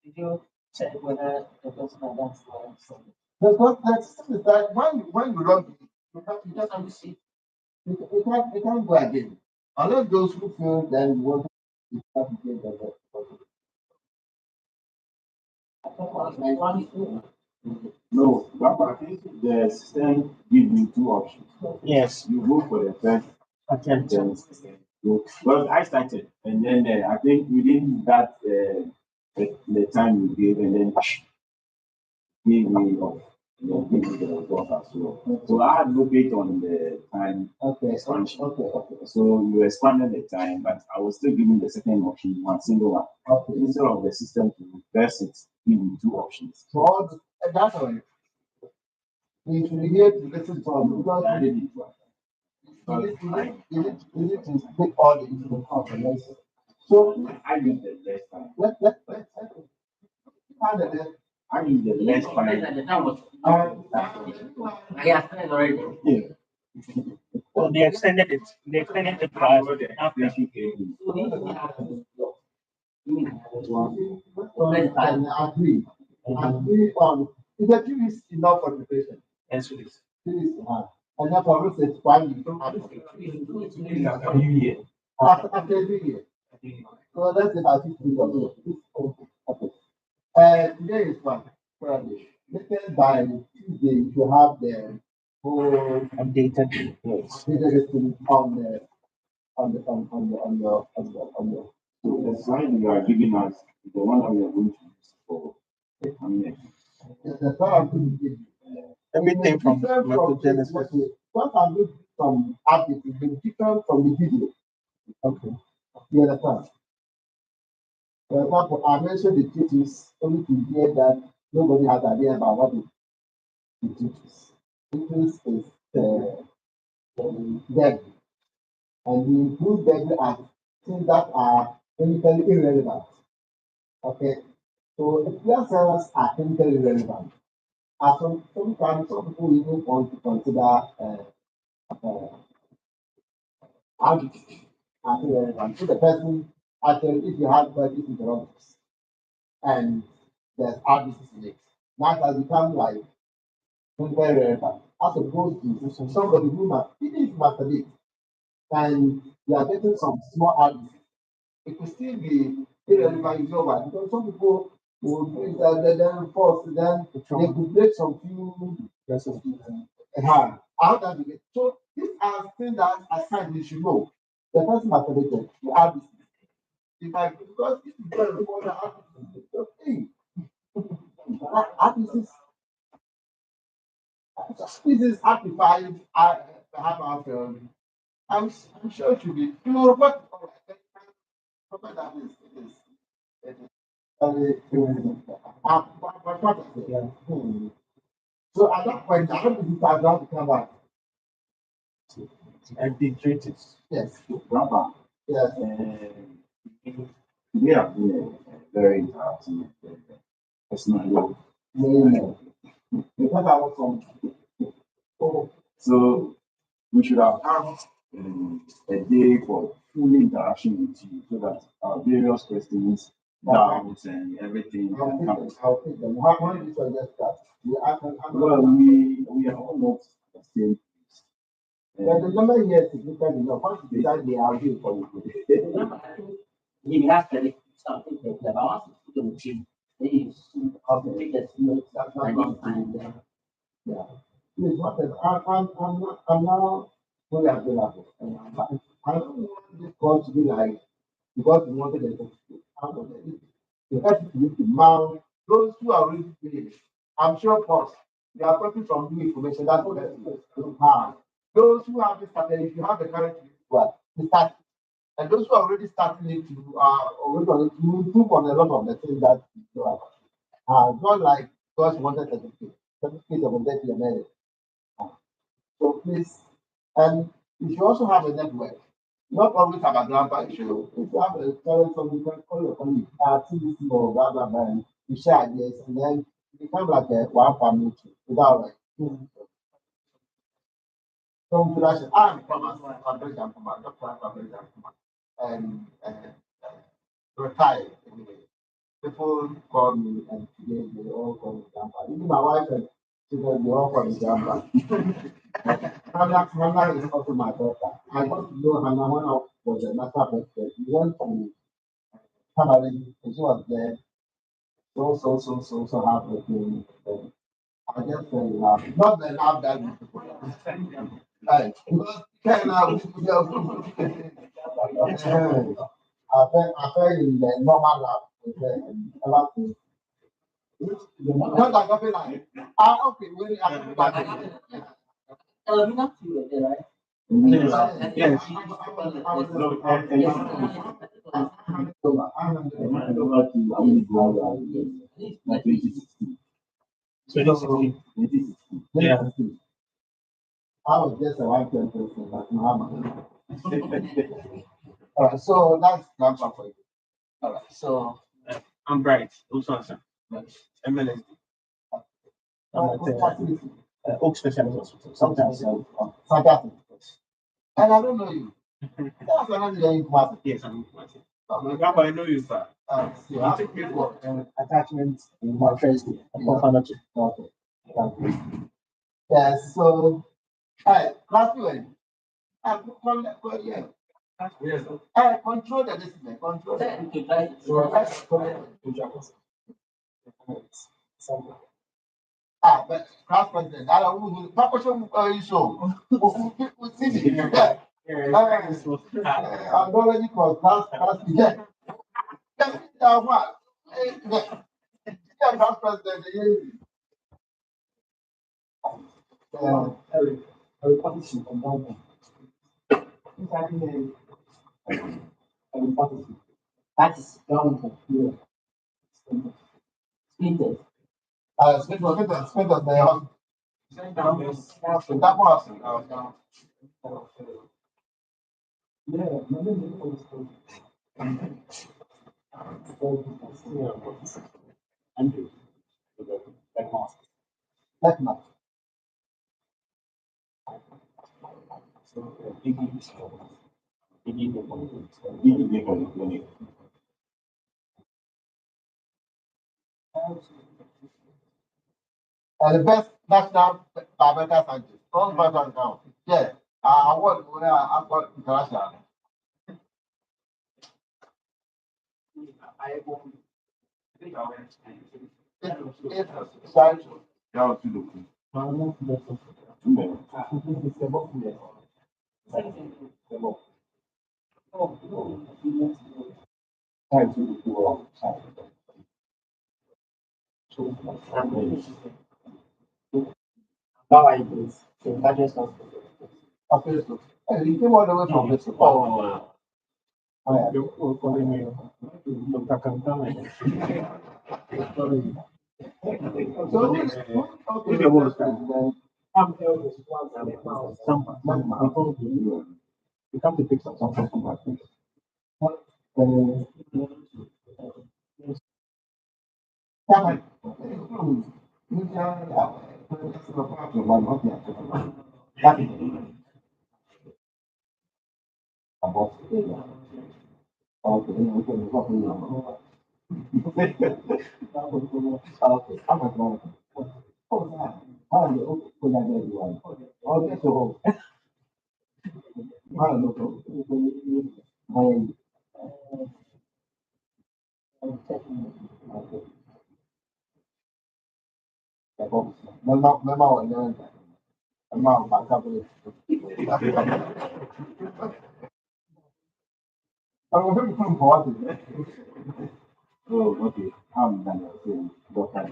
[SPEAKER 7] Did you check whether the person had done something?
[SPEAKER 1] because the system is that when you log in, you just have to see. You can't go again. Unless those who feel then you want to start again.
[SPEAKER 2] No, but I think the system gives you two options.
[SPEAKER 6] Yes.
[SPEAKER 2] You go for the first
[SPEAKER 6] Attempt.
[SPEAKER 2] then because I started and then I think within that the time you gave and then gave me off. Give me the result as well. So I had looked it on the time
[SPEAKER 1] Okay.
[SPEAKER 2] expansion.
[SPEAKER 1] Okay.
[SPEAKER 2] So you expanded the time, but I was still giving the second option, one single one.
[SPEAKER 1] Okay.
[SPEAKER 2] Instead of the system to reverse it, give you two options.
[SPEAKER 1] So that's all. We should be here to listen to them because
[SPEAKER 2] I did it.
[SPEAKER 1] you need to take all the information. So
[SPEAKER 2] I use the less time.
[SPEAKER 1] let's
[SPEAKER 2] I use the less time.
[SPEAKER 3] The time was, I have already.
[SPEAKER 2] Yeah.
[SPEAKER 6] So they extended it. They extended the class after.
[SPEAKER 1] I agree on is that 2 weeks enough for preparation?
[SPEAKER 6] Yes, please.
[SPEAKER 1] 2 weeks, and then for research 1 week. After every year. So let's say about 6 weeks or so. Okay. Today is one Friday. Latest by Tuesday, you should have the whole
[SPEAKER 6] Updated. Yes.
[SPEAKER 1] listing on the
[SPEAKER 2] So the slide you are giving us is the one that we are going to use for the coming
[SPEAKER 1] the plan to give you.
[SPEAKER 6] Everything from
[SPEAKER 1] Different
[SPEAKER 6] microgenesis.
[SPEAKER 1] what I'm looking from updates is different from the video.
[SPEAKER 6] Okay.
[SPEAKER 1] You understand? For example, I mentioned the teachings only to hear that nobody has idea about what the teaches. Teachings is dead. And we include dead as things that are clinically irrelevant. Okay. So if plant cells are clinically irrelevant, as sometimes some people even want to consider addict as irrelevant. So the person actually, if you have diabetes interrupts and there's addict in it, that has become like clinically irrelevant as opposed to somebody who even if masturbate and you are getting some small addict, it could still be irrelevant in your life because some people will do it and then force then they could break some few how that you get. So these are things that as time you should know. The person masturbated, you have this. If I because if you don't know the habit, it's okay. This is amplified. I have I'm sure it should be. You know what? Report that is. So at that point, I don't think I have to come back.
[SPEAKER 6] And the treaties.
[SPEAKER 1] Yes,
[SPEAKER 2] Grandpa,
[SPEAKER 1] yes.
[SPEAKER 2] we have been very interactive personally.
[SPEAKER 1] Mm.
[SPEAKER 2] Because I was from, so we should have had a day for full interaction with you so that our various questions, doubts, and everything can come.
[SPEAKER 1] I'll take them. How do you suggest that?
[SPEAKER 2] Well, we are all not the same place.
[SPEAKER 1] But the number here is significant enough. Once you decide they are doing for you.
[SPEAKER 3] Remember, I think if you have to something like that, I want to put on the team. Then you take the notes
[SPEAKER 1] That's
[SPEAKER 3] and
[SPEAKER 1] not
[SPEAKER 3] then find
[SPEAKER 1] Yeah. Please, what is, I'm now fully available. And I don't want this call to be like, because we wanted a certificate. I want it. The certificate to mount those who are already paid. I'm sure, boss, they are talking from new information. That's what they have. Those who have started, if you have the current well, start. And those who are already starting it to already on it, to improve on a lot of the things that you have. Not like because you wanted certificate. Certificate of a married. So please, and you should also have a network. Not always have a grandpa. You should, if you have a parent, some you can call your colleague, TDC or blah blah blah, and you share ideas, and then you become like a one family too, without like. So introduction. I'm from a Dr. And retired anyway. People call me and today they all call me grandpa. Even my wife and children, they all call me grandpa. Hannah is also my daughter. I got to know Hannah when I was a master president. We went to Cameroon and she was there. So hardworking. I just fell in love. Not the love that we people. Right. Because kind of I fell in the normal love with the other thing. Not like I feel like okay, when I
[SPEAKER 3] not you there, right?
[SPEAKER 6] Yes. So this is yeah.
[SPEAKER 1] I was just a white person, but Muhammad. All right, so that's grandpa for you.
[SPEAKER 6] All right. So I'm bright. Also answer. MLS. I'm at Oak Specialist Hospital. Sometimes.
[SPEAKER 1] Fantastic. And I don't know you. That's another thing you must.
[SPEAKER 6] Yes, I'm. Grandpa, I know you, sir.
[SPEAKER 1] You have to pay for
[SPEAKER 6] Attachment in my first day.
[SPEAKER 1] Okay. Thank you. Yes, so, hey, last one. Yeah.
[SPEAKER 5] Yes.
[SPEAKER 1] Hey, control the listener. Control but class president, I don't know. Papa, you show. We see me. Yeah. I'm already called class. Yeah. What? Yeah, class president.
[SPEAKER 3] That is government. Speakers.
[SPEAKER 1] Spend on the house. That was.
[SPEAKER 6] Andrew.
[SPEAKER 1] Let not. The best national biomedical scientist. All background now. Yeah. Award where I've got international. Science.
[SPEAKER 3] How I do. So that is not.
[SPEAKER 1] Okay, so you came all the way from this. Oh, yeah.
[SPEAKER 6] You're calling me Dr. Kankama.
[SPEAKER 1] So, okay,
[SPEAKER 6] Some you come to pick some from that.
[SPEAKER 2] Oh, okay. I'm gonna say, doctor,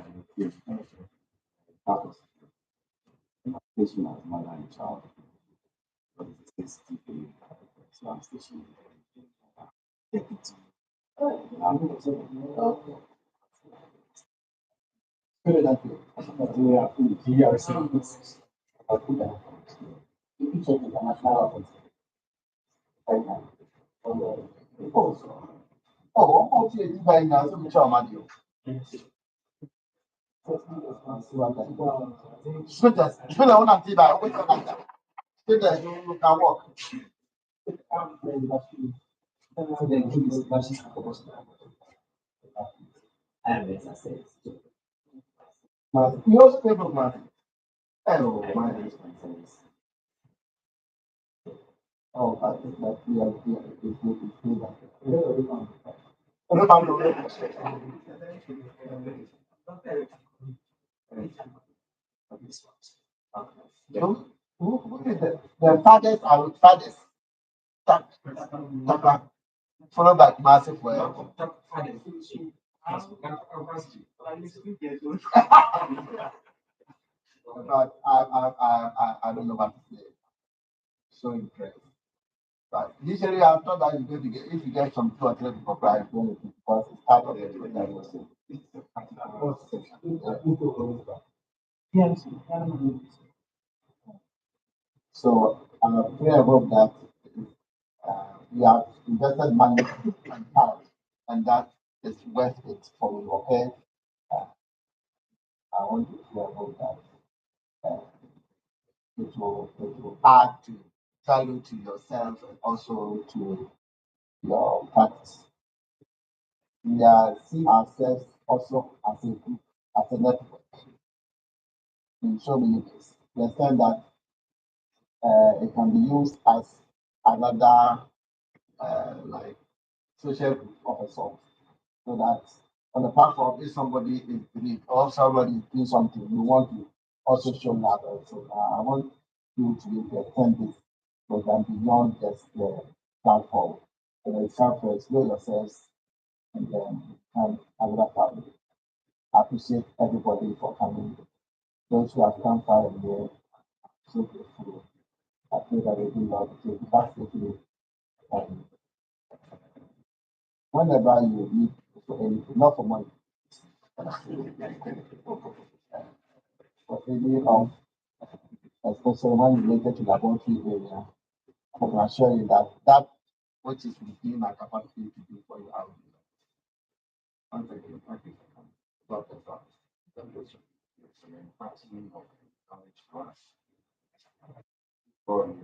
[SPEAKER 2] patient as mother and child. But it's typically Islam station. Deputy.
[SPEAKER 3] It's international.
[SPEAKER 1] Oh, I'm also a divine now, so much of Students, you know, one anti by always like that. Students, you can walk. You also pay for money. Oh, my. Oh, I think that we are here. It's good to see that. Who is the fathers are fathers? Followed by massive well. But I don't know what to say. So impressed. But usually I thought that you're going to get if you get some 2 or 3 people cry, because it's part of the
[SPEAKER 6] Yes.
[SPEAKER 1] So pray about that. We have invested money and time, and that is worth it for you. Okay, I want you to pray about that. It will add to value to yourself and also to your practice. We are seeing ourselves also as a group, as a network in so many ways. We understand that it can be used as another like social group of a sort. So that on the platform, if somebody is big or somebody is doing something, you want to also show love. So I want you to be able to extend this program beyond just the platform. So it's time to explore yourselves and then have another family. I appreciate everybody for coming. Those who have come far and near, so grateful. I pray that we do Lord to take back safely. And whenever you need for anything, not for money, for any of, especially when related to laboratory area, I can assure you that that which is within my capacity to do for you, I will do that. Once again, thank you for coming. God bless us. God bless you. It's an maximum of knowledge for us. For you.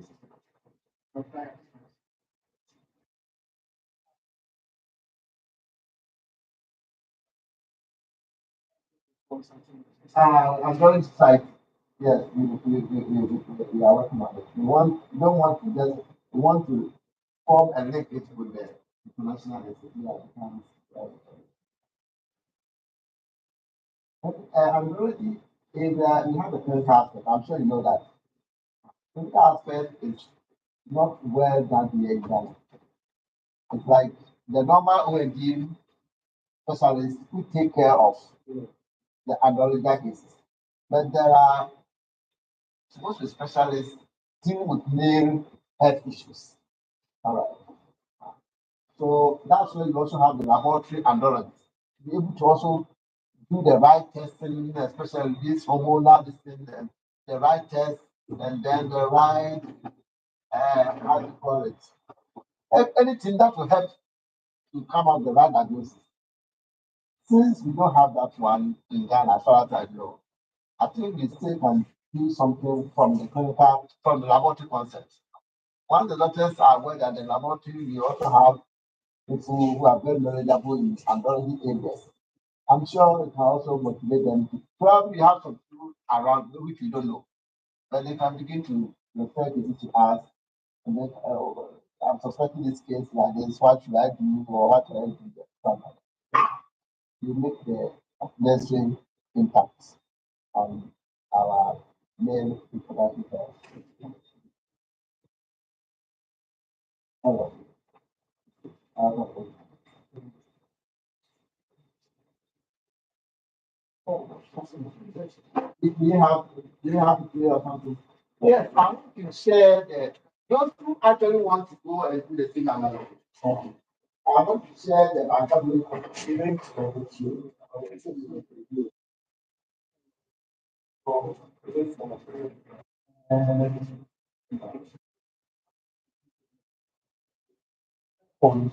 [SPEAKER 1] I'm going to cite, yes, we are working on it. We don't want to just, we want to form and link it with the international SAP accounts. I'm already, if you have a clinical aspect, I'm sure you know that. Clinical aspect is not well done here in Ghana. It's like the normal O&D specialists who take care of the underlying cases. But there are supposed to be specialists dealing with male health issues. All right. So that's where you also have the laboratory endurance. Be able to also do the right testing, especially this hormonal this thing, the right test, and then the right, how do you call it? Anything that will help to come out the right diagnosis. Since we don't have that one in Ghana, as far as I know, I think we still can do something from the clinical, from the laboratory concept. Once the doctors are aware that the laboratory, we also have people who are very knowledgeable in andrology areas. I'm sure it can also motivate them to probably have some people around which we don't know, but they can begin to refer this to us. And then, I'm suspecting this case like this. What should I do, or what should I do? You make the necessary impact on our main reproductive health. Uh, do you have to do something? Yes, I want to share that those who actually want to go and do the thing analysis. I want to share the academic experience with you. And on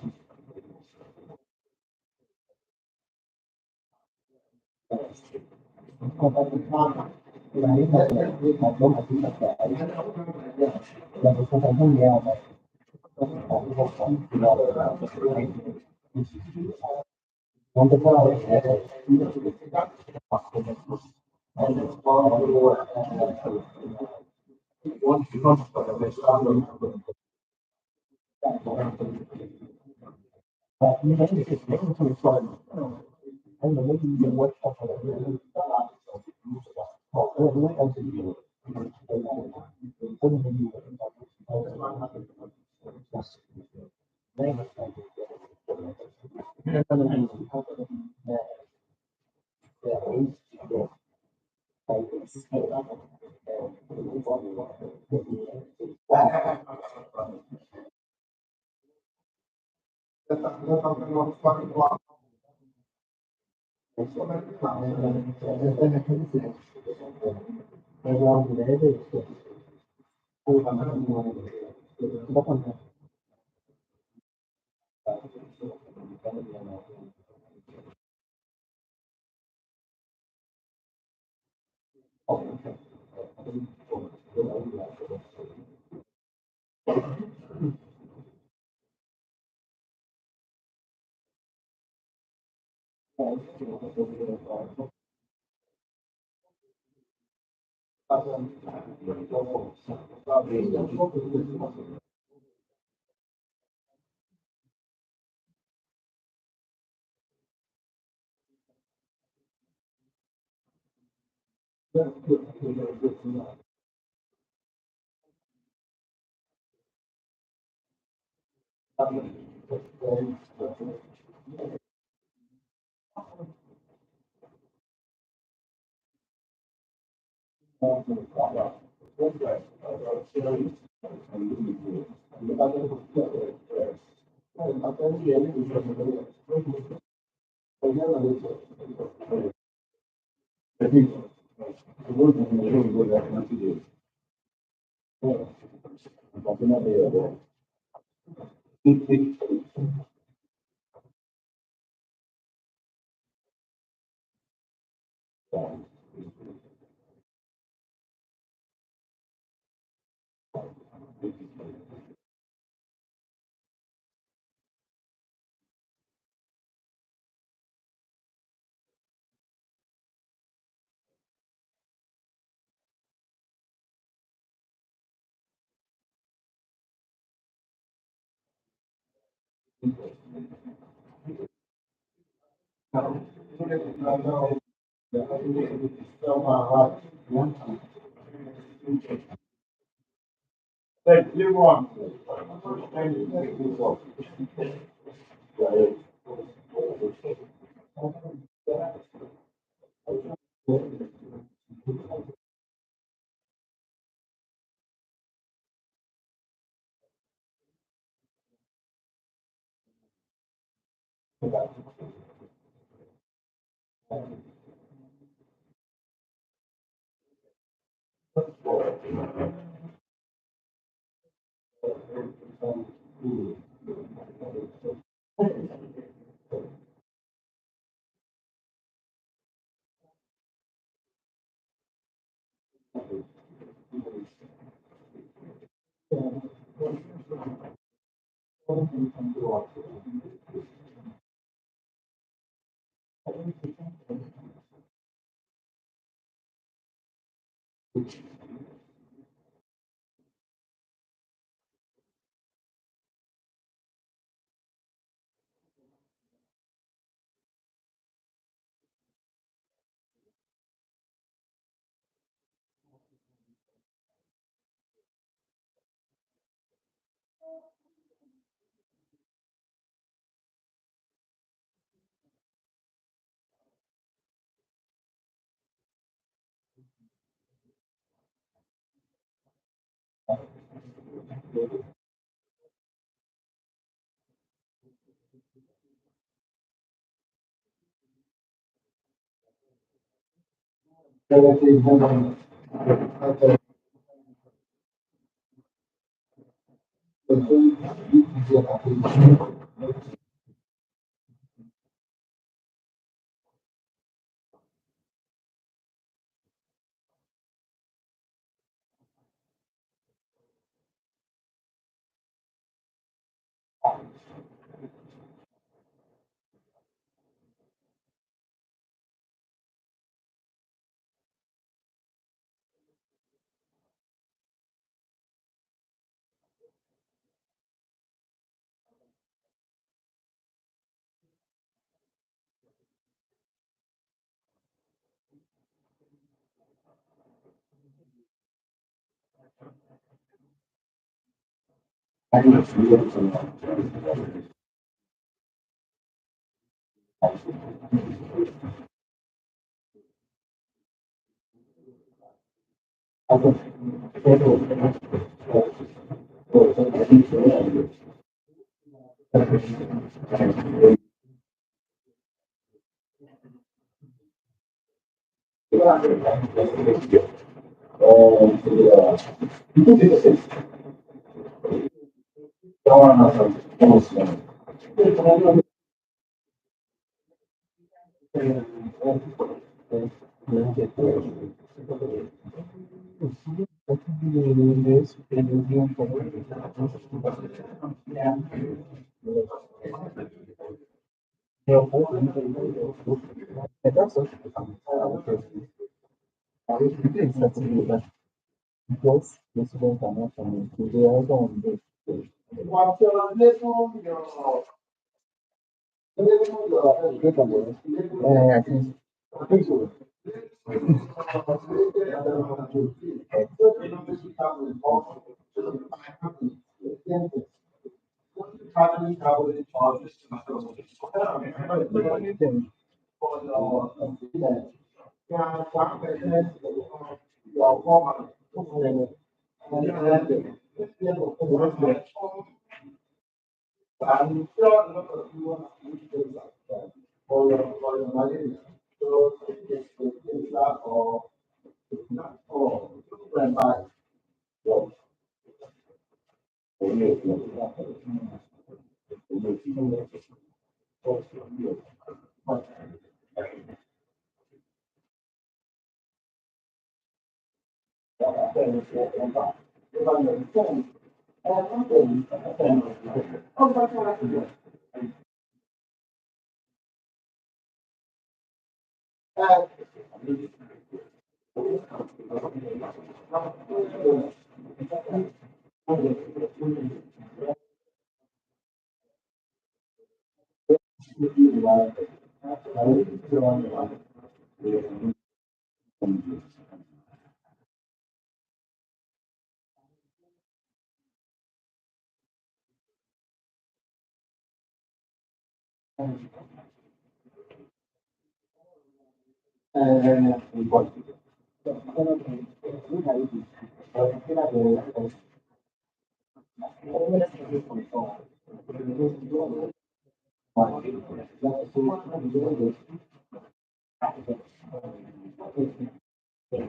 [SPEAKER 1] There are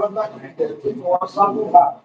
[SPEAKER 1] other people want something back.